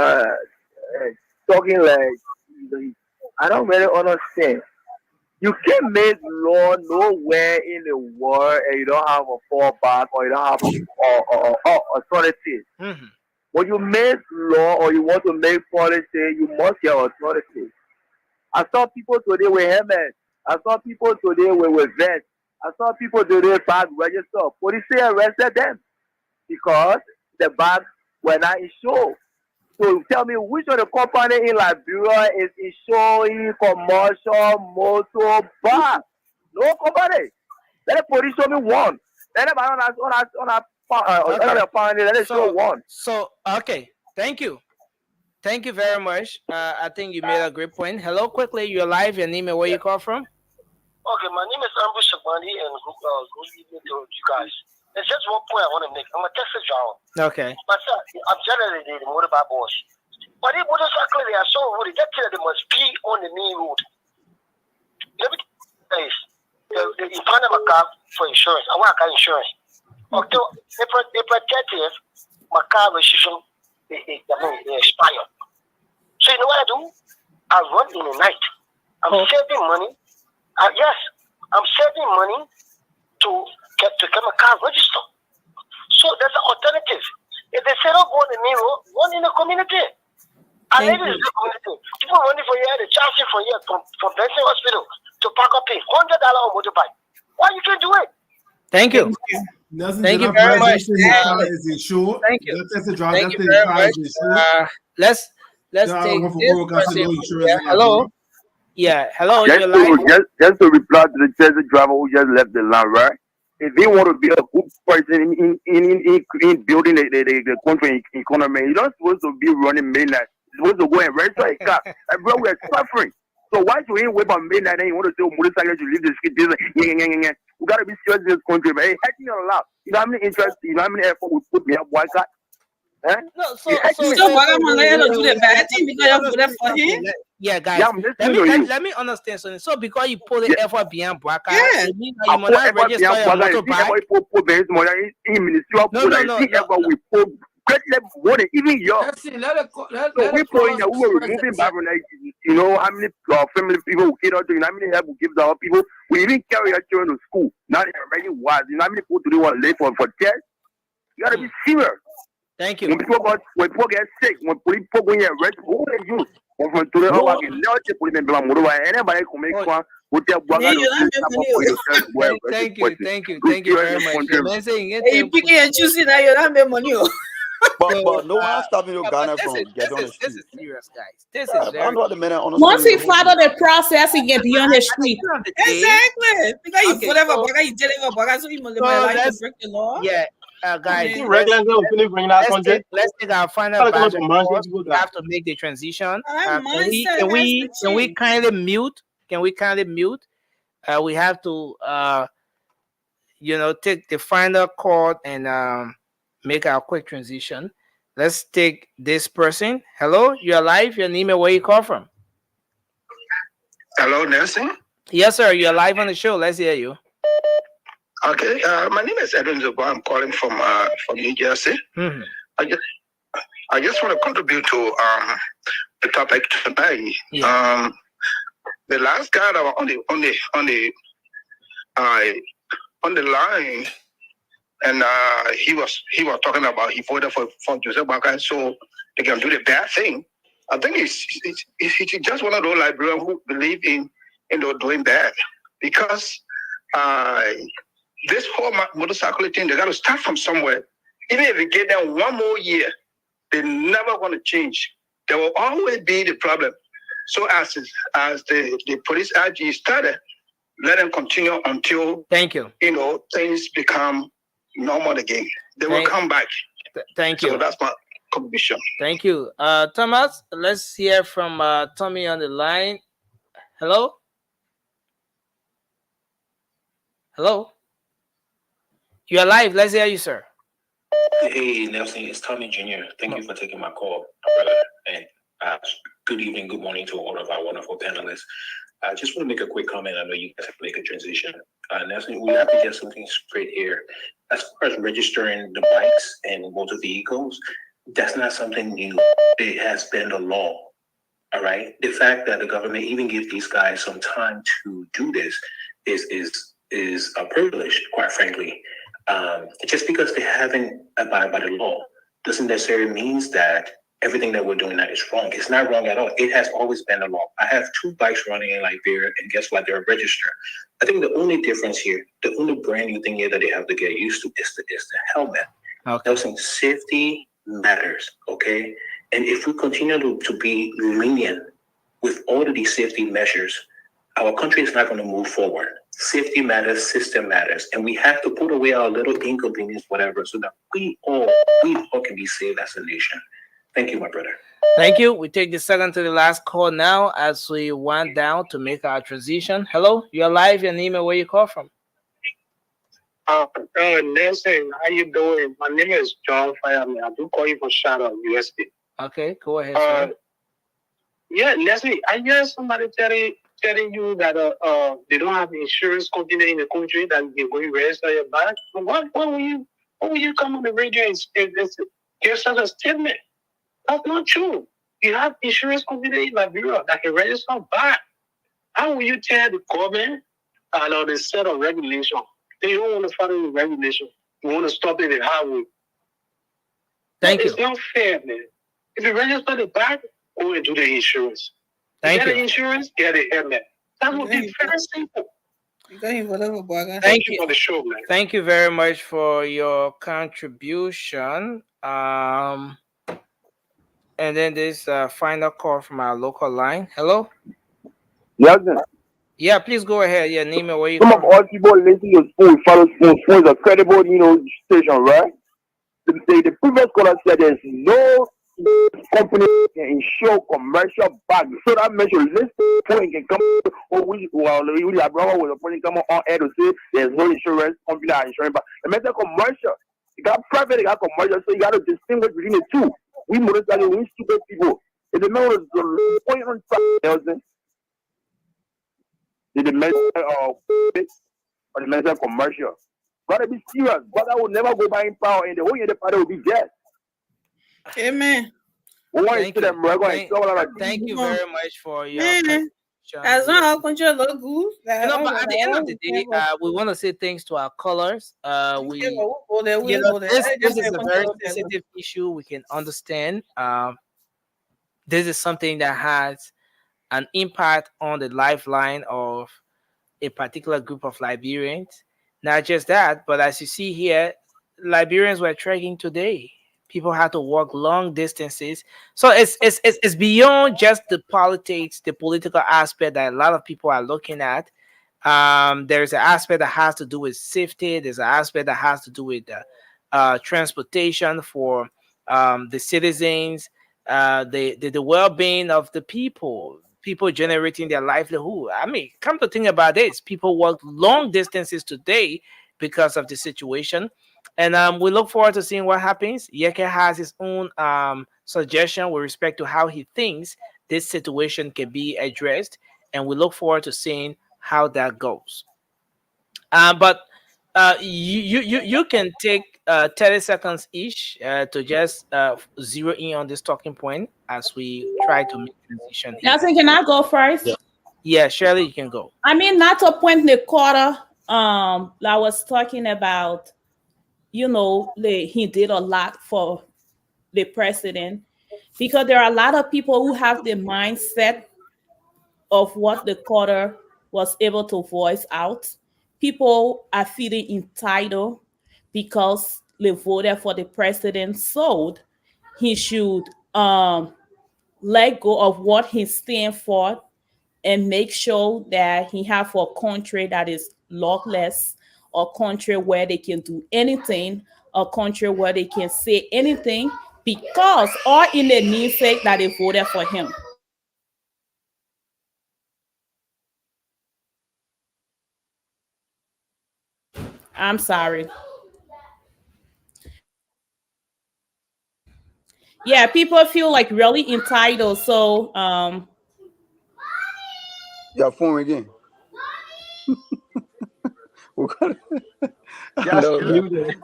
talking like, I don't really understand. You can make law nowhere in the world and you don't have a fallback or you don't have authority. Mm-hmm. When you make law or you want to make policy, you must get authority. I saw people today with helmets. I saw people today with vests. I saw people today bag register. Police arrested them because the bags were not insured. So tell me which of the company in Liberia is insuring commercial motor bag? No company. Let the police show me one. Let them show one. So okay, thank you. Thank you very much. I think you made a great point. Hello, quickly, you're live. Your name and where you call from? Okay, my name is Ambu Shabani and good evening to you guys. There's just one point I want to make. I'm a Texas driver. Okay. But sir, I'm generally the motorbike boss. But if motorcycle they are so road, they must be on the main road. Let me tell you, you find them a car for insurance. I want a car insurance. October, April 30th, my car registration they expire. So you know what I do? I run in the night. I'm saving money. Yes, I'm saving money to get my car registered. So there's an alternative. If they say don't go on the main road, run in the community. And it is the community. People running for here, they charge you for here from Benson Hospital to park up pay $100 on motorbike. Why you can't do it? Thank you. Nelson, Thank you that very much. just say his car is insured. Thank you. That's the driver. Thank That's you his very car much. is insured. Let's Yeah, take one for this Coral got person. no insurance Yeah, in hello. Liberia. Yeah, hello. Just You're to, live. just to reply to the taxi driver who just left the line, right? If they want to be a good person in building the country economy, you're not supposed to be running midnight. You're supposed to go and register a car. Like, bro, we're suffering. So why should we wait on midnight and you want to say, oh, motorcycle to leave the street? We got to be serious in this country, man. It's hurting a lot. You know how many interest, you know how many effort we put me up, boycott? Huh? No, so Bagaman do the bad thing because you voted for him. Yeah, guys. Yeah, I'm listening to you. Let me understand something. So because you put the effort behind Bwaka, Yeah. it means that you must not register your motorbike. Even your Let's see. Let it. Let so we it put in cross we were removing back from like, you know how many family people who cater to, you know how many help we give to our people. We even carry our children to school. Now they're already wise. You know how many people do they want to live for tests? You gotta be serious. Thank you. When people get sick, when people go in and rest, who they use? When to the hour, they put them in the anybody can make one. Thank you very much. You picking and choosing now, you don't make money. But no one stopping you, Ghana, from getting on the street. This is serious, guys. This is very. Once he follow the process, he get beyond the street. Exactly. Because you voted for Baka, you didn't for Baka, so you must like to break the law. Yeah, guys. Let's take our final batch. We have to make the transition. Can we kindly mute? Can we kindly mute? We have to, take the final call and make our quick transition. Let's take this person. Hello, you're live. Your name and where you call from? Hello, Nelson. Yes, sir. You're live on the show. Let's hear you. Okay. My name is Edwin Zobo. I'm calling from New Jersey. Mm-hmm. I just want to contribute to the topic tonight. Yeah. The last guy that was on the line, and he was talking about he voted for Joseph Baka, so they can do the bad thing. I think he's just one of those librarians who believe in doing bad, because this whole motorcycle thing, they got to start from somewhere. Even if we get them one more year, they're never going to change. There will always be the problem. So as the police IG started, let them continue until things become normal again. They will come back. Thank you. So that's my contribution. Thank you. Thomas, let's hear from Tommy on the line. Hello? Hello? You're live. Let's hear you, sir. Hey, Nelson, it's Tommy Jr. Thank you for taking my call, brother. And good evening, good morning to all of our wonderful panelists. I just want to make a quick comment. I know you guys have to make a transition. Nelson, we have to get something straight here. As far as registering the bikes and motor vehicles, that's not something new. It has been the law. All right. The fact that the government even gives these guys some time to do this is a privilege, quite frankly. Just because they haven't abided by the law doesn't necessarily means that everything that we're doing now is wrong. It's not wrong at all. It has always been the law. I have 2 bikes running in Liberia, and guess what? They're registered. I think the only difference here, the only brand new thing here that they have to get used to is the helmet. Okay. Nelson, safety matters, okay? And if we continue to be lenient with all of these safety measures, our country is not going to move forward. Safety matters, system matters, and we have to put away our little inconvenience, whatever, so that we all can be saved as a nation. Thank you, my brother. Thank you. We take the second to the last call now as we wind down to make our transition. Hello, you're live. Your name and where you call from? Nelson, how you doing? My name is John Fireman. I do call you for shout out USD. Okay, go ahead, sir. Yeah, Leslie, I hear somebody telling you that they don't have insurance company in the country that they're going to register your bike. What will you come on the radio and give such a statement? That's not true. You have insurance company in Liberia that can register back. How will you tell the government on the set of regulation? They don't want to follow the regulation. You want to stop it in highway. Thank you. It's not fair, man. If you register the back, go and do the insurance. Thank Get you. the insurance, get the helmet. That would be very simple. Thank you for the show, man. Thank you very much for your contribution. And then this final call from our local line. Hello. Yes, Yeah, please go ahead. Yeah, name it where you some come of all people listen to Spoon, follow Spoon. Spoon is a credible, station, right? The previous caller said there's no company can insure commercial bank. So that means you listen point can come we have brother was a point come on air to say there's no insurance company that insurance bank. The matter commercial. You got private, you got commercial, so you got to distinguish between the two. We motorcycle, we stupid people. If the man was the point on thousand, the measure or the measure commercial. Gotta be serious. Brother will never go by in power, and the whole year the father will be dead. Amen. Thank you very much for your contribution. As long as control look good. But at the end of the day, we want to say thanks to our callers. This is a very sensitive issue. We can understand. This is something that has an impact on the lifeline of a particular group of Liberians. Not just that, but as you see here, Liberians were trekking today. People had to walk long distances. So it's beyond just the politics, the political aspect that a lot of people are looking at. There's an aspect that has to do with safety. There's an aspect that has to do with transportation for the citizens, the well-being of the people generating their livelihood. I mean, come to think about this, people walk long distances today because of the situation. And we look forward to seeing what happens. Yeke has his own suggestion with respect to how he thinks this situation can be addressed. And we look forward to seeing how that goes. But you can take 30 seconds each to just zero in on this talking point as we try to make transition here. Nelson, can I go first? Yeah, Shirley, you can go. I mean, not to point the quarter. I was talking about, he did a lot for the president, because there are a lot of people who have the mindset of what the quarter was able to voice out. People are feeling entitled because they voted for the president, so he should let go of what he stands for and make sure that he have a country that is lawless, a country where they can do anything, a country where they can say anything, because all in the namesake that they voted for him. I'm sorry. Yeah, people feel like really entitled. So your phone again. Yes, No, you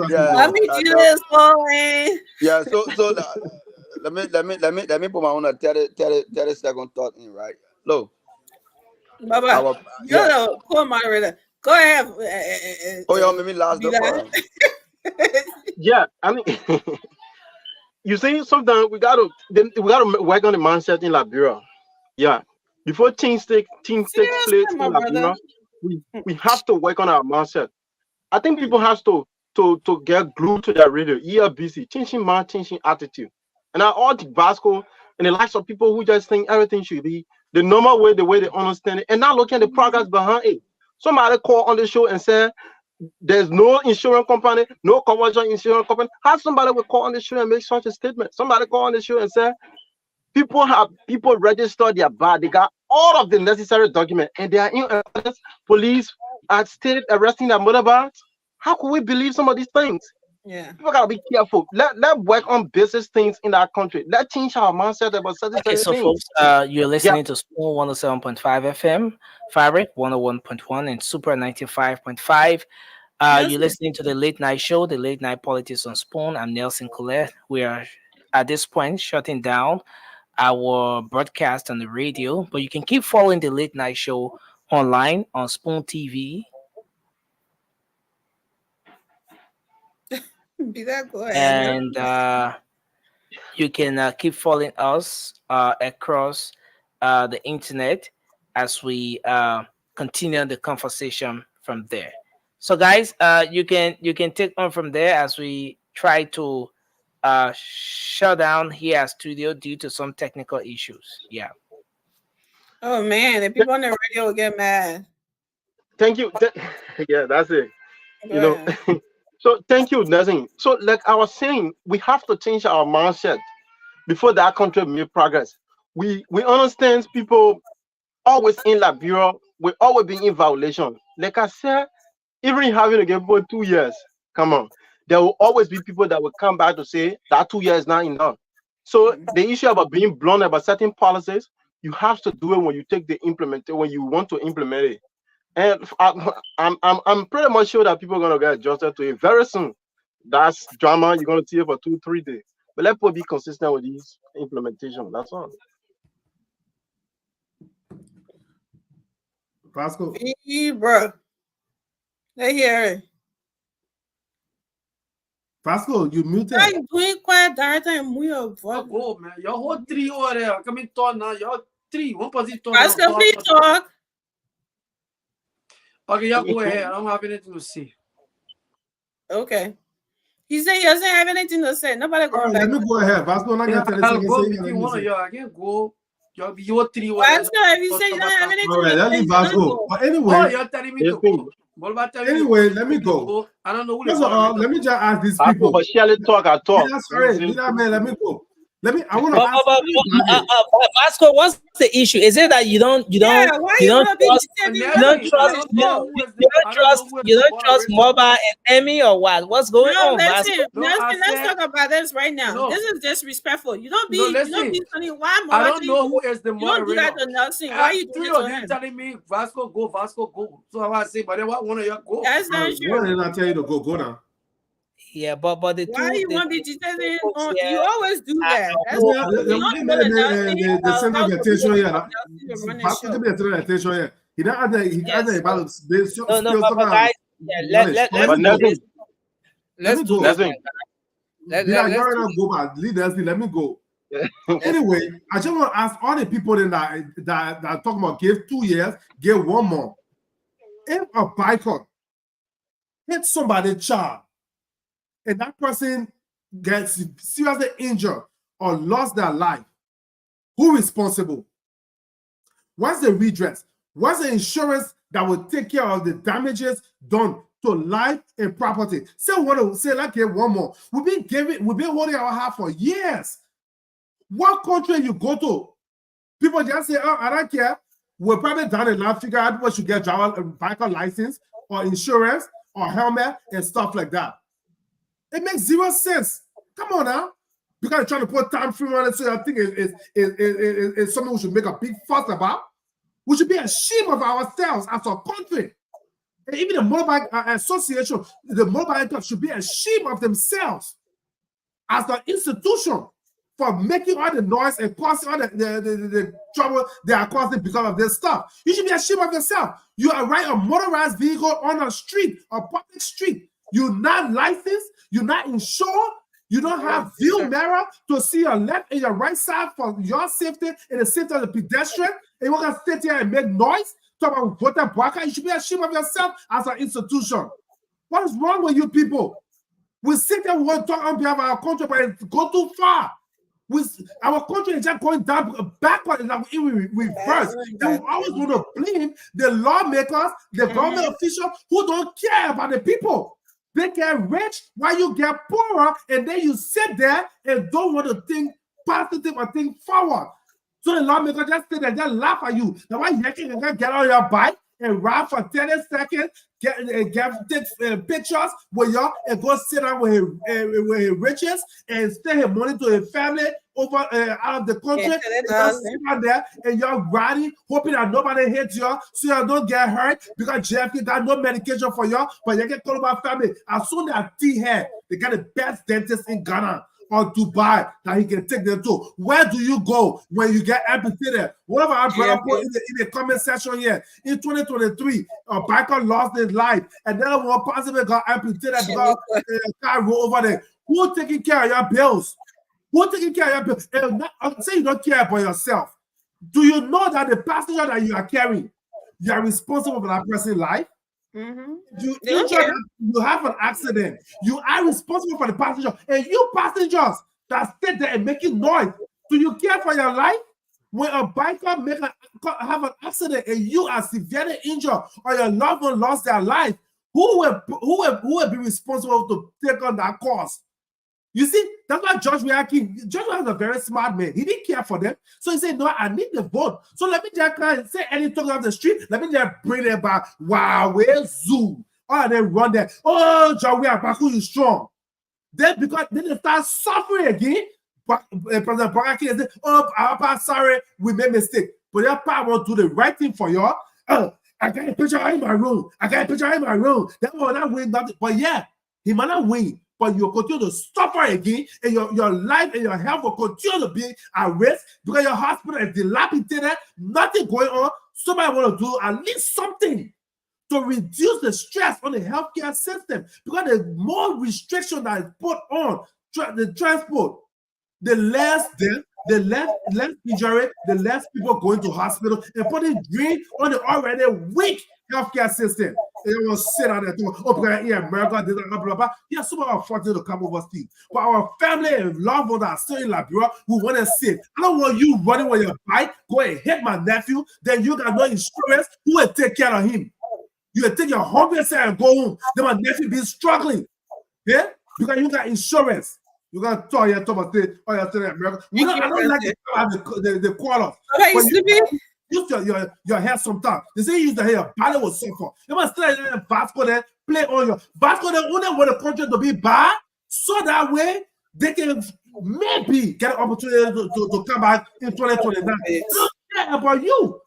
yeah. Let me do this, boy. Yeah, so let me put my own 30 second thought in, right? Look, Baba, you're the co-moderator. Go ahead. Oh, yeah, maybe last the part. Yeah, I mean, you see, sometimes we gotta work on the mindset in Liberia. Yeah, before things take place in Liberia, we have to work on our mindset. I think people have to get glued to their radio, ERBC, changing mind, changing attitude. And I all the Vasco and the likes of people who just think everything should be the normal way, the way they understand it, and not looking at the progress behind it. Somebody call on the show and say there's no insurance company, no commercial insurance company. How somebody will call on the show and make such a statement? Somebody call on the show and say people register their bar, they got all of the necessary documents, and they are in evidence. Police are still arresting their motorbikes. How could we believe some of these things? Yeah, people gotta be careful. Let work on business things in our country. Let change our mindset about certain Okay, so things. folks, you're listening to Spon 107.5 FM, Fabric 101.1, and Super 95.5. You're listening to the late night show, the late night politics on Spon. I'm Nelson Colette. We are at this point shutting down our broadcast on the radio, but you can keep following the late night show online on Spoon TV. Be that go ahead. And you can keep following us across the internet as we continue the conversation from there. So, guys, you can take on from there as we try to shut down here at studio due to some technical issues. Yeah. Oh man, the people on the radio will get mad. Thank you. Yeah, that's it. Go You know. ahead. So thank you, Nelson. So like I was saying, we have to change our mindset before that country make progress. We understand people always in Liberia, we always be in violation. Like I said, even having to get for 2 years, come on, there will always be people that will come back to say that 2 years is not enough. So the issue about being blunt about certain policies, you have to do it when you take the when you want to implement it. And I'm pretty much sure that people are gonna get adjusted to it very soon. That's drama you're gonna see it for 2-3 days. But let's be consistent with these implementation. That's all. Pascal. Bro. They hear it. Pascal, you muted. Why you doing quiet director and move your voice? Go, man. Y'all hold 3 over there. Come in talk now. Y'all 3. One position talk. Pascal, please talk. Okay, y'all go ahead. I don't have anything to say. Okay. He said he doesn't have anything to say. Nobody go All right, back. let me go ahead. Pascal, not gonna tell I'll go you between one of y'all. I can't go. Y'all be your 3 over Pascal, if you say you don't have anything all right, to let say, me Pascal. But anyway, oh, you're telling me to go. What about telling anyway, me let me go. I don't know who First of all, let me just ask these people. But Shelley talk, I talk. Sorry, man, let me go. I want to ask. Vasco, what's the issue? Is it that you don't why you wanna be you don't trust Mobile and Emmy or what? What's going on, Listen, Vasco? let's talk about this right now. This is disrespectful. You don't be funny. Why I don't know who is the you don't do that moderator. to Nelson. Why you Three doing of it to them him? telling me Vasco go. So I say, but then why one of y'all go? That's not Why true. did I tell you to go now? Yeah, but the Why two you the want to be two detailing folks on? here You always do that. That's The you don't go to Nelson. center of attention here. To run the Pascal, show. give me the center of attention here. He doesn't about but guys, yeah, But nothing. Let's go. Nothing. Let's go back. Lead us. Let me go. Anyway, I just want to ask all the people in that talking about give 2 years, give 1 more. If a biker hits somebody's child and that person gets seriously injured or lost their life, who is responsible? What's the redress? What's the insurance that will take care of the damages done to life and property? Say like here 1 more. We've been holding our heart for years. What country you go to? People just say, oh, I don't care. We're probably down the line, figure out what should get driver biker license or insurance or helmet and stuff like that. It makes zero sense. Come on now. Because you're trying to put time frame on it, so I think it's something we should make a big fuss about. We should be ashamed of ourselves as a country. And even the motorbike association, the motorbike club should be ashamed of themselves as an institution for making all the noise and causing all the trouble they are causing because of this stuff. You should be ashamed of yourself. You are riding a motorized vehicle on a street, a public street. You're not licensed. You're not insured. You don't have view mirror to see your left and your right side for your safety and the safety of the pedestrian. And you're going to sit here and make noise, talk about voter blocker. You should be ashamed of yourself as an institution. What is wrong with you people? We sit there, we want to talk on behalf of our country, but it's go too far. Our country is just going down backward and like in reverse. And we always want to blame the lawmakers, the government officials who don't care about the people. They get rich while you get poorer, and then you sit there and don't want to think positive or think forward. So the lawmaker just sit there and just laugh at you. Now why you can get on your bike and ride for 30 seconds, take pictures with y'all and go sit down with his riches and send his money to his family over out of the country. Just sit down there and y'all riding, hoping that nobody hits y'all so y'all don't get hurt because JFK got no medication for y'all, but you get called about family. As soon as T-Head, they got the best dentist in Ghana. or Dubai that he can take them to. Where do you go when you get amputated? One of our brother put in the comment section here. In 2023, a biker lost his life, and then one possibly got amputated because a car rolled over there. Who taking care of your bills? Who taking care of your bills? I'm saying you don't care about yourself. Do you know that the passenger that you are carrying, you are responsible for that person's life? You injured, you have an accident, you are responsible for the passenger, and you passengers that stay there and making noise. Do you care for your life? When a biker have an accident and you are severely injured or your loved one lost their life, who will be responsible to take on that cost? You see, that's why George was a very smart man. He didn't care for them. So he said, no, I need the vote. So let me just come and say any talk off the street. Let me just bring them back. Wow, where's Zoo? Oh, they run there. Oh, John, we are back. Who is strong? Then because then they start suffering again. President Baraki said, oh, Papa, sorry, we made a mistake. But your Papa won't do the right thing for you. I got a picture in my room. That will not win nothing. But yeah, he might not win. But you'll continue to suffer again, and your life and your health will continue to be at risk because your hospital is dilapidated, nothing going on. Somebody want to do at least something to reduce the stress on the healthcare system, because the more restriction that is put on the transport, the less death, the less injury, the less people going to hospital, and putting drain on the already weak healthcare system. They will sit out there to open here, America, blah, blah, blah. Yes, some of our fortunate to come overseas. But our family and loved ones that are still in Liberia, we want to sit. I don't want you running with your bike, go and hit my nephew, then you got no insurance. Who will take care of him? You will take your home and go home. Then my nephew be struggling. Yeah? Because you got insurance. You got to talk about it, oh, you're still in America. I don't like the quarrel. Use your hair sometimes. They say use the hair, your body will suffer. You must stay in Vasco there, play on your Vasco there, only want the country to be bad, so that way they can maybe get an opportunity to come back in 2029. They don't care about you.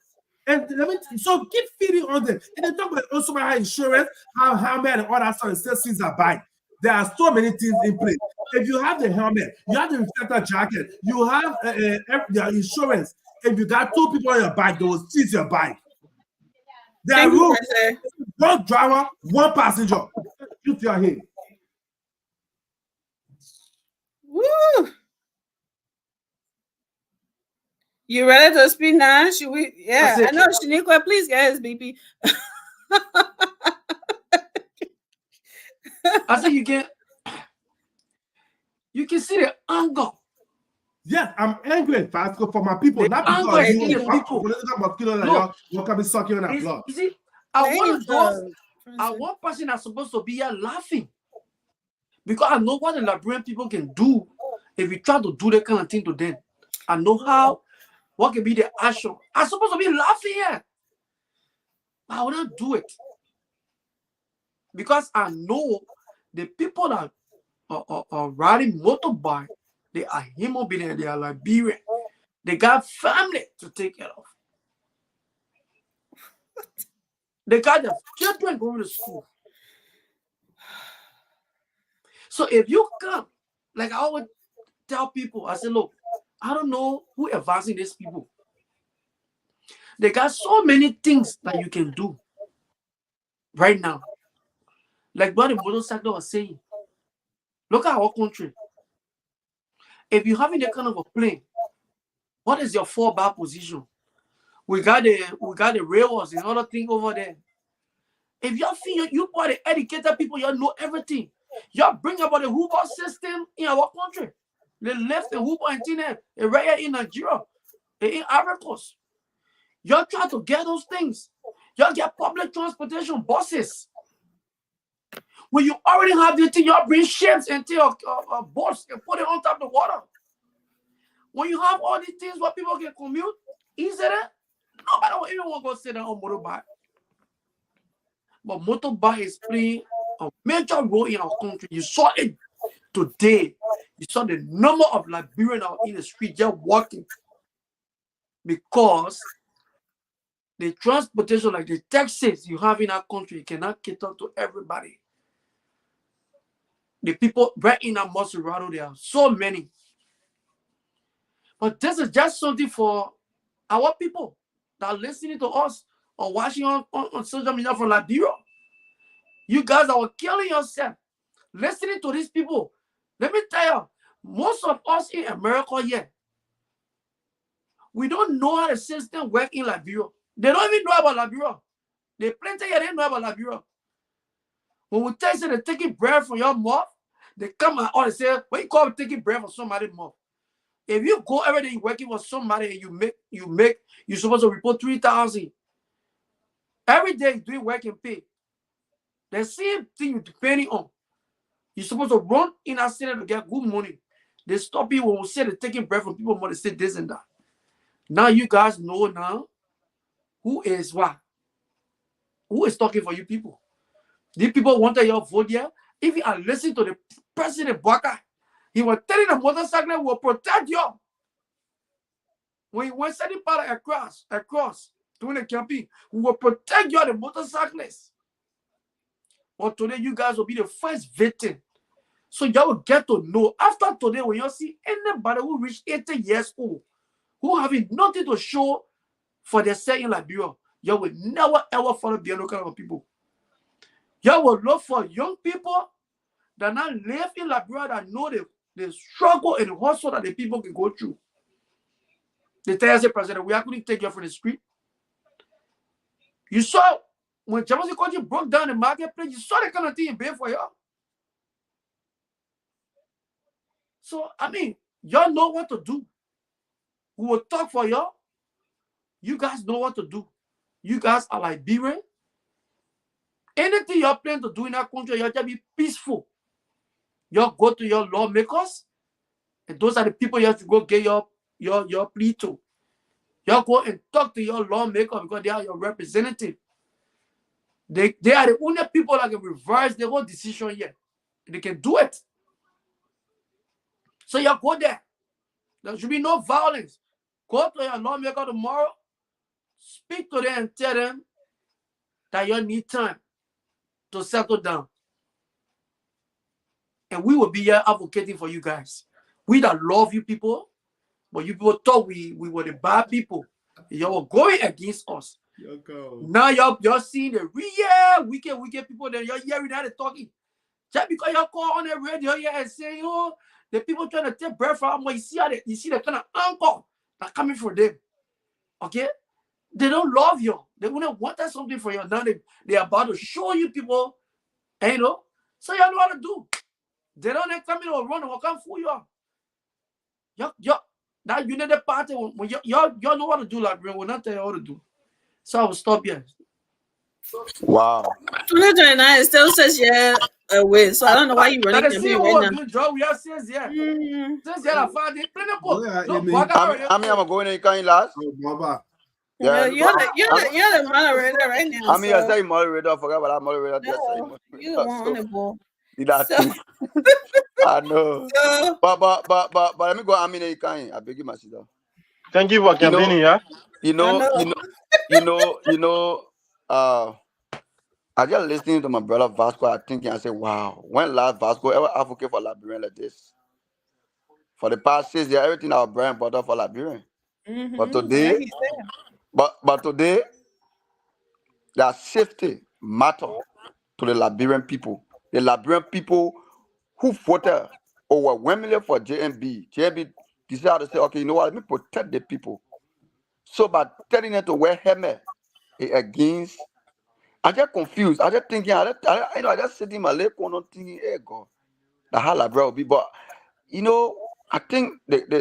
And so keep feeding on them. And they talk about also about how insurance, how helmet and all that stuff, and still sees are buying. There are so many things in place. If you have the helmet, you have the reflector jacket, you have your insurance. If you got two people on your bike, they will seize your bike. There are rules. One driver, one passenger. Shoot your head. Woo! You ready to speak now? Should we? Yeah, I know. Shaniqua, please get his BP. I think you can see the anger. Yes, I'm angry for my people, not because you political mosquito that you're coming sucking on that blood. You see, I one person that's supposed to be here laughing, because I know what the Liberian people can do if you try to do that kind of thing to them. I know what can be the action. I'm supposed to be laughing here, but I will not do it, because I know the people that are riding motorbike, they are human beings, they are Liberian. They got family to take care of. They got their children going to school. So if you come, like I always tell people, I say, look, I don't know who advancing these people. They got so many things that you can do right now. Like what the motorcycle was saying. Look at our country. If you're having that kind of a plane, what is your fallback position? We got the railways and other thing over there. If you feel you are the educated people, you know everything. You bring about the Hoover system in our country. The left and Hoover and Tina, right here in Nigeria, in Ivory Coast. You try to get those things. You get public transportation buses. When you already have the thing, you bring ships and boats and put it on top of the water. When you have all these things where people can commute easily, nobody will even want to go sit down on motorbike. But motorbike is playing a major role in our country. You saw it today. You saw the number of Liberians out in the street just walking, because the transportation, like the taxis you have in our country, cannot cater to everybody. The people right in our Maserado, there are so many. But this is just something for our people that are listening to us or watching on social media from Liberia. You guys are killing yourself listening to these people. Let me tell you, most of us in America here, we don't know how the system works in Liberia. They don't even know about Liberia. They plenty here, they don't know about Liberia. When we tell you they're taking bread from your mouth, they come out and say, what you call taking bread from somebody's mouth? If you go every day working for somebody and you're supposed to report 3,000. Every day you doing work and pay. The same thing you're depending on. You're supposed to run in that city to get good money. They stop you when we say they're taking bread from people, but they say this and that. Now you guys know now who is what. Who is talking for you people? These people wanted your vote here. If you are listening to the president Baka, he was telling the motorcycle will protect you. When he went setting part across doing the campaign, we will protect you, the motorcyclists. But today, you guys will be the first victim. So y'all will get to know after today when you see anybody who reached 80 years old, who having nothing to show for their say in Liberia, y'all will never ever follow the other kind of people. Y'all will look for young people that now live in Liberia that know the struggle and the hustle that the people can go through. They tell us, President, we couldn't take you from the street. You saw when Jamaica country broke down the marketplace, you saw the kind of thing in Bay for y'all. So, I mean, y'all know what to do. We will talk for y'all. You guys know what to do. You guys are Liberian. Anything y'all plan to do in that country, y'all just be peaceful. Y'all go to your lawmakers, and those are the people you have to go get your plea to. Y'all go and talk to your lawmaker because they are your representative. They are the only people that can reverse the whole decision here. They can do it. So y'all go there. There should be no violence. Go to your lawmaker tomorrow. Speak to them and tell them that you need time to settle down. And we will be here advocating for you guys. We that love you people, but you people thought we were the bad people. Y'all were going against us. Now y'all seeing the real wicked people that y'all hearing how they talking. Just because y'all call on the radio here and saying, oh, the people trying to take breath from them, you see the kind of anchor that coming from them. Okay? They don't love you. They wouldn't want something for you. Now they're about to show you people, and you know, so y'all know how to do. They don't come in or run or come fool you. Y'all, that United Party, when y'all know what to do, like we'll not tell you what to do. So I will stop here. Wow. 2029 is still 6 years away, so I don't know why you running campaign right now. Job, we are 6 years. 6 years, I found it. Plenty I'm going to go last. Yeah, you're the moderator right now. I'm here saying moderator. I forgot what I'm moderator. No, you're the one on the ball. I know. But let me go. I mean, I beg you, my sister. Thank you for campaigning, yeah. You know. I just listening to my brother Vasco. I thinking, I say, wow, when last Vasco ever advocate for Liberian like this? For the past 6 years, everything our brand brought up for Liberian. But today, but today, their safety matter to the Liberian people. The Liberian people who voted overwhelmingly for JMB. JMB decided to say, okay, you know what, let me protect the people. So by telling them to wear helmet against, I just confused. I just thinking, I just sitting in my leg corner thinking, hey God, the how Liberia will be. But you know, I think the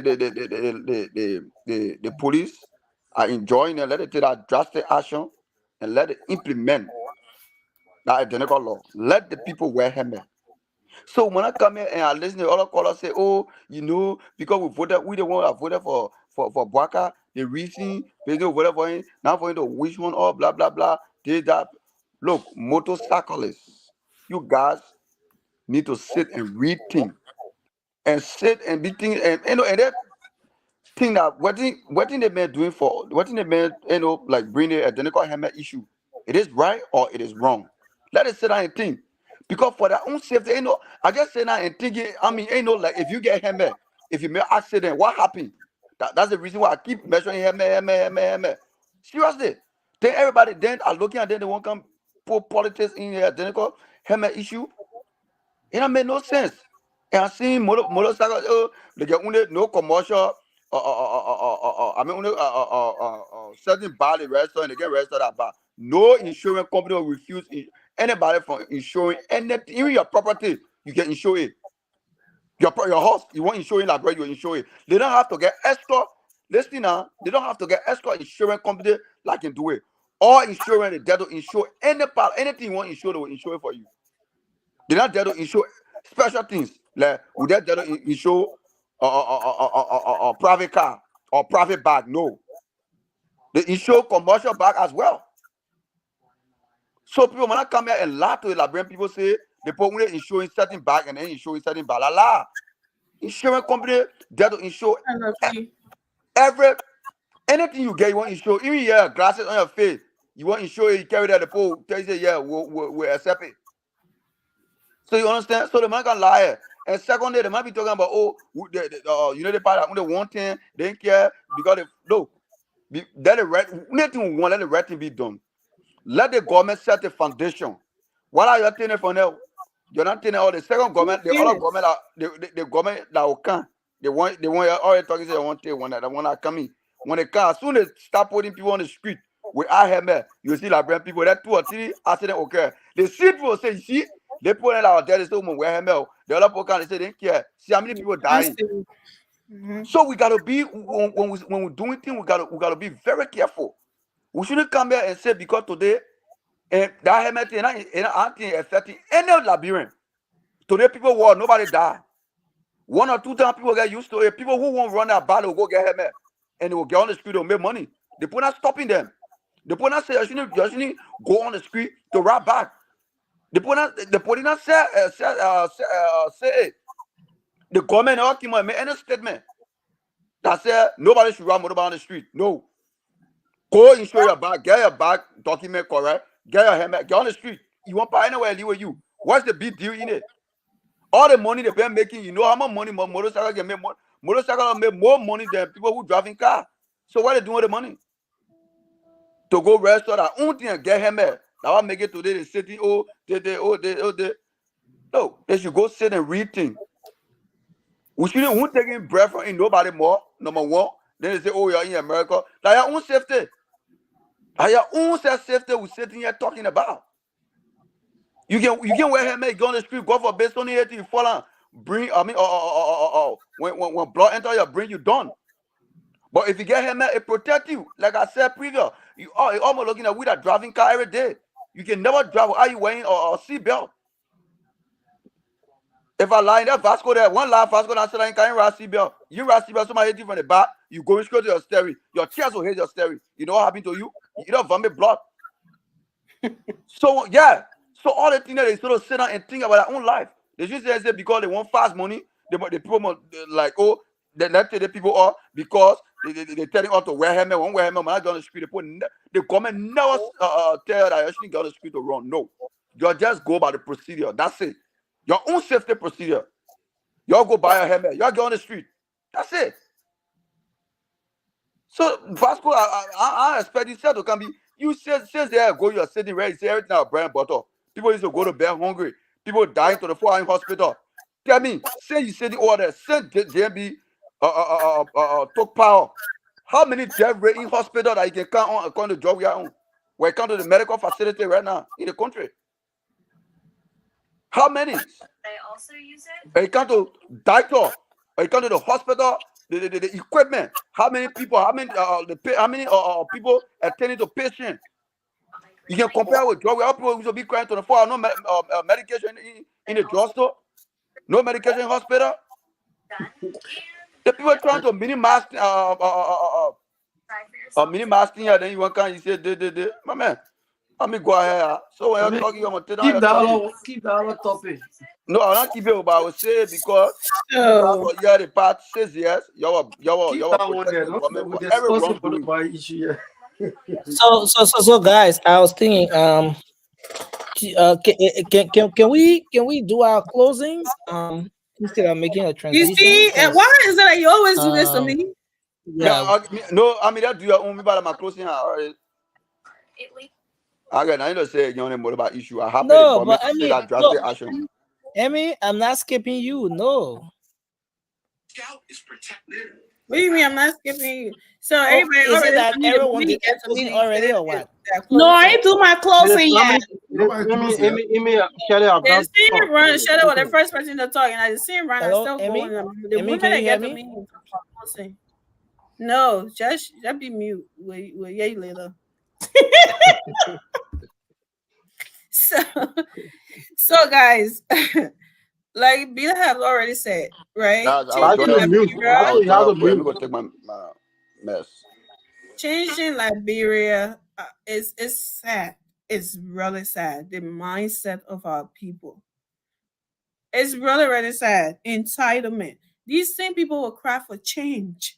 police are enjoying it. Let it take that drastic action and let it implement that identical law. Let the people wear helmet. So when I come here and I listen to other callers say, oh, you know, because we the one that voted for Bwaka, the reason they don't vote for him, now for him to which one or blah blah blah. Did that. Look, motorcyclists, you guys need to sit and read things. And sit and be thinking, and you know, and that thing that what they been doing for what they been, you know, like bring the identical helmet issue. It is right or it is wrong. Let us sit down and think. Because for their own safety, you know, I just say now and thinking, I mean, you know, like if you get hammer, if you make accident, what happened? That's the reason why I keep measuring hammer. Seriously. Then everybody then are looking at them, they won't come put politics in here, then they call hammer issue. It don't make no sense. And I seen motorcycle, they get only no commercial, I mean, only certain bar they restaurant, they get registered at bar. No insurance company will refuse anybody from insuring anything, even your property, you can insure it. Your house, you want insurance like you insure it. They don't have to get extra. Listen now, they don't have to get extra insurance company like can do it. All insurance, they will insure any part, anything you want insure, they will insure it for you. They're not there to insure special things. Like would they there to insure a private car or private bag? No. They insure commercial bag as well. So people when I come here and lie to the Liberian people say they put only insuring certain bag and then insuring certain bag. La. Insurance company there to insure every anything you get, you want to insure. Even your glasses on your face, you want to insure it, you carry that the pole, tell you say, yeah, we'll accept it. So you understand? So the man can lie. And secondly, they might be talking about, you know, the part that when they want thing, they don't care because let the right thing be done. Let the government set the foundation. What are you taking from there? You're not taking all the second government, the other government, the government that will come. They want all the talking say they want to one that coming. When they come, as soon as they start putting people on the street with our helmet, you see like brand people that 2 or 3 accidents occur. The see people say, you see, they put it out there, they say, wear helmet. The other people can say they don't care. See how many people dying. So we gotta be when we're doing things, we gotta be very careful. We shouldn't come here and say because today and that helmet is affecting any Liberian. Today people war, nobody die. 1 or 2 times people get used to it. People who won't run that battle will go get helmet and they will get on the street and make money. They put not stopping them. They put not say you shouldn't go on the street to rap back. They put not say it. The government or came make any statement that said nobody should run motorbike on the street. No. Go insure your bag, get your bag document correct, get your helmet, get on the street. You won't buy anywhere, leave with you. What's the big deal in it? All the money they've been making, you know how much money motorcycle can make more. Motorcycle make more money than people who driving car. So what they doing with the money? To go register that own thing and get helmet. That what make it today the city, no, they should go sit and read things. We shouldn't taking breath from in nobody more, number one. Then they say, oh, you're in America. That your own safety. That your own safety we're sitting here talking about. You can wear helmet, go on the street, go for base on it, you fall on. Bring, I mean, when blood enter your brain, you done. But if you get helmet, it protect you. Like I said previous, you are almost looking at with a driving car every day. You can never drive. Are you wearing a seat belt? If I lie in that Vasco there, one lie Vasco that said I can't ride seat belt. You ride seat belt, somebody hit you from the back, you go straight to your steering. Your chest will hit your steering. You know what happened to you? You don't vomit blood. So yeah. So all the things that they sort of sit down and think about their own life. They just say because they want fast money, the people like, oh, they let the people are because they tell you all to wear helmet, won't wear helmet, when I go on the street, the government never tell you that you shouldn't go on the street to run. No. You just go by the procedure. That's it. Your own safety procedure. Y'all go buy a helmet. Y'all get on the street. That's it. So Vasco, I expect you to come be. You since there go, you're sitting ready, say everything out bread and butter. People used to go to bed hungry. People dying to the 4 hour hospital. Tell me, say you say the order, send JB took power. How many death rate in hospital that you can count on according to job we are on? We're come to the medical facility right now in the country. How many? They also use it. You come to doctor, you come to the hospital, the equipment. How many people? How many people attending to patients? You can compare with drug. Where people used to be crying 24 hours, no medication in the drugstore, no medication in hospital. The people trying to minimize minimize things, then you want to you say, my man, let me go ahead. So when you're talking, you're going to keep the other topic. No, I'm not keeping it, but I would say because the part says yes, you're protecting the government for every wrongdoing. So guys, I was thinking Can we do our closing instead of making a You transition? see, and why is it that you always do this to me? Yeah. No, I mean that do your own. Me by my closing already. Again, I know say you know more about issue. I happy the No, but government I take mean, that drastic action. I'm not skipping you. No. What do you mean I'm not skipping you? So Oh, everybody is it already that told me the everyone moment he did gets to closing me, already or what? No, I ain't do my closing yet. They see me run, Shadow was the first person to talk, and I see him run, I Hello, still Emmy? going. The Emmy, women can that you get hear to me? me, closing. No, just be mute. We'll hear you later. So guys, like Bill has already said, right? I was Changing trying to go take my mess. Changing Liberia is sad. It's really sad. The mindset of our people. It's really, really sad. Entitlement. These same people will cry for change.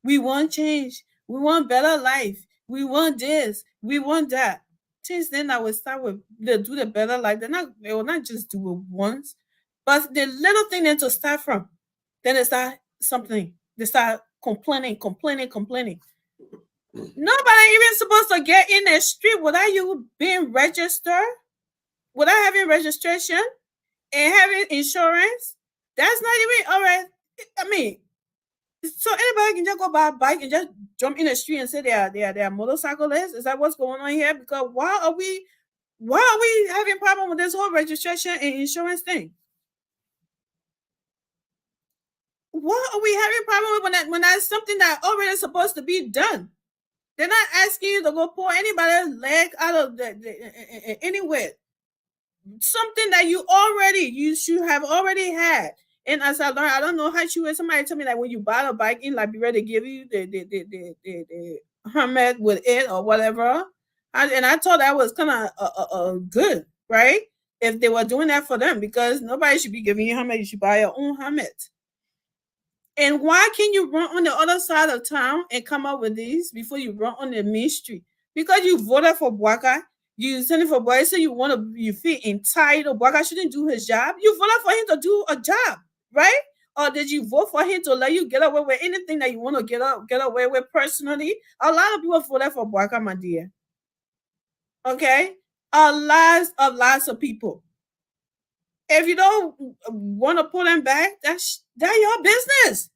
We want change. We want better life. We want this. We want that. Since then, I will start with they do the better life. They will not just do it once, but the little thing then to start from. Then they start something. They start complaining. Nobody even supposed to get in the street without you being registered, without having registration and having insurance. That's not even all right. I mean, so anybody can just go buy a bike and just jump in the street and say they are motorcyclists. Is that what's going on here? Because why are we having problem with this whole registration and insurance thing? Why are we having problem with when that's something that already supposed to be done? They're not asking you to go pull anybody's leg out of anywhere. Something that you should have already had. And as I learned, I don't know how somebody told me that when you buy a bike in Liberia, they give you the helmet with it or whatever. And I thought that was kind of good, right? If they were doing that for them, because nobody should be giving you a helmet, you should buy your own helmet. And why can you run on the other side of town and come up with these before you run on the main street? Because you voted for Bwaka, you sending for Boy, so you feel entitled. Bwaka shouldn't do his job. You voted for him to do a job, right? Or did you vote for him to let you get away with anything that you want to get away with personally? A lot of people voted for Bwaka, my dear. Okay? Lots of people. If you don't want to pull them back, that's your business.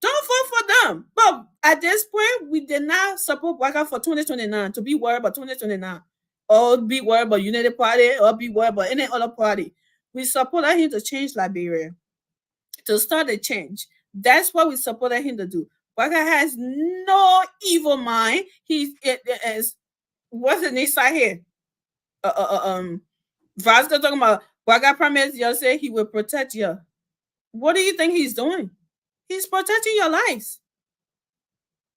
Don't vote for them. But at this point, we did not support Waka for 2029 to be worried about 2029 or be worried about Unity Party or be worried about any other party. We supported him to change Liberia, to start a change. That's what we supported him to do. Waka has no evil mind. What's the next side here? Vasco talking about Waka promised you say he will protect you. What do you think he's doing? He's protecting your lives.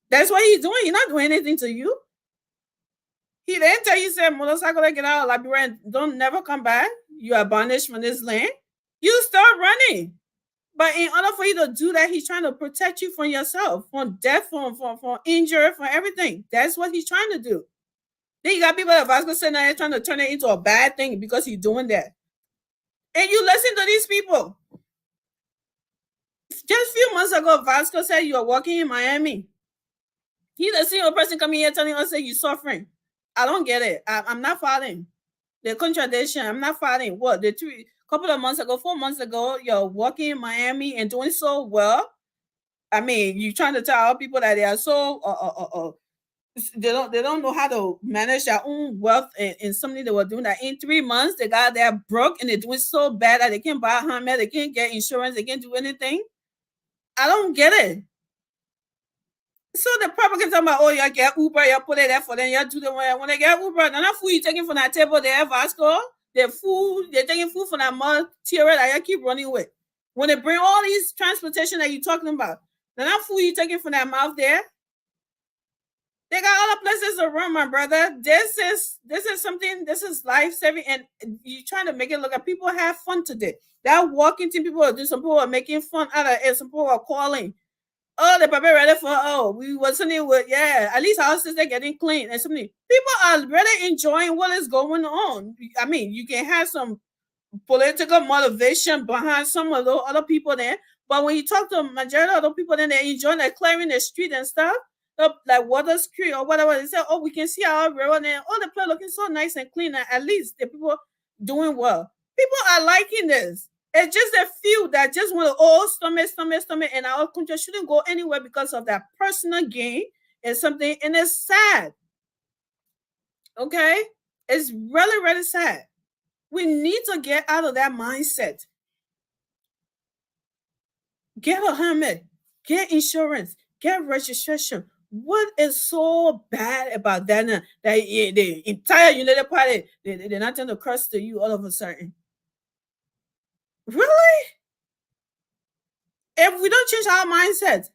That's what he's doing. He's not doing anything to you. He didn't tell you, say, motorcycle, get out of Liberia and don't never come back. You are banished from this land. You start running. But in order for you to do that, he's trying to protect you from yourself, from death, from injury, from everything. That's what he's trying to do. Then you got people at Vasco saying that trying to turn it into a bad thing because he's doing that. And you listen to these people. Just a few months ago, Vasco said you are working in Miami. He's a single person coming here telling us that you're suffering. I don't get it. I'm not following the contradiction. I'm not following what the couple of months ago, 4 months ago, you're working in Miami and doing so well. I mean, you're trying to tell people that they are so they don't know how to manage their own wealth and something they were doing that in 3 months they got there broke and they're doing so bad that they can't buy a helmet, they can't get insurance, they can't do anything. I don't get it. So the public talking about, oh, you get Uber, you put it there for them, you do the when they get Uber, none of food you taking from that table there, Vasco. They're taking food from that mud tier that you keep running with. When they bring all these transportation that you're talking about, none of food you taking from that mouth there. They got other places to run, my brother. This is something, this is life-saving, and you're trying to make it look like people have fun today. That walking team, people are doing, some people are making fun out of it, some people are calling. Oh, the paper ready for we was something with at least our sister getting clean and something. People are really enjoying what is going on. I mean, you can have some political motivation behind some of those other people there, but when you talk to majority of the people, then they enjoy like clearing the street and stuff, like Water Street or whatever. They say, oh, we can see our road and the place looking so nice and clean. And at least the people doing well. People are liking this. It's just a few that just want to stomach, and our country shouldn't go anywhere because of that personal gain and something, and it's sad. Okay, it's really, really sad. We need to get out of that mindset. Get a helmet, get insurance, get registration. What is so bad about that? That the entire United Party, they're not going to curse to you all of a sudden. Really? If we don't change our mindset,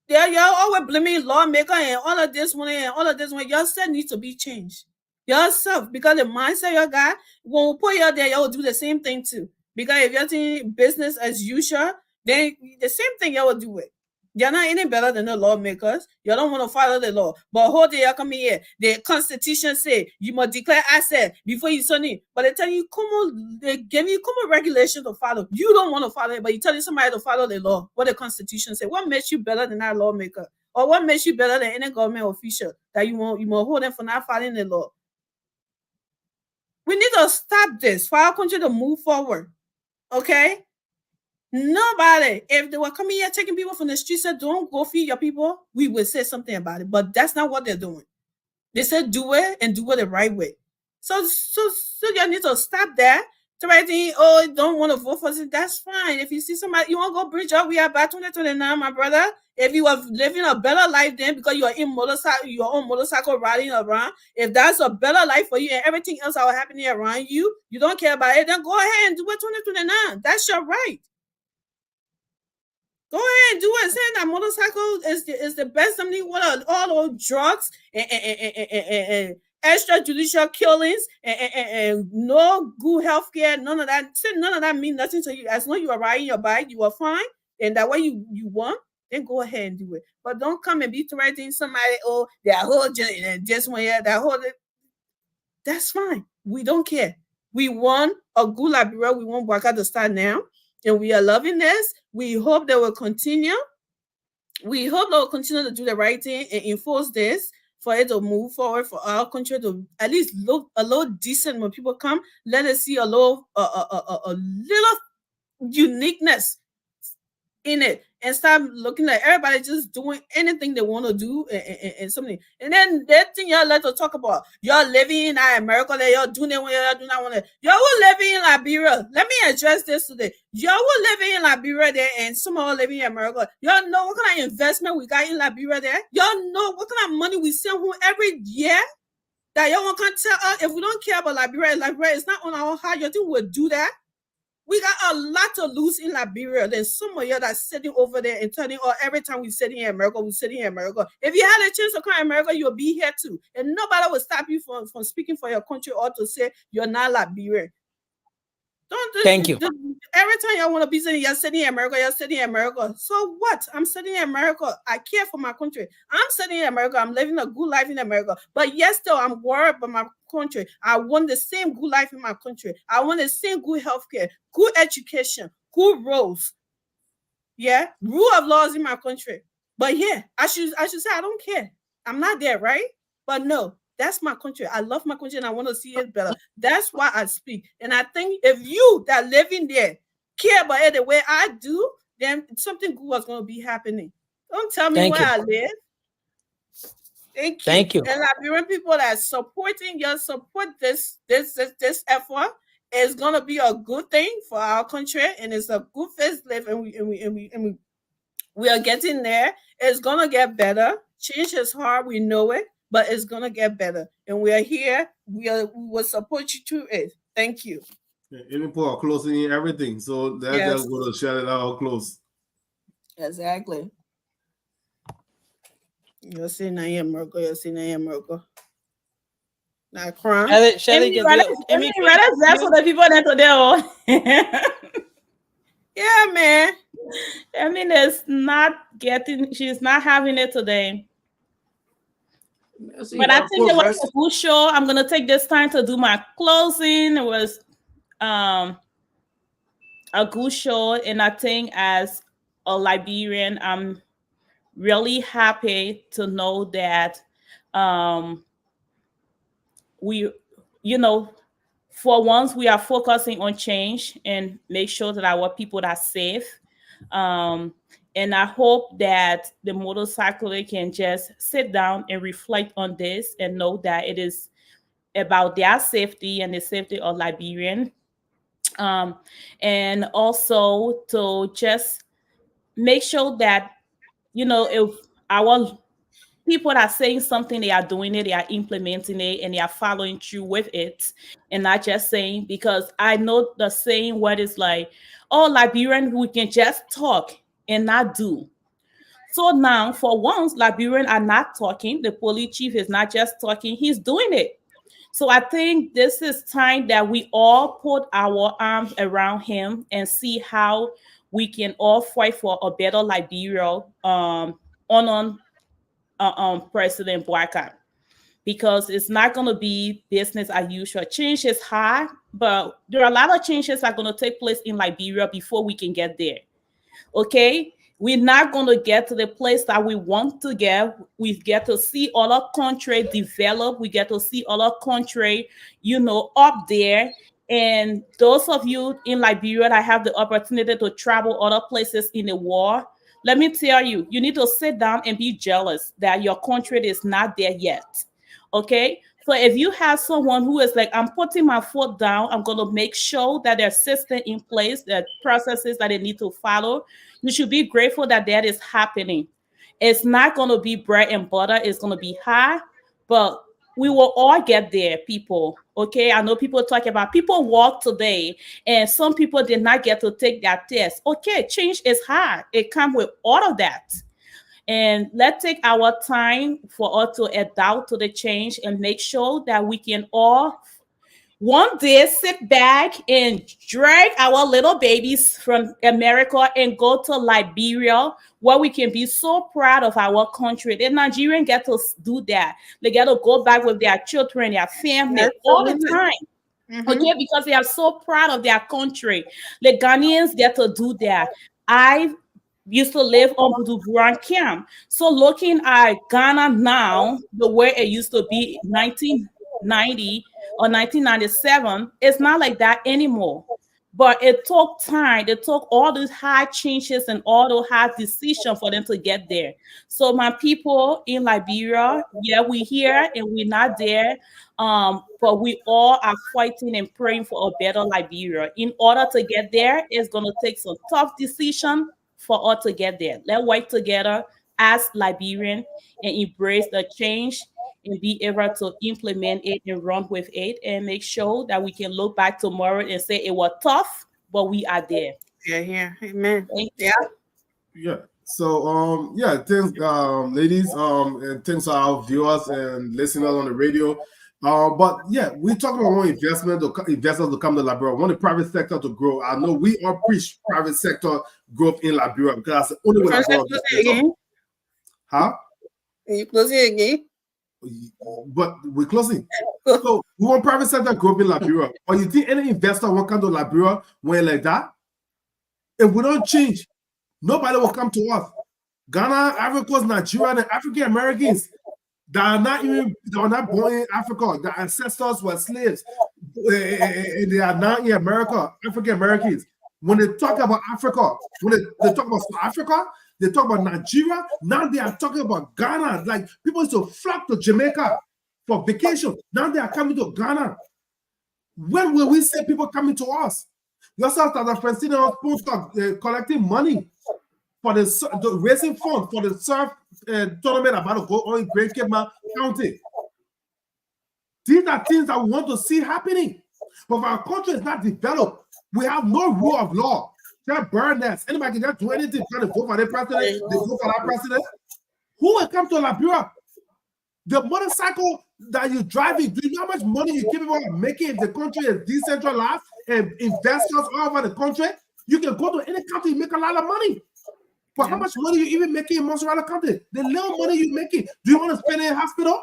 y'all always blaming lawmaker and all of this one and all of this one. Y'all said needs to be changed. Yourself, because the mindset you got, when we put you there, y'all will do the same thing too. Because if you're doing business as usual, then the same thing y'all will do it. You're not any better than the lawmakers. You don't want to follow the law. But hold day you come here, the Constitution say you must declare asset before you sign it. But they tell you, come on, they give you come on regulation to follow. You don't want to follow it, but you tell somebody to follow the law. What the Constitution say? What makes you better than that lawmaker? Or what makes you better than any government official that you want hold them for not following the law? We need to stop this for our country to move forward. Okay? Nobody, if they were coming here taking people from the streets, said don't go feed your people, we would say something about it. But that's not what they're doing. They said do it and do it the right way. So you need to stop that. Threatening, don't want to vote for it. That's fine. If you see somebody, you want to go bridge up, we are back 2029, my brother. If you are living a better life then because you are in your own motorcycle riding around, if that's a better life for you and everything else that will happen around you, you don't care about it, then go ahead and do it 2029. That's your right. Go ahead and do it. Saying that motorcycle is the best. Something what all those drugs and extrajudicial killings and no good health care, none of that. None of that means nothing to you. As long as you are riding your bike, you are fine. And that way you want, then go ahead and do it. But don't come and be threatening somebody, that whole just one year, that whole that's fine. We don't care. We want a good Liberia. We want Waka to start now. And we are loving this. We hope they will continue. We hope they will continue to do the right thing and enforce this for it to move forward, for our country to at least look a little decent when people come. Let us see a little uniqueness in it and stop looking like everybody just doing anything they want to do and something. And then that thing y'all like to talk about, y'all living in America, that y'all doing it when y'all do not want to. Y'all were living in Liberia. Let me address this today. Y'all were living in Liberia there, and some are living in America. Y'all know what kind of investment we got in Liberia there? Y'all know what kind of money we send home every year? That y'all want to tell us if we don't care about Liberia is not on our heart. You think we'll do that? We got a lot to lose in Liberia. There's some of you that's sitting over there and turning, every time we sit in America, we sit in America. If you had a chance to come to America, you'll be here too. And nobody will stop you from speaking for your country or to say you're not Liberian. Thank you. Every time y'all want to be saying you're sitting in America, you're sitting in America. So what? I'm sitting in America. I care for my country. I'm sitting in America. I'm living a good life in America. But yes, still, I'm worried about my country. I want the same good life in my country. I want the same good healthcare, good education, good roads. Yeah, rule of laws in my country. But yeah, I should say I don't care. I'm not there, right? But no. That's my country. I love my country and I want to see it better. That's why I speak. And I think if you that living there care about it the way I do, then something good is going to be happening. Don't tell me where I live. Thank you. And Liberian people that are supporting you, support this effort. Is going to be a good thing for our country, and it's a good facelift, and we are getting there. It's going to get better. Change is hard. We know it. But it's going to get better. And we are here. We will support you through it. Thank you. Yeah, even for closing in everything. So that's just going to shout it out close. Exactly. You're saying I am America. You're saying I am America. Not crime. Shelly, that's for the people that are there. Yeah, man. I mean, it's not getting. She's not having it today. But I think it was a good show. I'm gonna take this time to do my closing. It was a good show, and I think as a Liberian, I'm really happy to know that we, you know, for once we are focusing on change and make sure that our people are safe. And I hope that the motorcyclist can just sit down and reflect on this and know that it is about their safety and the safety of Liberian. And also to just make sure that, if our people are saying something, they are doing it, they are implementing it, and they are following through with it, and not just saying, because I know the saying what is like, oh, Liberian, we can just talk and not do. So now, for once, Liberian are not talking. The police chief is not just talking, he's doing it. So I think this is time that we all put our arms around him and see how we can all fight for a better Liberia on President Boycott, because it's not going to be business as usual. Change is hard, but there are a lot of changes that are going to take place in Liberia before we can get there. Okay, we're not going to get to the place that we want to get. We get to see other country develop. We get to see other country, up there. And those of you in Liberia that have the opportunity to travel other places in the world, let me tell you, you need to sit down and be jealous that your country is not there yet. Okay, so if you have someone who is like, I'm putting my foot down, I'm going to make sure that there's system in place, that processes that they need to follow, you should be grateful that that is happening. It's not going to be bread and butter. It's going to be hard, but we will all get there, people. Okay, I know people talk about people walk today, and some people did not get to take that test. Okay, change is hard. It comes with all of that. And let's take our time for us to adapt to the change and make sure that we can all one day sit back and drag our little babies from America and go to Liberia, where we can be so proud of our country. The Nigerians get to do that. They get to go back with their children, their family all the time. Okay, because they are so proud of their country. The Ghanaians get to do that. I used to live on Buduburan camp. So looking at Ghana now, the way it used to be 1990 or 1997, it's not like that anymore. But it took time. It took all those hard changes and all those hard decisions for them to get there. So my people in Liberia, yeah, we're here and we're not there. But we all are fighting and praying for a better Liberia. In order to get there, it's going to take some tough decision for us to get there. Let's work together as Liberian and embrace the change and be able to implement it and run with it and make sure that we can look back tomorrow and say it was tough, but we are there. Yeah. Amen. Yeah. So thanks ladies, and thanks to our viewers and listeners on the radio. But yeah, we talk about one investors to come to Liberia, want the private sector to grow. I know we all preach private sector growth in Liberia because that's the only way to grow. Huh? Are you closing again? But we're closing. So we want private sector growth in Liberia. Or you think any investor will come to Liberia when like that? If we don't change, nobody will come to us. Ghana, Ivory Coast, Nigeria, and African Americans that were not born in Africa. Their ancestors were slaves. And they are now in America, African Americans. When they talk about Africa, when they talk about South Africa, they talk about Nigeria. Now they are talking about Ghana. Like people used to flock to Jamaica for vacation. Now they are coming to Ghana. When will we see people coming to us? Yourself as a Francine collecting money for the racing fund for the surf tournament about to go on in Great Cape County. These are things that we want to see happening. But if our country is not developed, we have no rule of law. Just burn that. Anybody can just do anything, try to vote for their president, they vote for that president. Who will come to Liberia? The motorcycle that you're driving, do you know how much money you keep people making if the country is decentralized and investors all over the country? You can go to any country, make a lot of money. But how much money you even making in Montserrat County? The little money you making, do you want to spend in a hospital?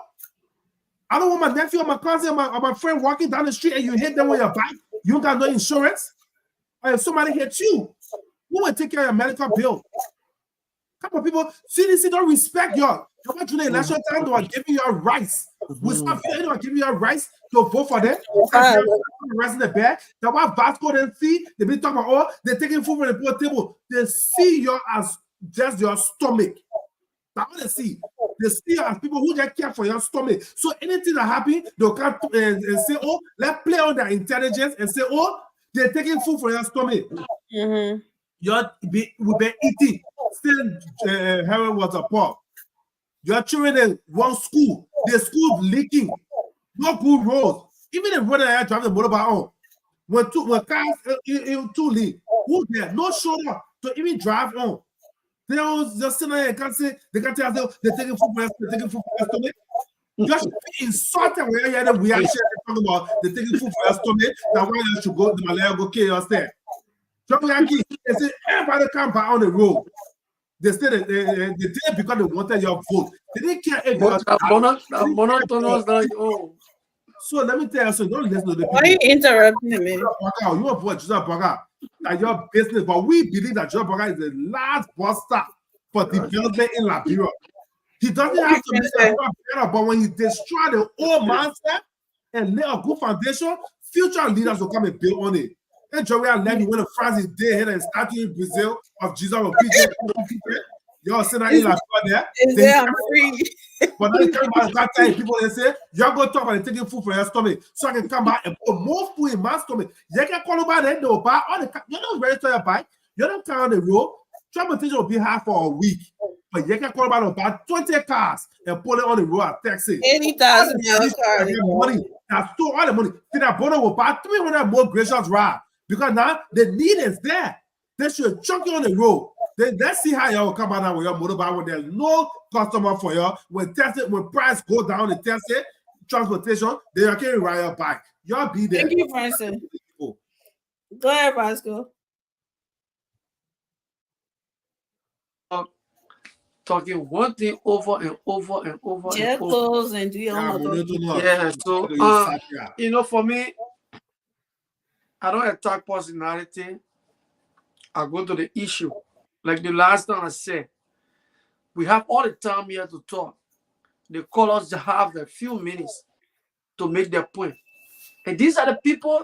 I don't want my nephew or my cousin or my friend walking down the street and you hit them with your bike. You don't got no insurance. Or if somebody hits you, who will take care of your medical bill? Couple of people, CDC don't respect y'all. You're going to the election time, they are giving you rights. We stop feeling they are giving you rights to vote for them. The rest of the bed. That's why Vasco then see, they be talking about, oh, they're taking food from the poor table. They see you as just your stomach. That's what they see. They see you as people who just care for your stomach. So anything that happens, they'll come and say, oh, let's play on their intelligence and say, oh, they're taking food from your stomach. You'll be eating. Still, heroin was a poor. Your children in one school, the school leaking, no good roads. Even if when I drive the motorbike on, when cars too leak, who there? No shoulder to even drive on. They don't just sit there and can't say they can't tell us they're taking food for us, they're taking food for us stomach. You should be insulted when you hear the reaction talking about they're taking food for us stomach. That's why you should go the Malaya go kill yourself. They say everybody come back on the road. They said they did it because they wanted your vote. They didn't care if So let me tell you something. Don't listen to the people. Why are you interrupting me? You want to vote Jesus Burger. That's your business. But we believe that Jesus Burger is the last buster for development in Liberia. He doesn't have to make it better, but when you destroy the old mindset and lay a good foundation, future leaders will come and build on it. And Joey Levy, when the France is dead here and statue in Brazil of Jesus of PJ, y'all sitting in Liberia there. Is there I'm free? But then come back and tell people and say, y'all go talk about taking food from your stomach. So I can come back and put more food in my stomach. You can call about it, they'll buy all the you don't register your bike, you don't carry on the road. Transportation will be high for a week. But you can call about 20 cars and put it on the road at taxi. 80,000 cars. Money. That's still all the money. See that Bono will buy 300 more gracious rides. Because now the need is there. They should chuck you on the road. Then let's see how y'all come out now with your motorbike when there's no customer for y'all. When price go down, the test it, transportation, then you can ride your bike. Y'all be there. Thank you, Francis. Go ahead, Vasco. Talking one thing over and over and over Just and over. close and do your own. Yeah, so you know, for me, I don't attack personality. I go to the issue. Like the last time I said, we have all the time here to talk. They call us to have a few minutes to make their point. And these are the people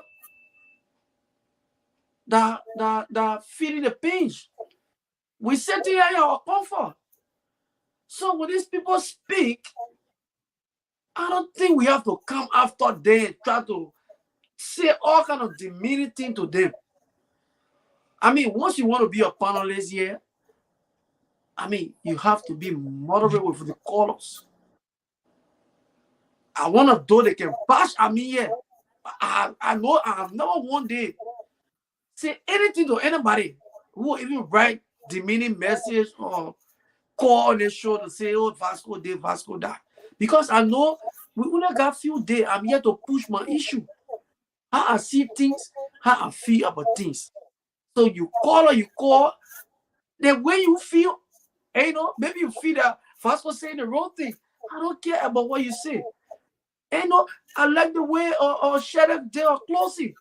that are feeling the pinch. We sit here in our comfort. So when these people speak, I don't think we have to come after them and try to say all kind of demeaning things to them. I mean, once you want to be a panelist here, I mean, you have to be moderate with the colors. I want to do they can bash at me here. I know I have never one day say anything to anybody who will even write demeaning message or call on the show to say, oh, Vasco did, Vasco that. Because I know we only got a few days. I'm here to push my issue. How I see things, how I feel about things. So you call or you call, the way you feel, and, you know, maybe you feel that Vasco saying the wrong thing. I don't care about what you say. And, you know, I like the way Sheriff they were closing.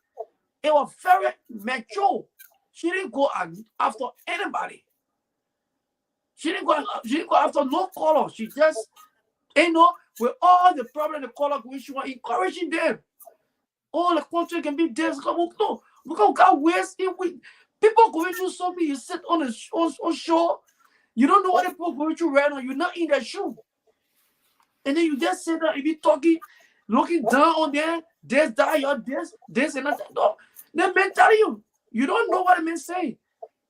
It was very mature. She didn't go after anybody. She didn't go after no color. She just, you know, with all the problem the color she was encouraging them. All the country can be there. No, we got ways in with people going through something. You sit on a shore, you don't know what the people going through right now. You're not in that shoe, and then you just sit there and be talking, looking down on them. This, that, you're this, and that. No, the man tell you, you don't know what the man say.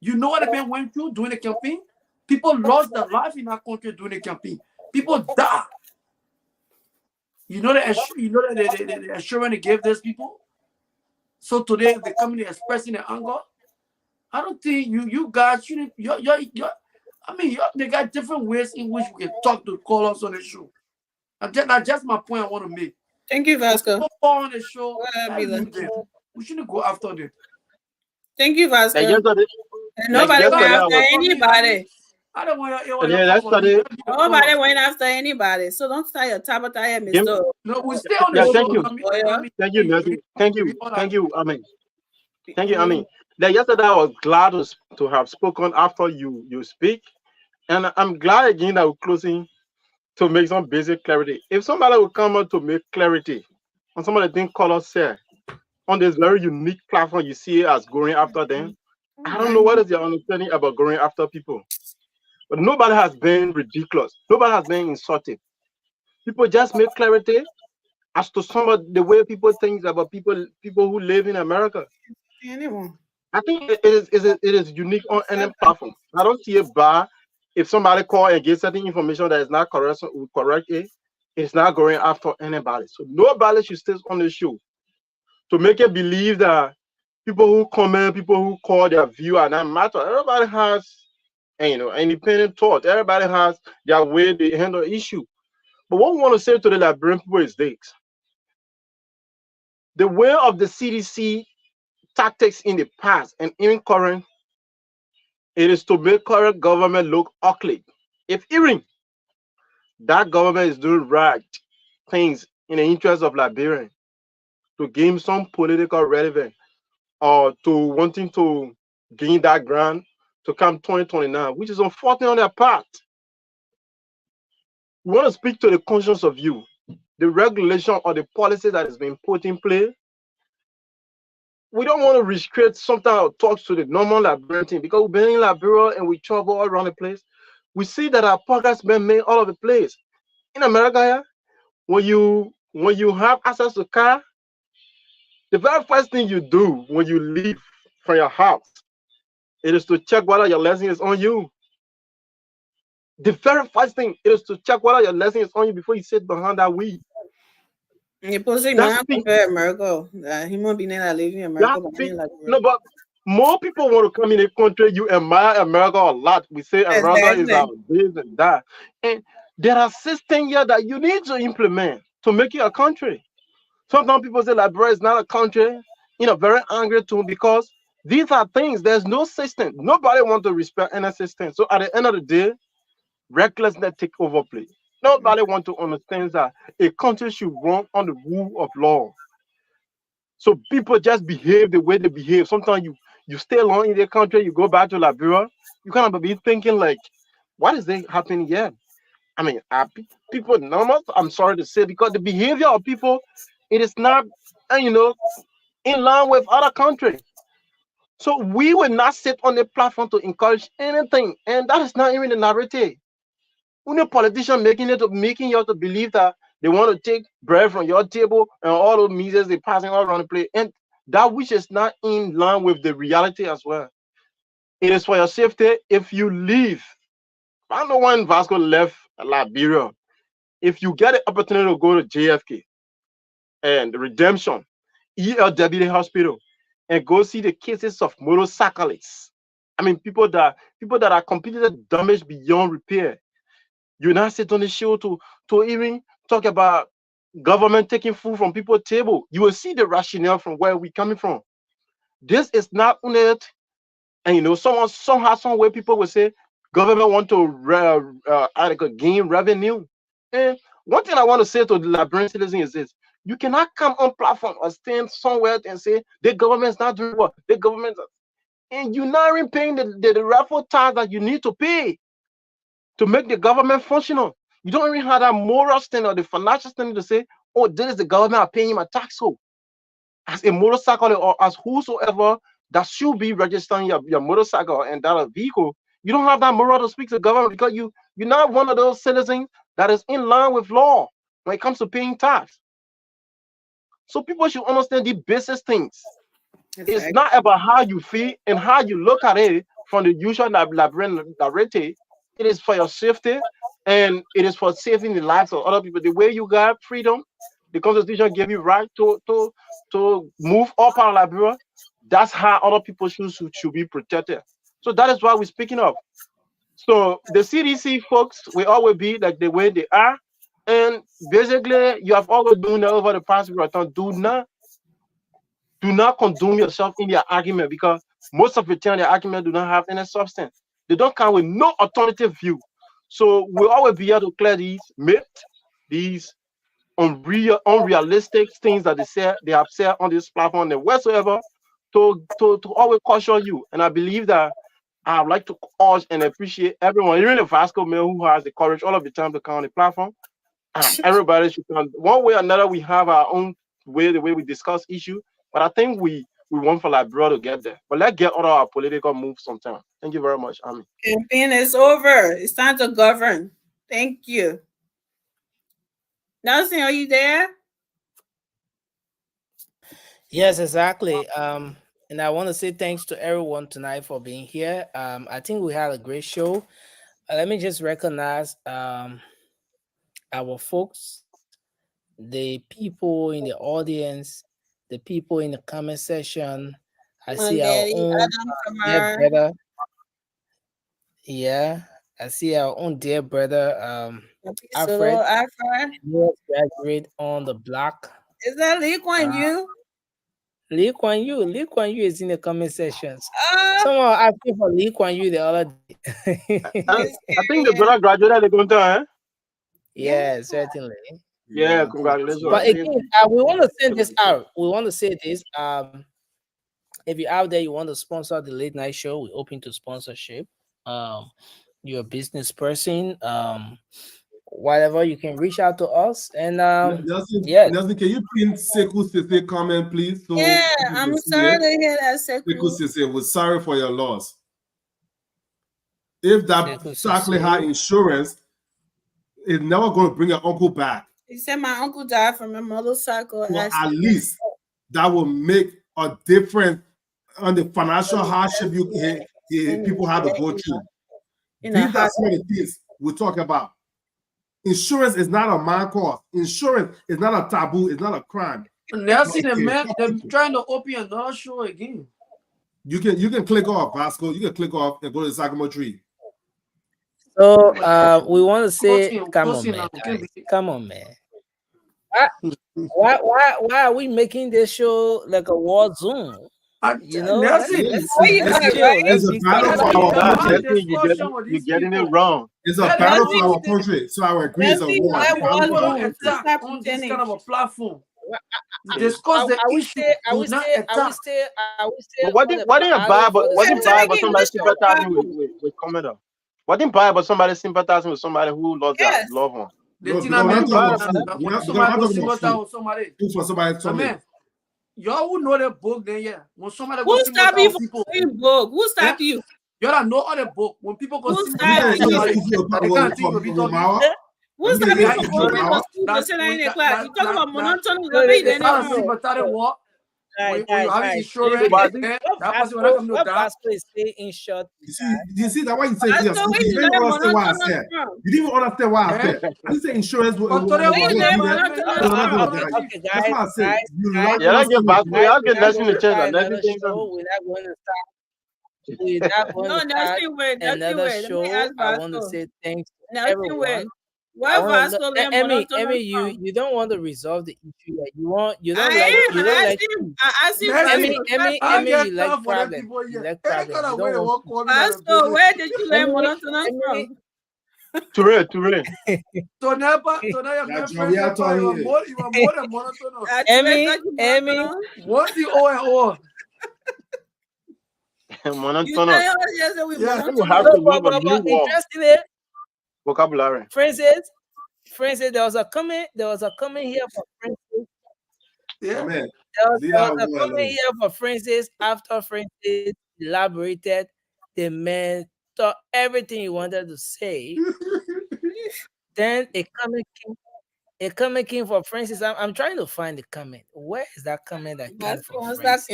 You know what the man went through during the campaign. People lost their life in our country during the campaign. People die. You know the assurance they gave those people. So today they come in expressing their anger. I don't think you guys shouldn't. I mean, they got different ways in which we can talk to callers on the show. That's just my point I want to make. Thank you, Vasco. On the show, we shouldn't go after them. Thank you, Like Vasco. yesterday, And like nobody went yesterday, I after was anybody. I don't want to yeah, yesterday. Nobody went after anybody. So don't start your Tabata, Game, Mr. No, we stay on the yeah, show. thank you, I mean, thank you. I mean, thank you. I mean, like yesterday, I was glad to have spoken after you speak, and I'm glad again that we're closing to make some basic clarity. If somebody will come out to make clarity on some of the things Color said on this very unique platform you see as going after them, I don't know what is your understanding about going after people. But nobody has been ridiculous. Nobody has been insulted. People just make clarity as to some of the way people think about people who live in America. Anyone. I think it is unique on any platform. I don't see a bar if somebody call and get certain information that is not correct it's not going after anybody. So nobody should stay on the show to make it believe that people who comment, people who call their view are not matter. Everybody has independent thought. Everybody has their way they handle issue. But what we want to say to the Liberian people is this: the way of the CDC tactics in the past and even current, it is to make current government look ugly. If even that government is doing right things in the interest of Liberian to gain some political relevance or to wanting to gain that ground to come 2029, which is unfortunate on their part. We want to speak to the conscience of you. The regulation or the policy that is being put in place, we don't want to restrict sometimes our talks to the normal Liberian team because we've been in Liberia and we travel all around the place. We see that our progress been made all over the place. In America, when you have access to car, the very first thing you do when you leave from your house, it is to check whether your lesson is on you. The very first thing it is to check whether your lesson is on you before you sit behind that wheel. That's America. Human being that live in America. No, but more people want to come in the country. You admire America a lot. We say America is our this and that. And there are systems here that you need to implement to make it a country. Sometimes people say Liberia is not a country in a very angry tone because these are things. There's no system. Nobody wants to respect any system. So at the end of the day, recklessness take over place. Nobody wants to understand that a country should run on the rule of law. So people just behave the way they behave. Sometimes you stay long in the country, you go back to Liberia, you kind of be thinking like, what is happening here? I mean, people normal? I'm sorry to say, because the behavior of people, it is not, in line with other countries. So we will not sit on the platform to encourage anything, and that is not even the narrative. When a politician making you to believe that they want to take bread from your table and all those measures they passing all around the place, and that which is not in line with the reality as well. It is for your safety. If you leave, I don't know when Vasco left Liberia. If you get the opportunity to go to JFK and Redemption, ELW Hospital, and go see the cases of motorcyclists. I mean, people that are completely damaged beyond repair. You now sit on the show to even talk about government taking food from people's table. You will see the rationale from where we're coming from. This is not it. And somehow, some way people will say government want to gain revenue. And one thing I want to say to the Liberian citizens is this: you cannot come on platform or stand somewhere and say the government's not doing what the government, and you're not even paying the raffle tax that you need to pay to make the government functional. You don't even have that moral standing or the financial standing to say, oh, this is the government I'm paying my tax for. As a motorcycle or as whosoever that should be registering your motorcycle and that vehicle, you don't have that moral to speak to the government because you're not one of those citizens that is in line with law when it comes to paying tax. So people should understand the basic things. It's not about how you feel and how you look at it from the usual Liberian narrative. It is for your safety and it is for saving the lives of other people. The way you got freedom, the Constitution gave you right to move up out of Liberia. That's how other people should be protected. So that is why we're speaking of. So the CDC folks will always be like the way they are. And basically, you have always done that over the past period of time. Do not condone yourself in your argument because most of the time the argument do not have any substance. They don't come with no alternative view. So we always be able to clear these myths, these unrealistic things that they have said on this platform and whatsoever to always caution you. And I believe that I would like to urge and appreciate everyone, even the Vasco man who has the courage all of the time to come on the platform. Everybody should come. One way or another, we have our own way, the way we discuss issue. But I think we want for Liberia to get there. But let's get out of our political moves sometime. Thank you very much, Ami. Campaign is over. It's time to govern. Thank you. Nelson, are you there? Yes, exactly. And I want to say thanks to everyone tonight for being here. I think we had a great show. Let me just recognize our folks, the people in the audience, the people in the comment section. I see our own dear brother. Yeah, I see our own dear brother, Alfred, US graduate on the block. Is that Lee Kuan Yew? Lee Kuan Yew is in the comment sections. Someone asked me for Lee Kuan Yew the other day. I think the brother graduated at the time, Yeah, certainly. Yeah, congratulations. But again, we want to send this out. We want to say this. If you're out there, you want to sponsor the late night show, we're open to sponsorship. You're a business person. Whatever, you can reach out to us. And Nelson, can you print Sekou Sese comment, please? So yeah, I'm sorry to hear that, Sekou Sese. We're sorry for your loss. If that exactly had insurance, it's never going to bring your uncle back. He said my uncle died from a motorcycle accident. At least that will make a difference on the financial hardship people have to go through. These are some of the things we talk about. Insurance is not a man cause. Insurance is not a taboo. It's not a crime. Nelson and man, they're trying to open another show again. You can click off, Vasco. You can click off and go to the Sycamore Tree. So we want to say, come on, man. Come on, man. Why are we making this show like a war zone? You know, you're getting it wrong. It's a battle for our country, so I agree it's a war. On this kind of a platform. Discuss the issue. I would say. What didn't buy but somebody sympathizing with Commodore? What didn't buy but somebody sympathizing with somebody who lost their loved one? Y'all who know the book, then yeah. When somebody who stop you from reading book? Who stop you? Y'all know all the book. When people go who stop you? Who stop you from going to school to sit in the class? You talk about monotonous. You see that why you say yes. You didn't understand what I said. You didn't understand what I said. I didn't say insurance will that's what I said. I'll get Nelson the chance. We're not going to start. We're not going to start another show. I want to say thanks to everyone. Emmy, you don't want to resolve the issue that you want. You don't like. You like problem. You like problem. Where did you learn monotonous from? Touré. So never your girlfriend you are more than monotonous. Emmy. What's the O and O? Monotonous. You have to move a new wall. Vocabulary. Francis, there was a comment here for Francis. Yeah, man. There was a comment here for Francis after Francis elaborated the man thought everything he wanted to say. Then a comment came for Francis. I'm trying to find the comment. Where is that comment that came from Francis?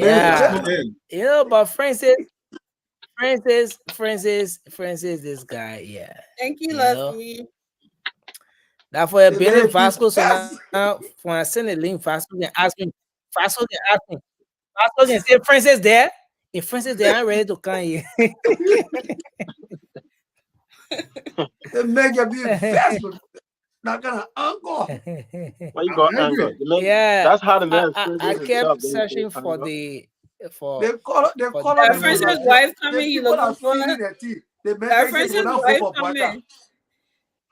Yeah. You know, but Francis, this guy, yeah. Thank you, Lucky. That for a billion Vasco, so now when I send a link, Vasco can ask me. Vasco can say, Francis there. If Francis there, I'm ready to come here. It make you be fast, not gonna uncle. Why you got uncle? Yeah, that's how the man. I kept searching for the for They call the Princess wife coming, you looking for their tea. They make Princess go wife for coming.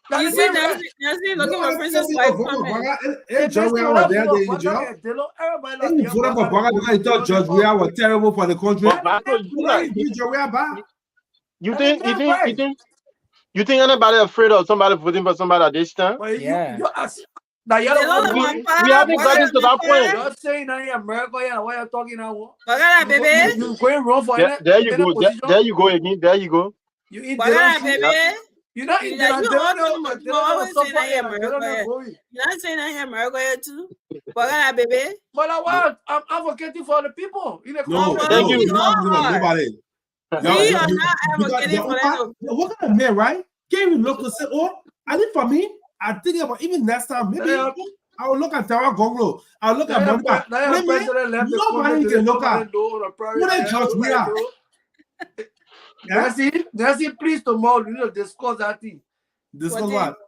That You is see, right. Nancy looking No, for Princess wife coming. John Weah was there, they in jail. Everybody He voted for Baga because he thought George Weah was terrible for the country. But Michael, Why he beat John Weah back? you think anybody afraid of somebody voting for somebody at this time? Well, Yeah. Now you We haven't gotten to that point. You're saying that in America, yeah, what you're talking now. Baby. You going wrong for There you go. There you go again. There you go. You eat Baga, baby. You not eat You always saying that in America. You're not saying that in America here too. Baga, baby. But I'm advocating for the people. No, Thank you. Nobody. We are not advocating for them. What kind of man, right? Can't even look and say, oh, I think for me, I think about even next time, maybe I will look at Tara Gonglo. I'll look at Monica. Nobody can look at. What is George Weah? Nancy, please tomorrow, discuss that thing. Discuss what?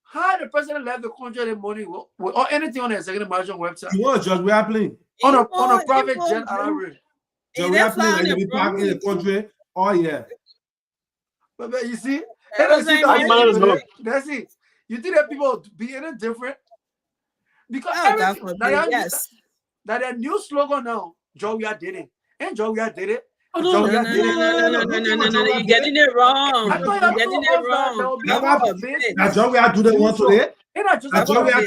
How the president left the country the money or anything on the executive mansion website? You want George Weah plane? On a private jet around. George Weah plane like to be parked in the country. Oh yeah. But you see, That's it. You think that people be any different? Because yes. That a new slogan now, George Weah did it. And George Weah did it. No, you're getting it wrong. You're getting it wrong. Now George Weah do the one today. Now George Weah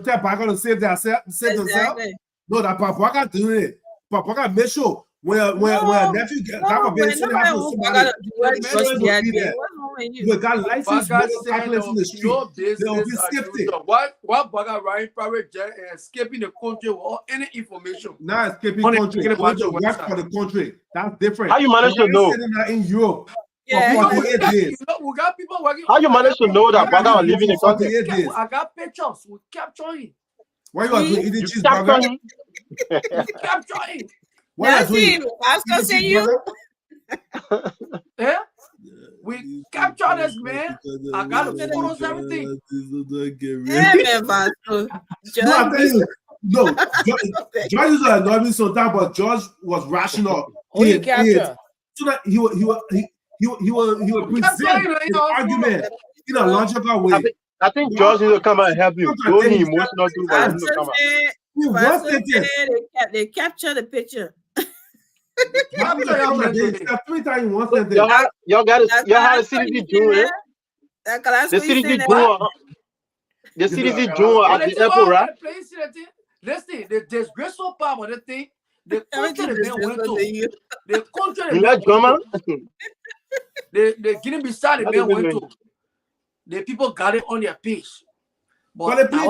tell Papa to save themselves. No, that Papa do it. Papa make sure when a nephew got a baby, so they have to somebody. We got license calculates in the street. They will be skipped. What Baga riding private jet and escaping the country without any information? Not escaping country. Going to work for the country. That's different. How you manage to know? In Europe. Yeah. For 48 days. We got people working. How you manage to know that Baga was living in the country? I got pictures. We capturing. Why you are doing eating cheeseburger? Capturing. Nancy, I was gonna say you. Yeah. We captured this man. I got the photos, everything. Yeah, man, Vasco. No, I'm telling you. No, George used to annoy me sometimes, but George was rational. Who you capture? So that he will present his argument in a logical way. I think George needs to come and help you. Don't need emotional too much. They capture the picture. Y'all got a CDC doing it. The CDC doing. The CDC doing at the airport, right? Listen, the disgraceful part of the thing, the country the man went to. The country You like drama? the Guinea-Bissau the man went to. The people got it on their page. But they play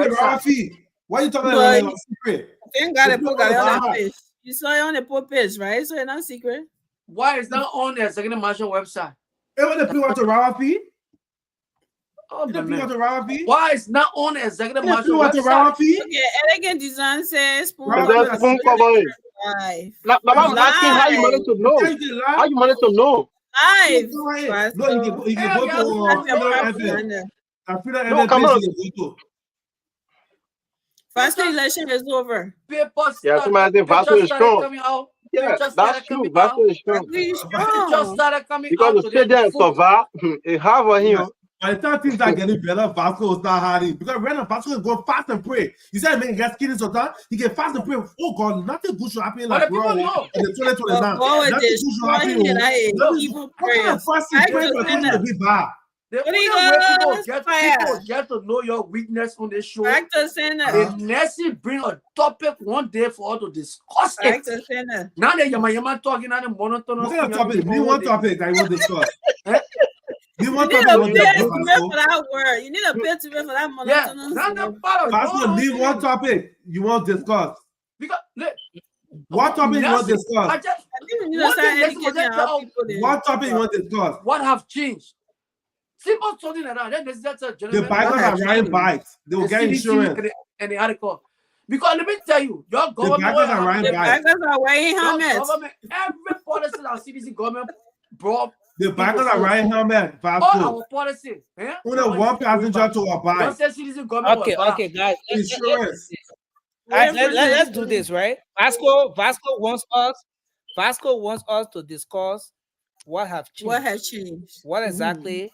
Rafi. Why are you talking about secret? They got it on their page. You saw it on the poor page, right? So it's not secret. Why is that on the second mansion website? When they play to Rafi? Why is not on the executive mansion website? Okay, elegant design says Spoon cover. Now, I'm asking how you managed to know. How you managed to know? Live. No, you can go to No, come on. First election is over. Yeah, somebody say Vasco is strong. Yeah, that's true. Vasco is strong. Because the state there is survive, it have a him. By the time things are getting better, Vasco is not hiding. Because right now, Vasco is going fast and pray. He said, man, he gets skinny sometimes. He can fast and pray. Oh, God, nothing good should happen like bro. In the 2029. Nothing good should happen. What kind of fasting prayer for things to be bad? The only way people get to know your weakness on this show is Nessie bring a topic one day for us to discuss it. Now that you're talking on the monotonous. What kind of topic? Me one topic that I want to discuss. You need a bit to for that word. You need a bit to for that monotonous. Pastor, leave one topic you want to discuss. Because look, what topic you want to discuss? I think we need to start educating our people. What topic you want to discuss? What have changed? Simple something like that. That's a the bikers are riding bikes. They will get insurance. And the article. Because let me tell you, your government. The bikers are riding bikes. The bikers are wearing helmets. Every policy that CDC government brought. The bikers are riding helmets. All our policy. Only one passenger to a bike. Okay, guys. Insurance. Guys, let's do this, right? Vasco wants us to discuss what have changed. What has changed? What exactly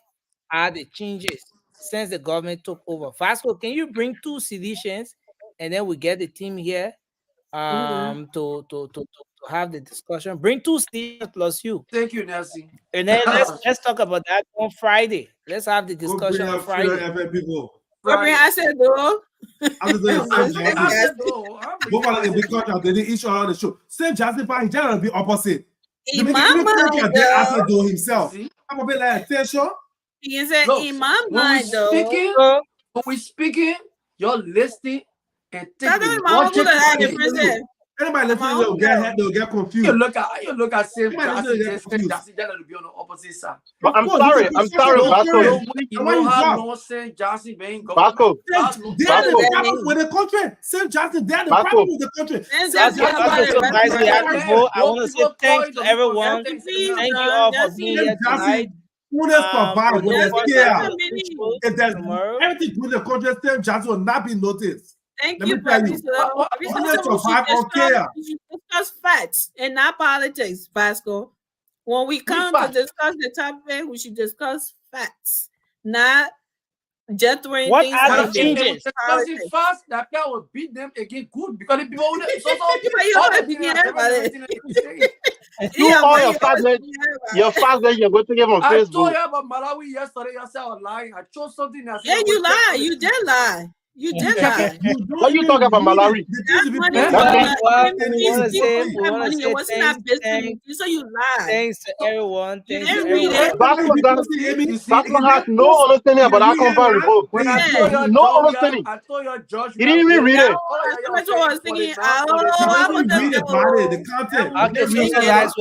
are the changes since the government took over? Vasco, can you bring 2 seditions and then we get the team here to have the discussion? Bring 2 seditions plus you. Thank you, Nelson. And then let's talk about that on Friday. Let's have the discussion on Friday. Friday. I said no. I'm just doing the same Jackson. Both of them, because they did each other on the show. Same Jackson, but in general, be opposite. In my mind, though, do himself. I'm a bit like attention. He said, in my mind, though. When we speaking, you're listening and thinking. Anybody listening, they'll get confused. You look at same Jackson to be on the opposite side. But I'm sorry, Vasco. You know how nonsense Jackson being going. Vasco. They're the problem with the country. Same Jackson, they're the problem with the country. So guys, we have to go. I want to say thanks to everyone. Thank you all for being here tonight. If there's everything good in the country, Same Jackson will not be noticed. Thank Let you, me tell you. we should discuss facts and not politics, Vasco. When we come to discuss the topic, we should discuss facts, not just throwing what things are out the changes? Discussing fast, that guy will beat them again good because the people will your fast that you're going to give on I Facebook. told you about Malawi yesterday. I said I was lying. I chose something. Yeah, you lie. You did lie. You did lie. What you talking about, Malawi? So you lie. Thanks to everyone. Thanks didn't to read everyone. Vasco has no understanding about our compound report. No understanding. I told your judge. He didn't even read it. Okay, so guys, we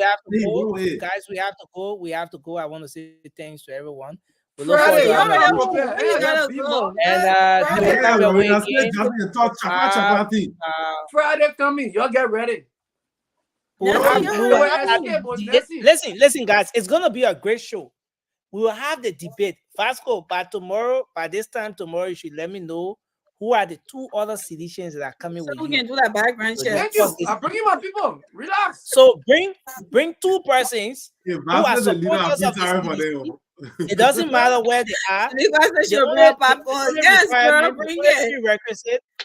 have to go. Guys, we have to go. We have to go. I want to say thanks to everyone. We look forward to having Friday coming, y'all get ready. Listen, guys, it's gonna be a great show. We will have the debate. Vasco, by this time tomorrow, you should let me know who are the 2 other seditions that are coming with you. We can do that background check. Thank you. I'm bringing my people. Relax. So bring 2 persons who are supporters of the CDC. It doesn't matter where they are.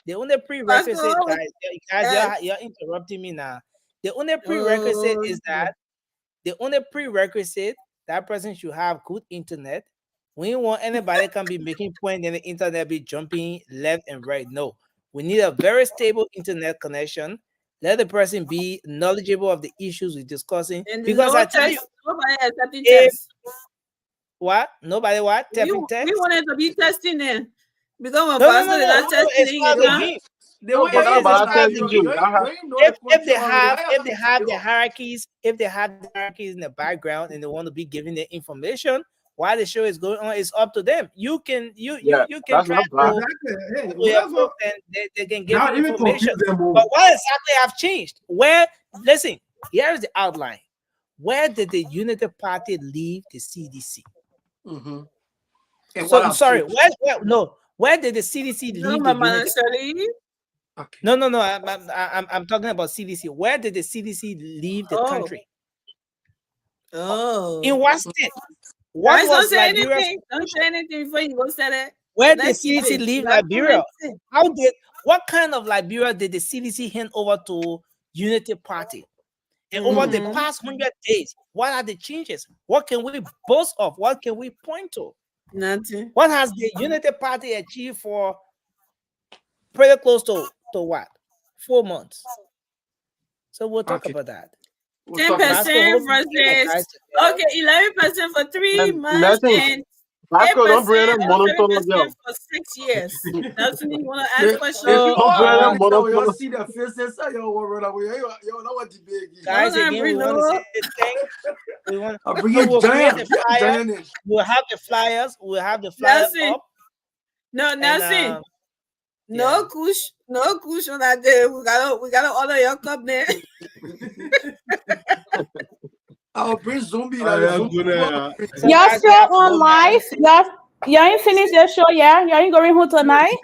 The only prerequisite, guys, you're interrupting me now. The only prerequisite is that that person should have good internet. We don't want anybody can be making point and the internet be jumping left and right. No, we need a very stable internet connection. Let the person be knowledgeable of the issues we're discussing. And because I tell you, nobody has accepting tests. What? Nobody what? Tapping text? We wanted to be testing then. Because when Pastor is not testing, if they have the hierarchies, in the background and they want to be giving the information while the show is going on, it's up to them. You can try to they can give you information. But what exactly have changed? Listen, here is the outline. Where did the Unity Party leave the CDC? So I'm sorry. Where did the CDC leave the Unity? Okay. No. I'm talking about CDC. Where did the CDC leave the country? In what state? What was Liberia? Don't say anything before you go say that. Where did CDC leave Liberia? What kind of Liberia did the CDC hand over to Unity Party? And over the past 100 days, what are the changes? What can we boast of? What can we point to? Nothing. What has the Unity Party achieved for pretty close to what? 4 months. So we'll talk about that. 10% versus 11% for 3 months and Vasco, don't bring them monotone for 6 years. That's when you want to ask questions. You see the faces. You run away. You know what the big guys again. We want to say thank. We want. We'll have the flyers. We'll have the flyers up. No, nothing. No kush on that day. We gotta order your cup there. I'll bring zombie. Y'all still on live? Y'all ain't finished your show, yeah? Y'all ain't going home tonight?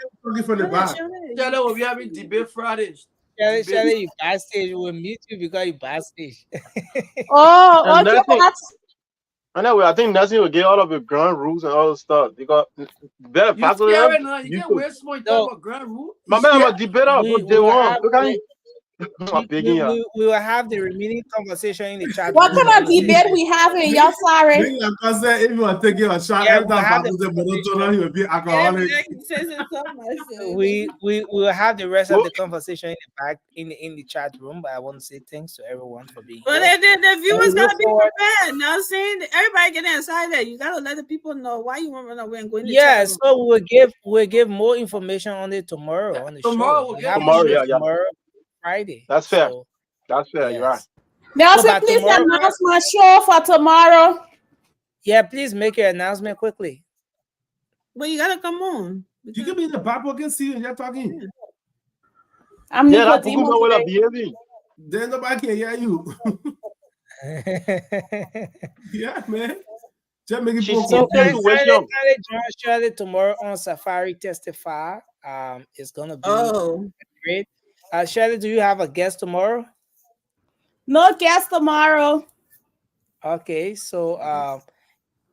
Shelley will be having debate Fridays. Shelley, you backstage. We'll meet you because you backstage. Oh, And okay, nothing. boss. Anyway, I think Nelson will get all of the ground rules and all the stuff because that You scared now? You can't waste more time about grand rule. My man, I'm a debater We from day will one. have Look at him. I'm begging you. we will have the remaining conversation in the chat What room. kind of debate we having? Y'all sorry. Maybe like I said, if you are taking a shot, Yeah, every we'll time have Papa the said monotonal, he will be alcoholic. we will have the rest of the conversation in the back in the chat room. But I want to say thanks to everyone for being Well, here. the viewers we look gotta be forward- prepared. Now, I'm saying everybody getting excited. You gotta let the people know why you want to run away and go in the Yeah, chat room. so we'll give more information on it tomorrow on the tomorrow show. we'll We give have Tomorrow, the show yeah. tomorrow, Friday. That's fair. So, That's fair. You're right. Nelson, by please tomorrow- announce my show for tomorrow. yeah, please make your announcement quickly. But you gotta come on. You can be in the back pocket, see when you're talking. I'm Yeah, that Nicodemo Google will today. behaving. Then nobody can hear you. Yeah, man. Just make it She's more So trying to waste Shirley your. join Shirley tomorrow on Safari Testify. It's gonna be great. Shirley, do you have a guest tomorrow? No guest tomorrow. Okay, so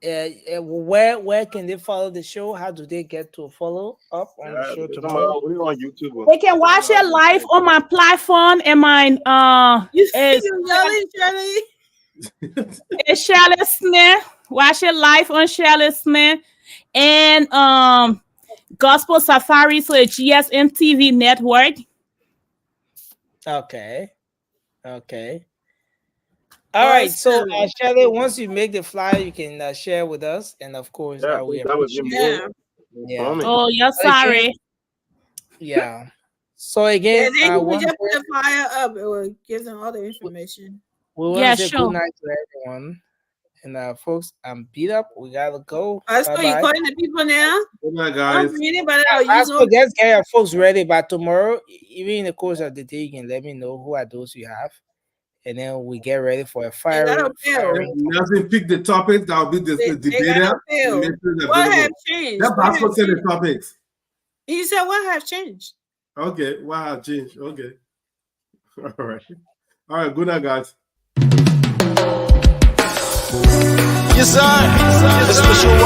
where can they follow the show? How do they get to follow up on the show tomorrow? We're on YouTube. They can watch it live on my platform and my it's Shirley Smith. Watch it live on Shirley Smith and Gospel Safari, so it's GSM TV network. Okay. All right. So Shirley, once you make the flyer, you can share with us, and of course, Yeah, we that would be appreciate more. Yeah. Oh, you're sorry. Yeah. So again, Yeah, then you one can just more- put the flyer up. It will give them all the information. we want to say good night to everyone. And folks, I'm beat up. We gotta go. So you Bye-bye. calling the people now? Good night, Don't guys. bring anybody out. I Use suppose just get your folks ready by tomorrow. Even in the course of the day, you can let me know who are those you have, and then we get ready for a firing. Nelson pick the topics that will be the debater. What have changed? Let What Pastor have say the changed? topics. You said what have changed? Okay, what have changed? Okay. All right. All right, good night, guys. Yes, sir. The special one.